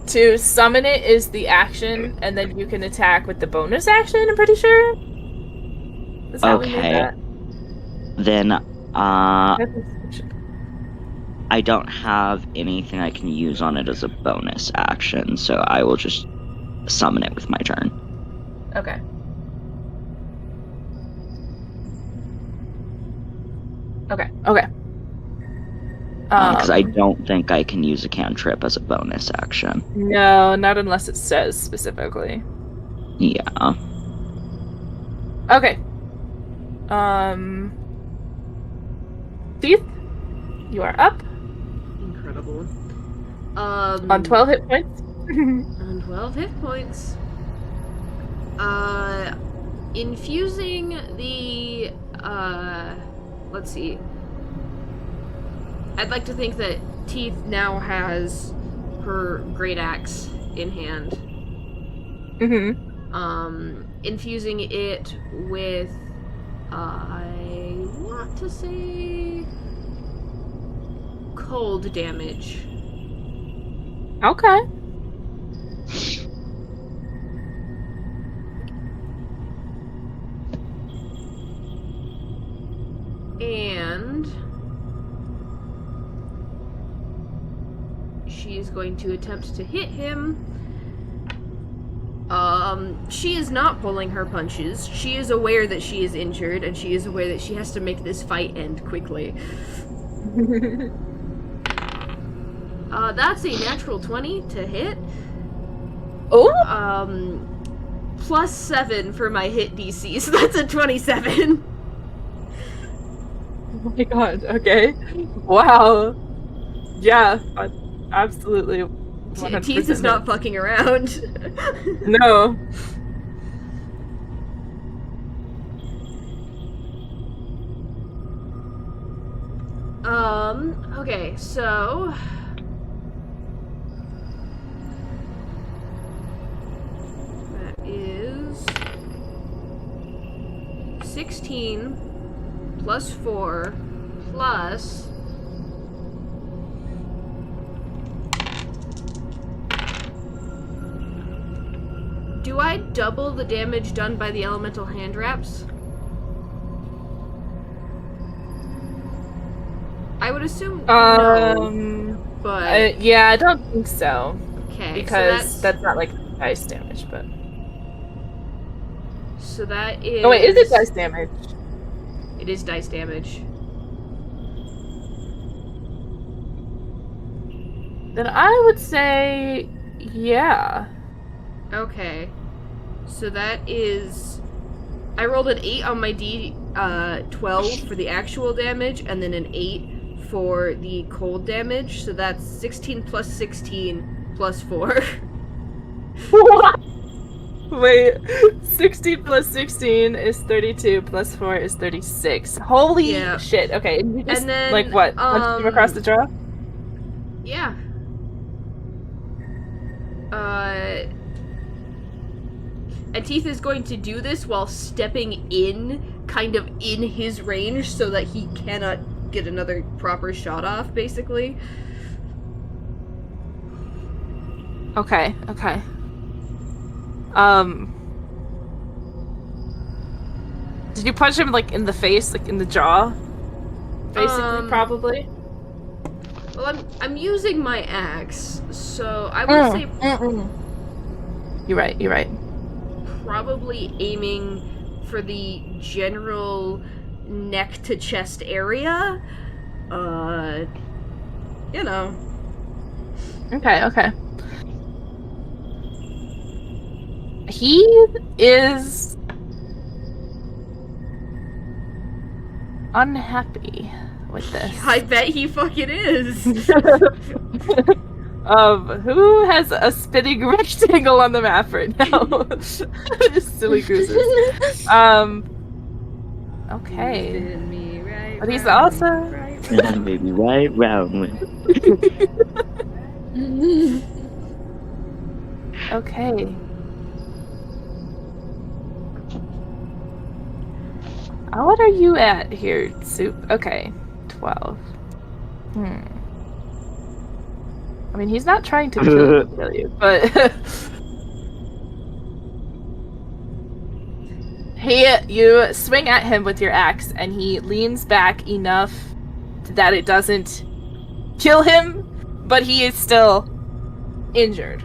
to summon it is the action, and then you can attack with the bonus action. I'm pretty sure. Is that we made Okay. that? Then I think so. I don't have anything I can use on it as a bonus action, so I will just summon it with my turn. Okay. Okay. Because I don't think I can use a cantrip as a bonus action. No, not unless it says specifically. Yeah. Okay. Teeth, you are up Incredible. on 12 hit points. On 12 hit points. Infusing the, let's see. I'd like to think that Teeth now has her great axe in hand. Infusing it with, I want to say, cold damage. Okay. And she is going to attempt to hit him. She is not pulling her punches. She is aware that she is injured, and she is aware that she has to make this fight end quickly. That's a natural 20 to hit. Oh. Plus 7 for my hit DC, so that's a 27. Oh my god, okay. Wow. Yeah, absolutely. 100% Teeth is not fucking around. No. Okay, so that is 16 plus 4 plus Do I double the damage done by the elemental hand wraps? I would assume no, but yeah, I don't think so. okay, Because that's not like dice damage, but so that is. oh wait, is it dice damage? It is dice damage. Then I would say yeah. Okay, so that is. I rolled an 8 on my D12 for the actual damage, and then an 8 for the cold damage. So that's 16 plus 16 plus 4. What? Wait, 16 plus 16 is 32, plus 4 is 36. Holy Yeah. shit. Okay, and you just, And then, like, what? Punch him across the jaw? Yeah. And Teeth is going to do this while stepping in, kind of in his range, so that he cannot get another proper shot off, basically. Okay, okay. Did you punch him, like, in the face, like, in the jaw? Basically, probably? Well, I'm using my axe, so I would say You're right. You're right. Probably aiming for the general neck to chest area. You know. Okay. He is unhappy with this. I bet he fucking is. Who has a spinning rectangle on the map right now? Silly gooses. Okay. But he's also Maybe right round. okay. What are you at here, Soup? Okay, 12. I mean, he's not trying to kill you, but you swing at him with your axe, and he leans back enough that it doesn't kill him, but he is still injured.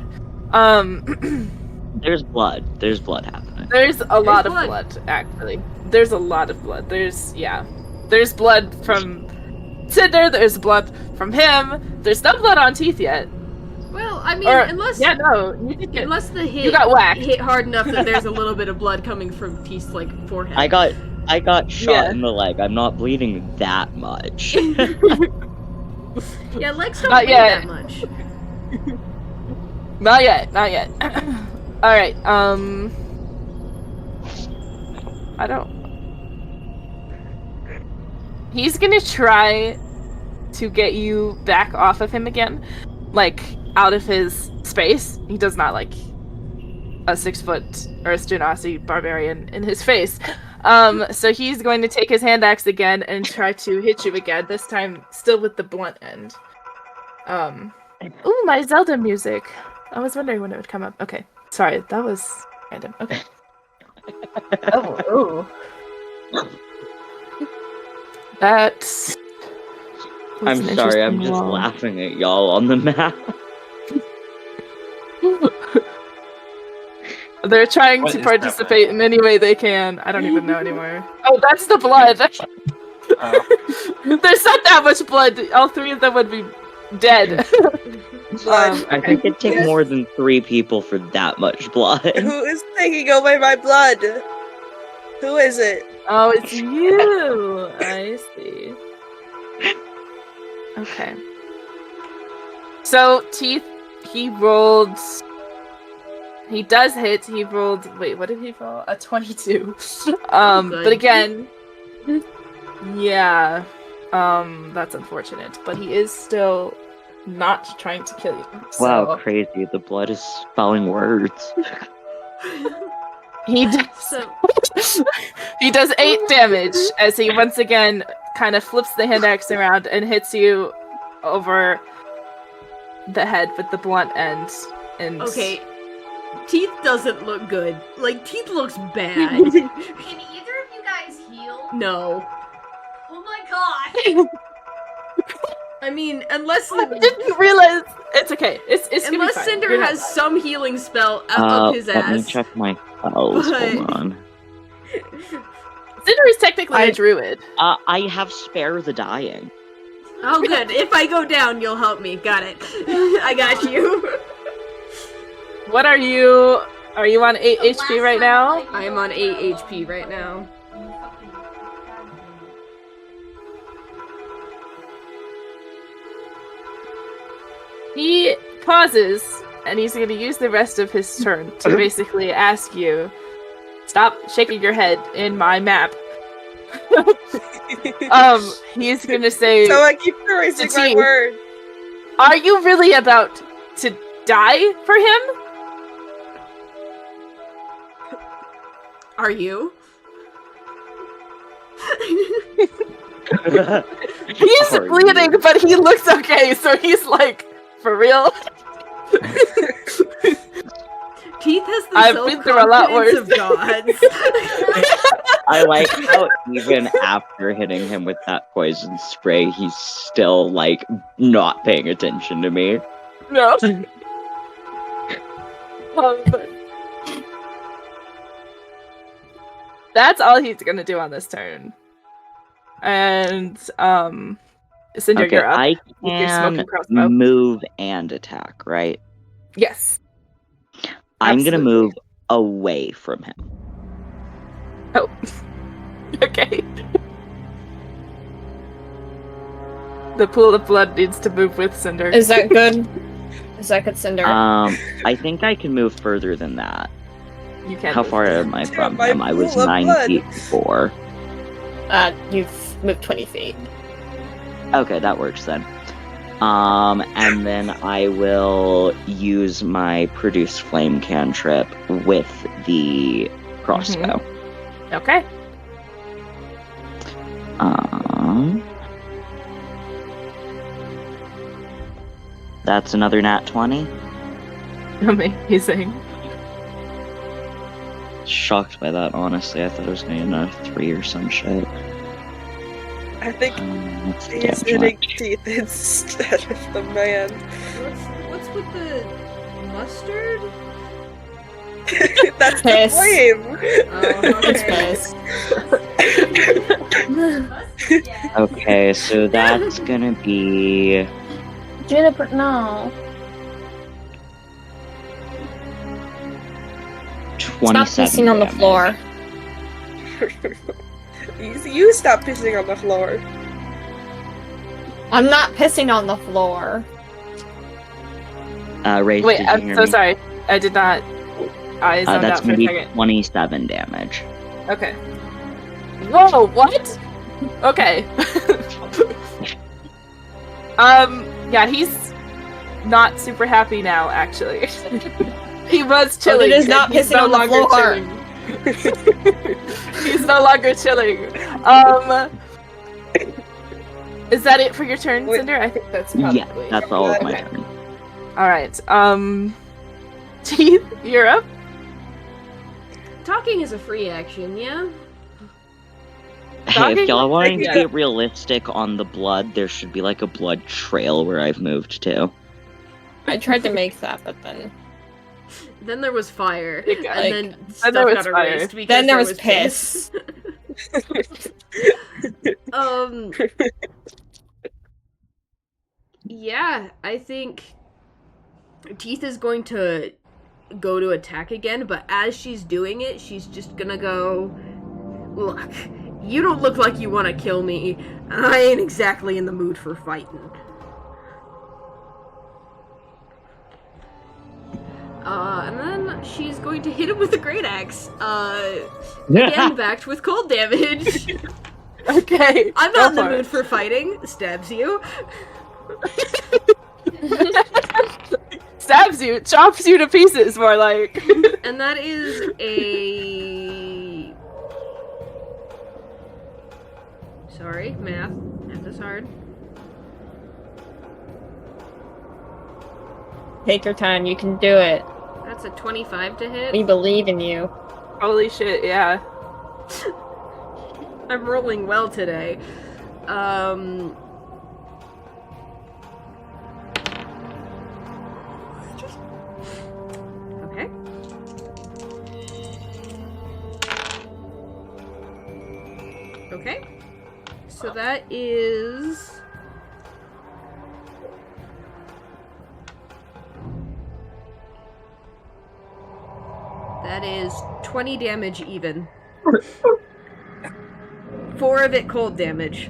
There's blood. There's blood happening. There's a lot of blood, actually. There's a lot of blood. There's blood from Cinder, there's blood from him. There's no blood on Teeth yet. Well, I mean, unless the hit you got whacked. hit hard enough that there's a little bit of blood coming from Teeth's forehead. I got shot in the leg. I'm not bleeding that much. Yeah, legs don't bleed that much. Not yet. Alright, I don't... He's gonna try to get you back off of him again. Out of his space. He does not like a 6-foot Earth Genasi barbarian in his face. So he's going to take his hand axe again and try to hit you again, this time still with the blunt end. Ooh, my Zelda music. I was wondering when it would come up. Okay, sorry, that was random. Okay. Oh. That's... I'm sorry, I'm just laughing at y'all on the map. They're trying to participate in any way they can. I don't even know anymore. Oh, that's the blood! There's not that much blood. All three of them would be dead. I think it'd take more than 3 people for that much blood. Who is taking away my blood? Who is it? Oh, it's you! I see. Okay. So, Teeth, he rolled... He does hit. He rolled... Wait, what did he roll? A 22. But again... Yeah. That's unfortunate. But he is still not trying to kill you. So... Wow, crazy. The blood is spelling words. He does... he does 8 damage as he once again kind of flips the hand axe around and hits you over the head with the blunt end. And okay, Teeth doesn't look good. Teeth looks bad. Can either of you guys heal? No. Oh my god! I mean, unless I didn't realize. It's okay. It's gonna be unless fine. Cinder has some healing spell up his Let me ass. check my spells. Hold on. Cinder is technically a druid. I have Spare the Dying. Oh, good. If I go down, you'll help me. Got it. I got you. What are you? Are you on 8 HP right now? I am on 8 HP right now. He pauses, and he's going to use the rest of his turn to basically ask you, stop shaking your head in my map. He's going to say... So I keep erasing my word. Are you really about to die for him? Are you? He's bleeding, but he looks okay, so he's like, for real? Teeth has the I've been through a lot worse. of gods. I like how even after hitting him with that poison spray, he's still, not paying attention to me. No. But That's all he's gonna do on this turn. And Cinder, Okay, you're up. I with your smoking can crossbow. move and attack, right? Yes. I'm gonna Absolutely. move away from him. Oh. Okay. The pool of blood needs to move with Cinder. Is that good? Is that good, Cinder? I think I can move further than that. You can. How move. far am I from my him? I was pool of 9 blood. feet before. You've moved 20 feet. Okay, that works then. And then I will use my produce flame cantrip with the crossbow. Okay. That's another nat 20. Amazing. Shocked by that, honestly. I thought it was going to be another 3 or some shit. I think What's the he's damage hitting Teeth instead of the man. What's with the mustard? That's Piss. the flame. It's piss. Okay, so that's gonna be Juniper, no. 27 Stop pissing on the damage. floor. You stop pissing on the floor. I'm not pissing on the floor. Wraith, Wait, did you I'm hear so me? sorry. I did not. I zoned That's out for gonna a be second. 27 damage. Okay. Whoa, what? Okay. Yeah, he's not super happy now, actually. He was chilling. it is and not he's pissing no on the longer floor. chilling. He's no longer chilling. Is that it for your turn, Cinder? I think that's probably Yeah, that's all of my Okay. turn. Alright, Teeth, you're up. Talking is a free action, yeah? Hey, Talking? if y'all wanting to Yeah. get realistic on the blood, there should be like a blood trail where I've moved to. I tried to make that, but then... Then there was fire, You got- and then stuff there was got fire. erased because Then there was piss. Yeah, I think Teeth is going to go to attack again, but as she's doing it, she's just gonna go, look, you don't look like you want to kill me. I ain't exactly in the mood for fighting. And then she's going to hit him with a great axe. Again, backed with cold damage. Okay. I'm go not in the for it. mood for fighting. Stabs you. Stabs you, chops you to pieces, more like. And that is a... Sorry, math. Math is hard. Take your time, you can do it. That's a 25 to hit. We believe in you. Holy shit, yeah. I'm rolling well today. Okay. Okay. So that is... That is 20 damage even. 4 of it cold damage.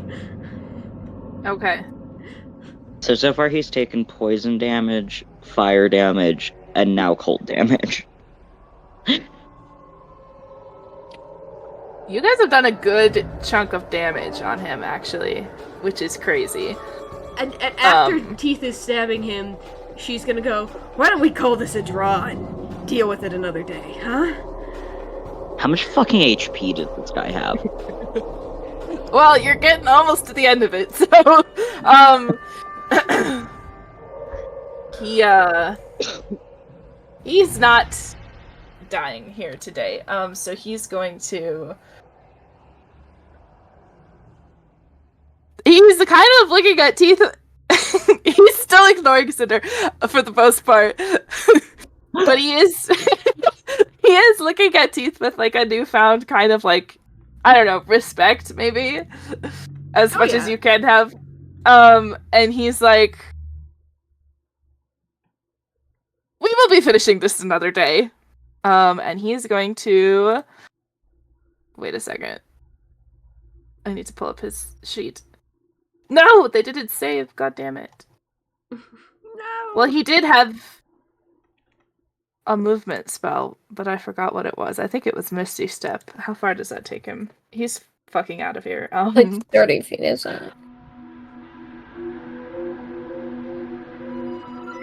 Okay. So far he's taken poison damage, fire damage, and now cold damage. You guys have done a good chunk of damage on him, actually, which is crazy. And after Teeth is stabbing him, she's gonna go, why don't we call this a draw and deal with it another day, huh? How much fucking HP does this guy have? Well, you're getting almost to the end of it, so, he's not dying here today, so he's going to... He's kind of looking at Teeth. He's still ignoring Cinder for the most part, but he is is looking at Teeth with like a newfound kind of like, I don't know, respect maybe, as much as you can have. And he's like, we will be finishing this another day. And he's going to, wait a second. I need to pull up his sheet. No, they didn't save. God damn it. No. Well, he did have a movement spell, but I forgot what it was. I think it was Misty Step. How far does that take him? He's fucking out of here. Like 30 feet, isn't it?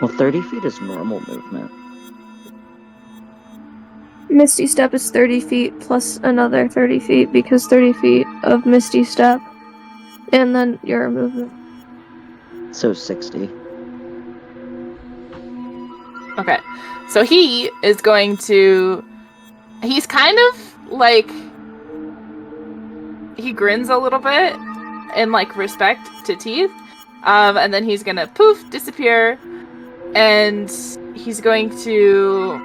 Well, 30 feet is normal movement. Misty Step is 30 feet plus another 30 feet because 30 feet of Misty Step. And then your movement. So 60. Okay. So he is going to... He's kind of like... He grins a little bit in like respect to Teeth. And then he's gonna poof, disappear. And he's going to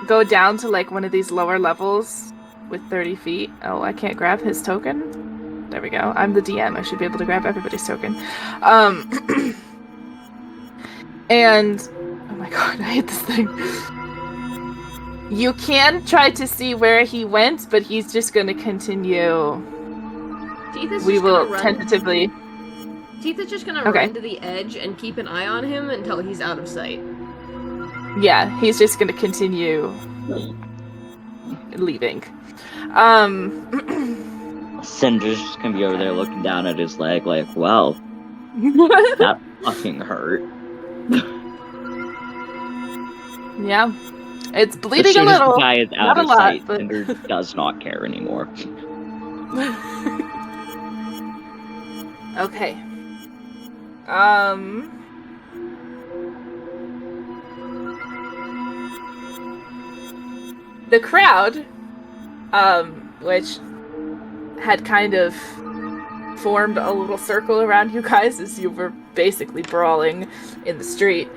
go down to like one of these lower levels with 30 feet. Oh, I can't grab his token. There we go. I'm the DM. I should be able to grab everybody's token. And oh my god, I hate this thing. You can try to see where he went, but he's just going to continue. Teeth is We just will gonna run. tentatively. Teeth is just gonna Okay. run to the edge and keep an eye on him until he's out of sight. Yeah, he's just going to continue leaving. Cinder's just gonna be over there looking down at his leg like, well, that fucking hurt. Yeah. It's As bleeding a soon as little. the guy is Not out a of lot, sight, but... Cinder does not care anymore. Okay. The crowd, which had kind of formed a little circle around you guys as you were basically brawling in the street,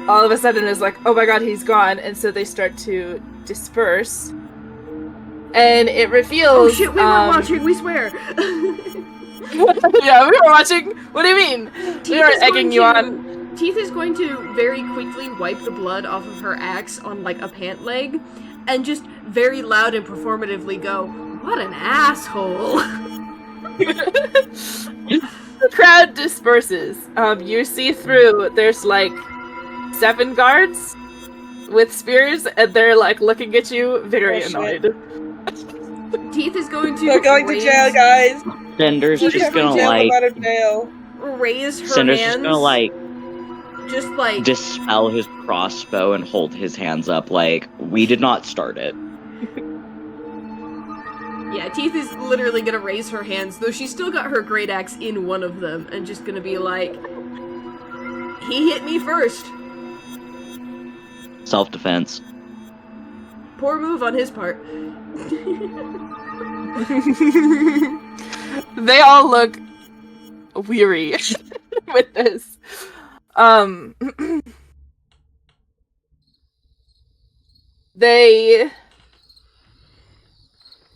all of a sudden is like, oh my god, he's gone, and so they start to disperse. And it reveals... Oh shit, we were watching, we swear! Yeah, we were watching. What do you mean? We were egging you on. Teeth is going to very quickly wipe the blood off of her axe on like a pant leg, and just very loud and performatively go, "What an asshole!" The crowd disperses. You see through. There's like 7 guards with spears, and they're like looking at you, very annoyed. Teeth is going to. We're going to jail, guys. Cinder's Teeth just is going gonna to like. Out of jail. Raise her Cinder's hands. just gonna like. Just like dispel his crossbow and hold his hands up like, we did not start it. Yeah, Teeth is literally gonna raise her hands, though she's still got her great axe in one of them, and just gonna be like, "He hit me first." Self-defense. Poor move on his part. They all look weary with this. They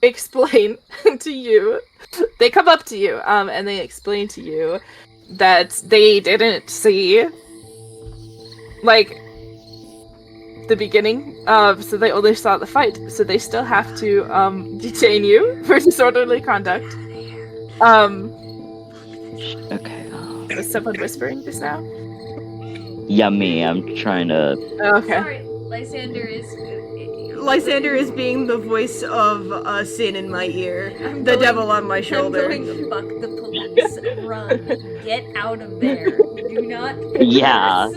explain to you, they come up to you, and they explain to you that they didn't see, like, the beginning, so they only saw the fight, so they still have to, detain you for disorderly conduct. Okay. Was someone whispering just now? Yeah, me. I'm trying to. Okay. Sorry, Lysander is being the voice of sin in my ear, the devil on my shoulder. I'm going, fuck the police, run, get out of there, do not. Yeah.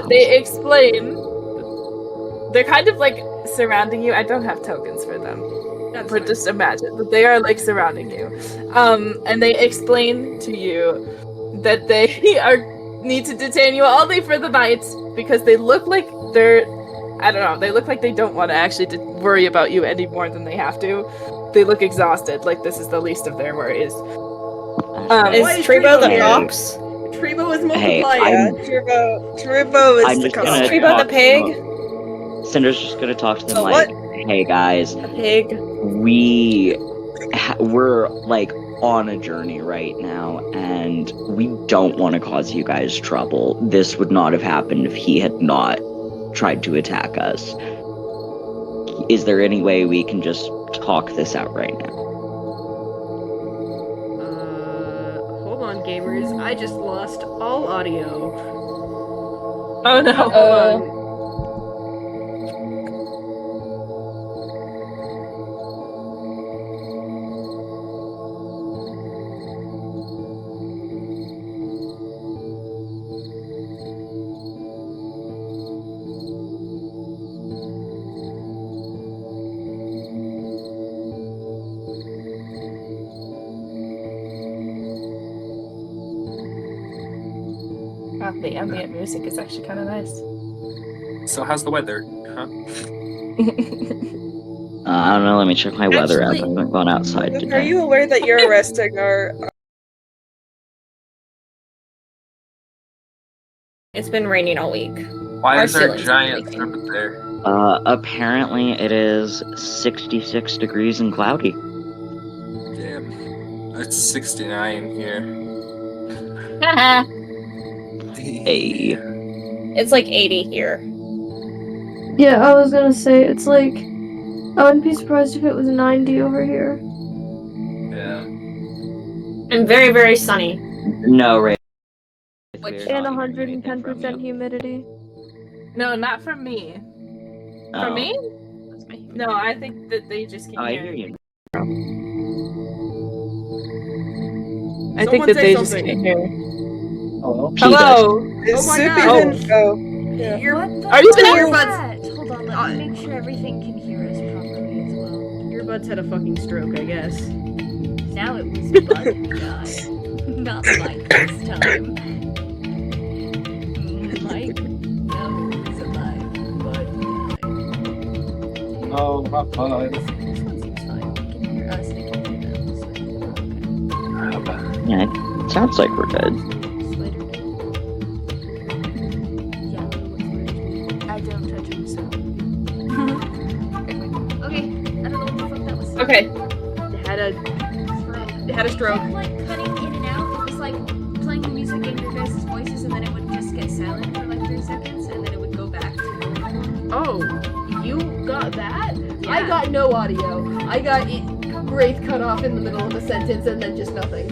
They explain. They're kind of like surrounding you. I don't have tokens for them. But just imagine that they are like surrounding you. And they explain to you that they need to detain you only for the night because they look like they're, I don't know, they look like they don't want to actually worry about you any more than they have to. They look exhausted, like this is the least of their worries. Is Trebo the fox? Trebo is multiplying. Hey, Turbo is I'm the just gonna customer. Turbo the talk to pig? them. Cinder's just gonna talk to them The like, hey guys, A pig. we're like on a journey right now, and we don't want to cause you guys trouble. This would not have happened if he had not tried to attack us. Is there any way we can just talk this out right now? Hold on, gamers. I just lost all audio. Oh no. Hold on. The ambient music is actually kind of nice. So how's the weather? Huh? I don't know, let me check my weather app. I Actually- haven't gone outside Are today. you aware that you're arresting our... It's been raining all week. Why Our is there a ceiling's giant leaking. turret there? Apparently it is 66 degrees and cloudy. Damn. It's 69 here. Hey. It's like 80 here. Yeah, I was gonna say, it's like, I wouldn't be surprised if it was 90 over here. Yeah. And very, very sunny. No, Ray. And 110% humidity. No, not from me. Oh. From me? No, I think that they just can't Oh, I hear hear it. you. I think Someone that say they just something. can't hear. Hello? Hello. Is Oh my Soup God. even... Oh. Yeah. Are you Your serious? earbuds. Hold on, let me make sure everything can hear us properly as well. Earbuds had a fucking stroke, I guess. Now it was Bud who died. Not Mike this time. Mike? No, he's alive. Bud died. Oh, my bud. This one seems fine. They can hear us, they can hear them. So okay. Yeah, it sounds like we're good. Spider did. Yeah, I don't touch him, so. Okay, I don't know what the fuck that was. Okay. It had a stroke. It kept, like cutting in and out. It was like playing the music in your guys' voices, and then it would just get silent for like 3 seconds, and then it would go back to normal. Oh, you got that? Yeah. I got no audio. I got Wraith cut off in the middle of a sentence and then just nothing.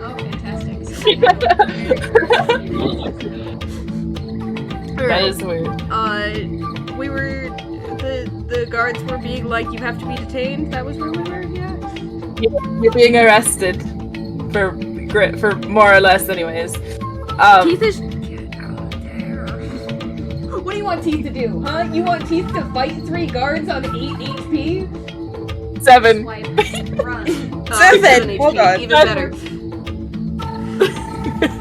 Oh, fantastic. That is weird. We were the guards were being like, you have to be detained. That was where we were. Yeah. You're being arrested for more or less, anyways. Teeth is. What do you want Teeth to do, huh? You want Teeth to fight 3 guards on 8 HP? 7. Swipe, run. 7! Hold on. Even better.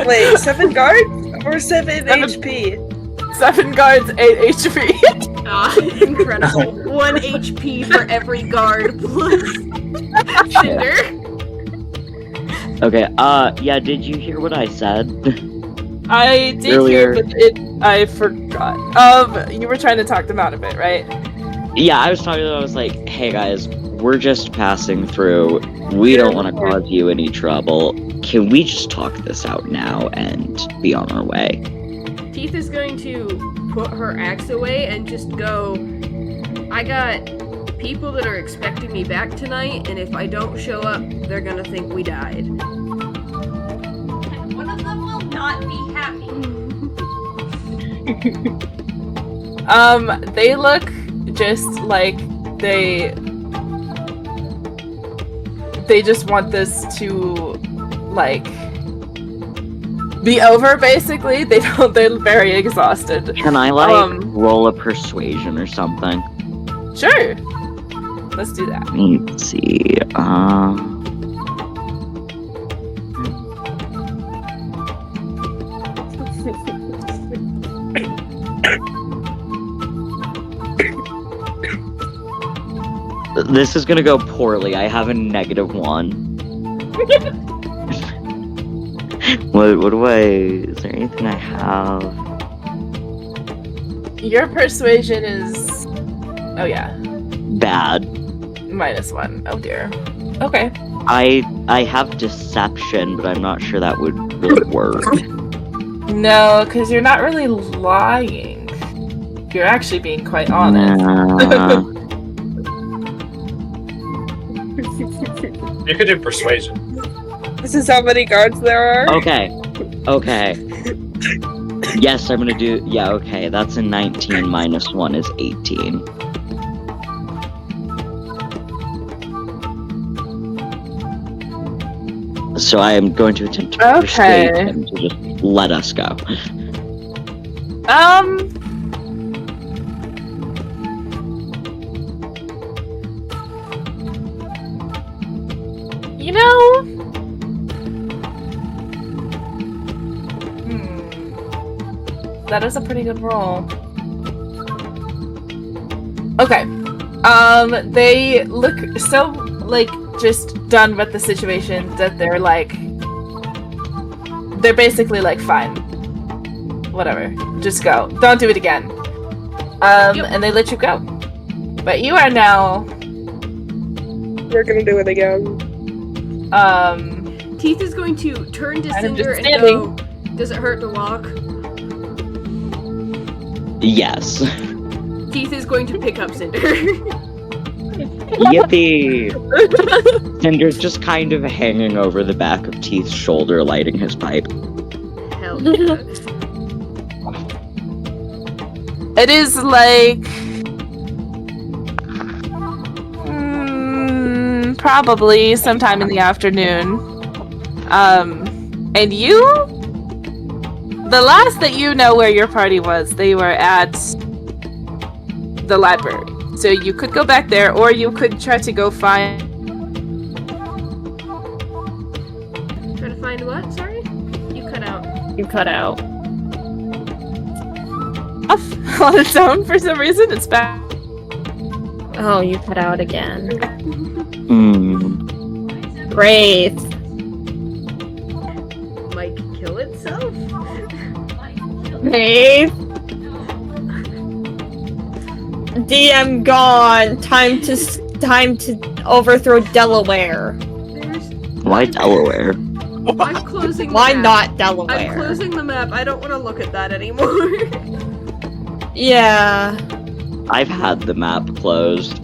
Wait, 7 guards? Or 7 HP? 7 guards, 8 HP. Incredible. 1 HP for every guard plus Cinder. Okay, yeah, did you hear what I said? I did Earlier. hear, but I forgot. You were trying to talk them out of it, right? Yeah, I was talking to them, I was like, hey guys, we're just passing through. We don't want to cause you any trouble. Can we just talk this out now and be on our way? Teeth is going to put her axe away and just go, I got people that are expecting me back tonight, and if I don't show up, they're gonna think we died. One of them will not be happy. They look just like they just want this to, like, be over, basically. They're very exhausted. Can I, like, roll a persuasion or something? Sure. Let's do that. Let's see, This is gonna go poorly. I have a -1. What do I? Is there anything I have? Your persuasion is. Oh yeah. Bad. -1. Oh dear. Okay. I have deception, but I'm not sure that would really work. No, because you're not really lying. You're actually being quite honest. You could do persuasion. This is how many guards there are? Okay. Yes, I'm gonna do. Yeah, okay. That's a 19 -1 is 18. So I am going to attempt to persuade him to just let us go. You know. That is a pretty good roll. Okay. They look so, like, just done with the situation that they're like... They're basically like, fine. Whatever. Just go. Don't do it again. And they let you go. But you are now... We're gonna do it again. Teeth is going to turn to Cinder and go, does it hurt to walk? Yes. Teeth is going to pick up Cinder. Yippee! Cinder's just kind of hanging over the back of Teeth's shoulder, lighting his pipe. Hell yeah. It is like... probably sometime in the afternoon. And you... The last that you know where your party was, they were at the library. So you could go back there, or you could try to go find... Try to find what? Sorry? You cut out. You cut out. Off on its own for some reason, it's back. Oh, you cut out again. Wraith. Might kill itself? Wraith. DM gone. Time to overthrow Delaware. Why Delaware? I'm closing the Why map. not Delaware? I'm closing the map. I don't want to look at that anymore. Yeah. I've had the map closed.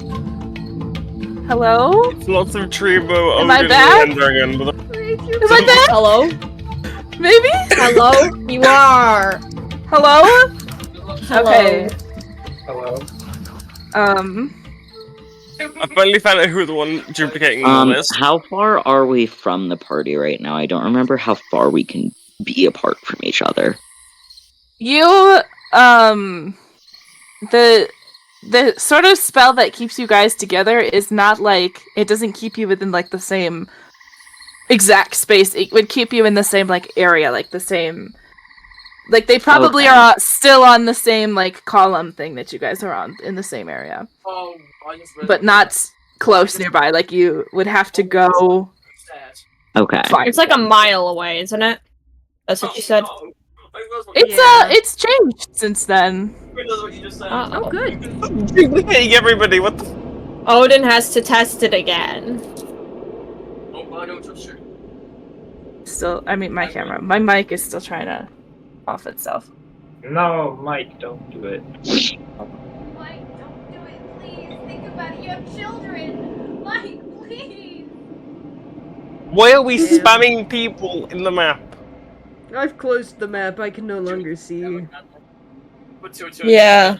Hello? Lots of Treebo. Am I back? Am Am I back? Hello? Maybe? Hello? You are. Hello? Hello. Okay. Hello. I finally found out who the one duplicating the list. How far are we from the party right now? I don't remember how far we can be apart from each other. You, the sort of spell that keeps you guys together is not like, it doesn't keep you within like the same exact space. It would keep you in the same like area, like the same, like they probably are still on the same like column thing that you guys are on in the same area. But not close nearby, like you would have to go. Okay. It's like a mile away, isn't it? That's what you said. It's changed since then. Oh, good. Hey, everybody, what the... Odin has to test it again. Still, I mean, my camera. My mic is still trying to off itself. No, Mike, don't do it. Mike, don't do it, please. Think about it. You have children. Mike, please. Why are we spamming people in the map? I've closed the map. I can no longer see. Yeah.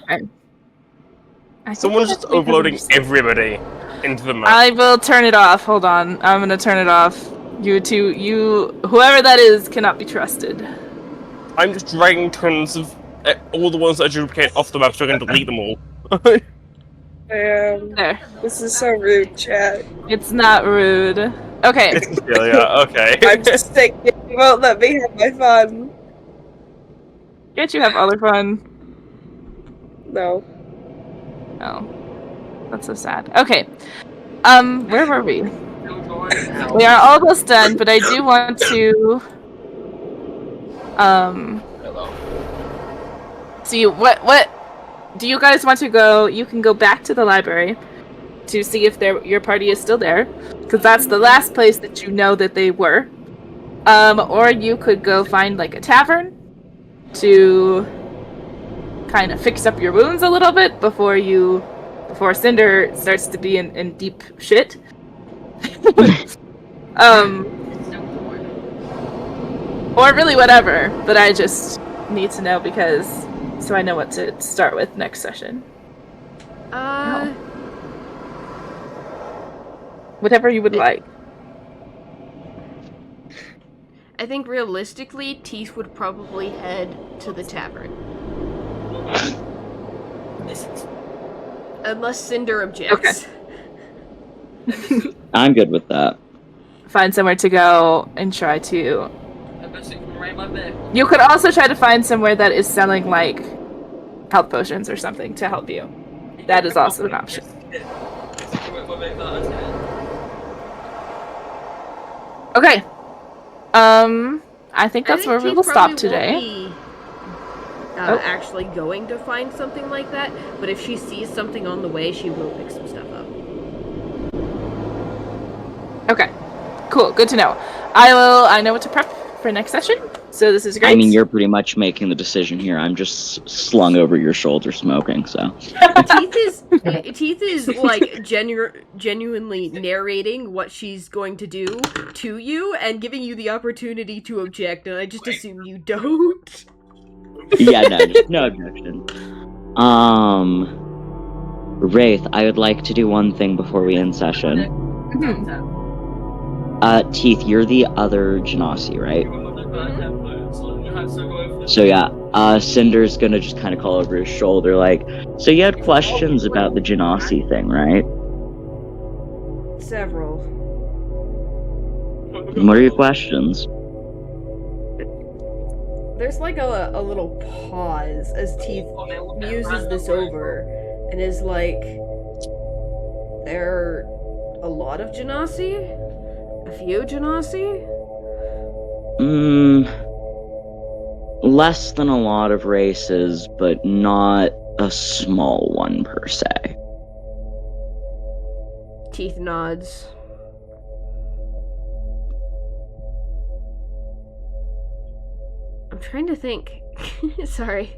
Someone's just uploading everybody into the map. I will turn it off. Hold on. I'm gonna turn it off. Whoever that is cannot be trusted. I'm just dragging tons of all the ones that I duplicate off the map so I can delete them all. There. This is so rude, chat. It's not rude. Okay. Yeah, okay. I'm just sick. You won't let me have my fun. Can't you have other fun? No. Oh. That's so sad. Okay. Where were we? We are almost done, but I do want to So what do you guys want to go? You can go back to the library to see if your party is still there, because that's the last place that you know that they were. Or you could go find like a tavern to kind of fix up your wounds a little bit before Cinder starts to be in deep shit. Or really whatever, but I just need to know so I know what to start with next session. Whatever you would like. I think realistically, Teeth would probably head to the tavern. Unless Cinder objects. Okay. I'm good with that. Find somewhere to go and try to... You could also try to find somewhere that is selling, like, health potions or something to help you. That is also an option. Okay. I think that's where we will stop today. Actually going to find something like that, but if she sees something on the way, she will pick some stuff up. Okay. Cool. Good to know. I know what to prep for next session, so this is great. I mean, you're pretty much making the decision here. I'm just slung over your shoulder smoking, so. Teeth is like genuinely narrating what she's going to do to you and giving you the opportunity to object, and I just assume you don't. Yeah, no objection. Wraith, I would like to do one thing before we end session. Teeth, you're the other Genasi, right? So yeah, Cinder's gonna just kind of call over his shoulder, like, so you had questions about the Genasi thing, right? Several. What are your questions? There's like a little pause as Teeth muses this over and is like, there are a lot of Genasi? A few Genasi? Less than a lot of races, but not a small one per se. Teeth nods. I'm trying to think. Sorry.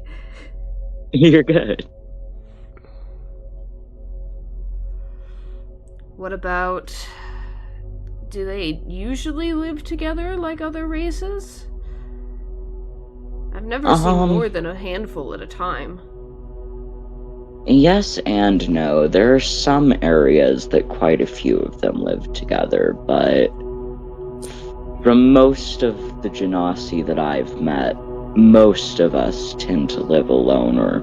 You're good. What about... Do they usually live together like other races? I've never seen more than a handful at a time. Yes and no. There are some areas that quite a few of them live together, but from most of the Genasi that I've met, most of us tend to live alone or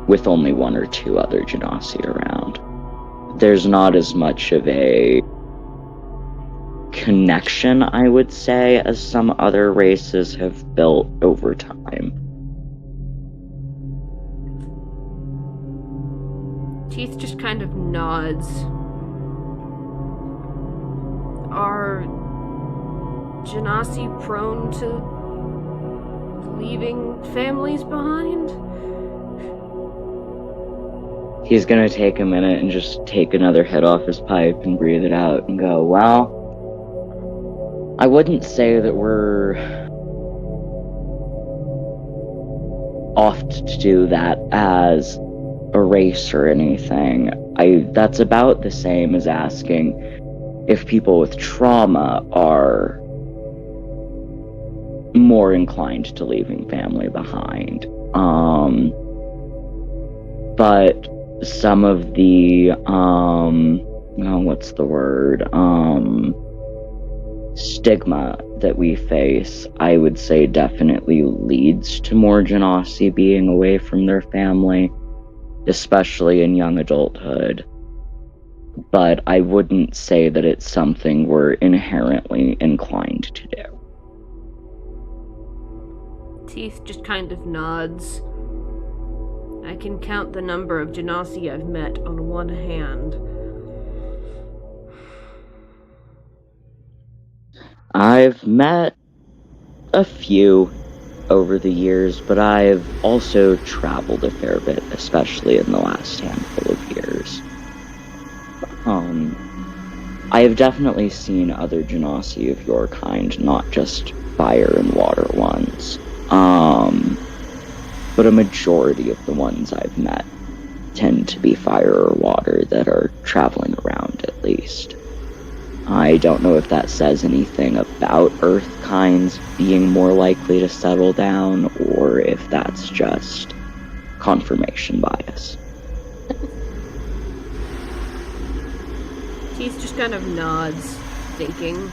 with only one or two other Genasi around. There's not as much of a connection, I would say, as some other races have built over time. Teeth just kind of nods. Are Genasi prone to leaving families behind? He's gonna take a minute and just take another hit off his pipe and breathe it out and go, well, I wouldn't say that we're oft to do that as a race or anything. That's about the same as asking if people with trauma are more inclined to leaving family behind. But some of the, what's the word? Stigma that we face, I would say, definitely leads to more Genasi being away from their family, especially in young adulthood. But I wouldn't say that it's something we're inherently inclined to do. Teeth just kind of nods. I can count the number of Genasi I've met on one hand. I've met a few. over the years, but I've also traveled a fair bit, especially in the last handful of years. I have definitely seen other Genasi of your kind, not just fire and water ones. But a majority of the ones I've met tend to be fire or water that are traveling around, at least. I don't know if that says anything about Earth kinds being more likely to settle down, or if that's just confirmation bias. Keith just kind of nods, thinking.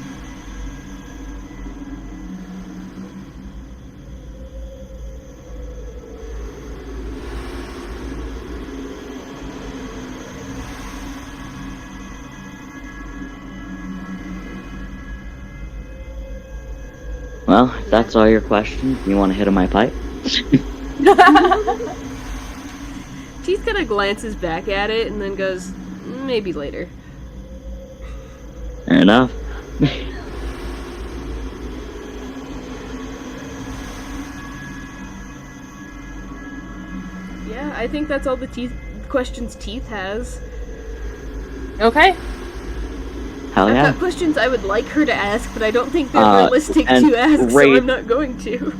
Well, if that's all your questions, you want to hit on my pipe? Keith kind of glances back at it and then goes, maybe later. Fair enough. Yeah, I think that's all the questions Teeth has. Okay. Hell I've yeah. got questions I would like her to ask, but I don't think they're realistic to ask, so I'm not going to.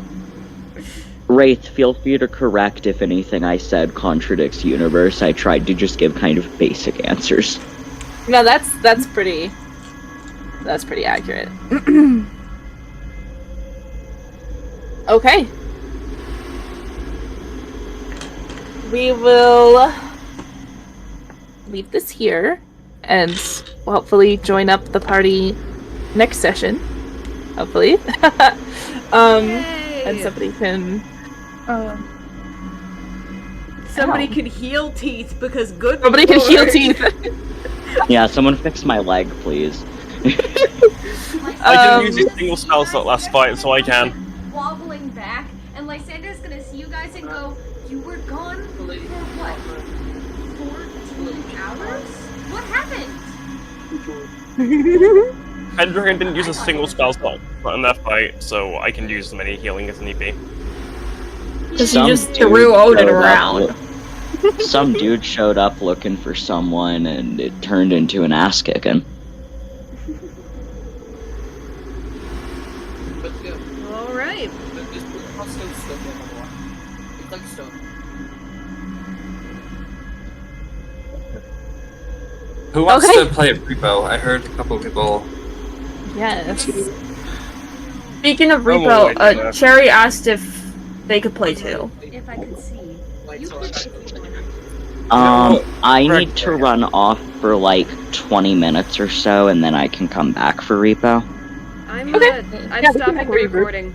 Wraith, feel free to correct if anything I said contradicts universe. I tried to just give kind of basic answers. No, that's pretty accurate. Okay. We will leave this here and hopefully join up the party next session. Hopefully. And somebody can somebody can heal Teeth because good Somebody can heal Teeth. Yeah, someone fix my leg, please. I didn't use a single spell slot last fight, so I can. Wobbling back, and Lysandra's gonna see you guys and go, you were gone for what? 14 hours? What happened? Pendragon didn't use a single spell slot in that fight, so I can use as many healing as need be. Because he just threw Odin around. Some dude showed up looking for someone, and it turned into an ass kicking. Alright. Who wants to play at Repo? I heard a couple of people. Yes. Speaking of Repo, Cherry asked if they could play too. If I could see. You could if you wanted. I need to run off for like 20 minutes or so, and then I can come back for Repo. I'm stopping the recording.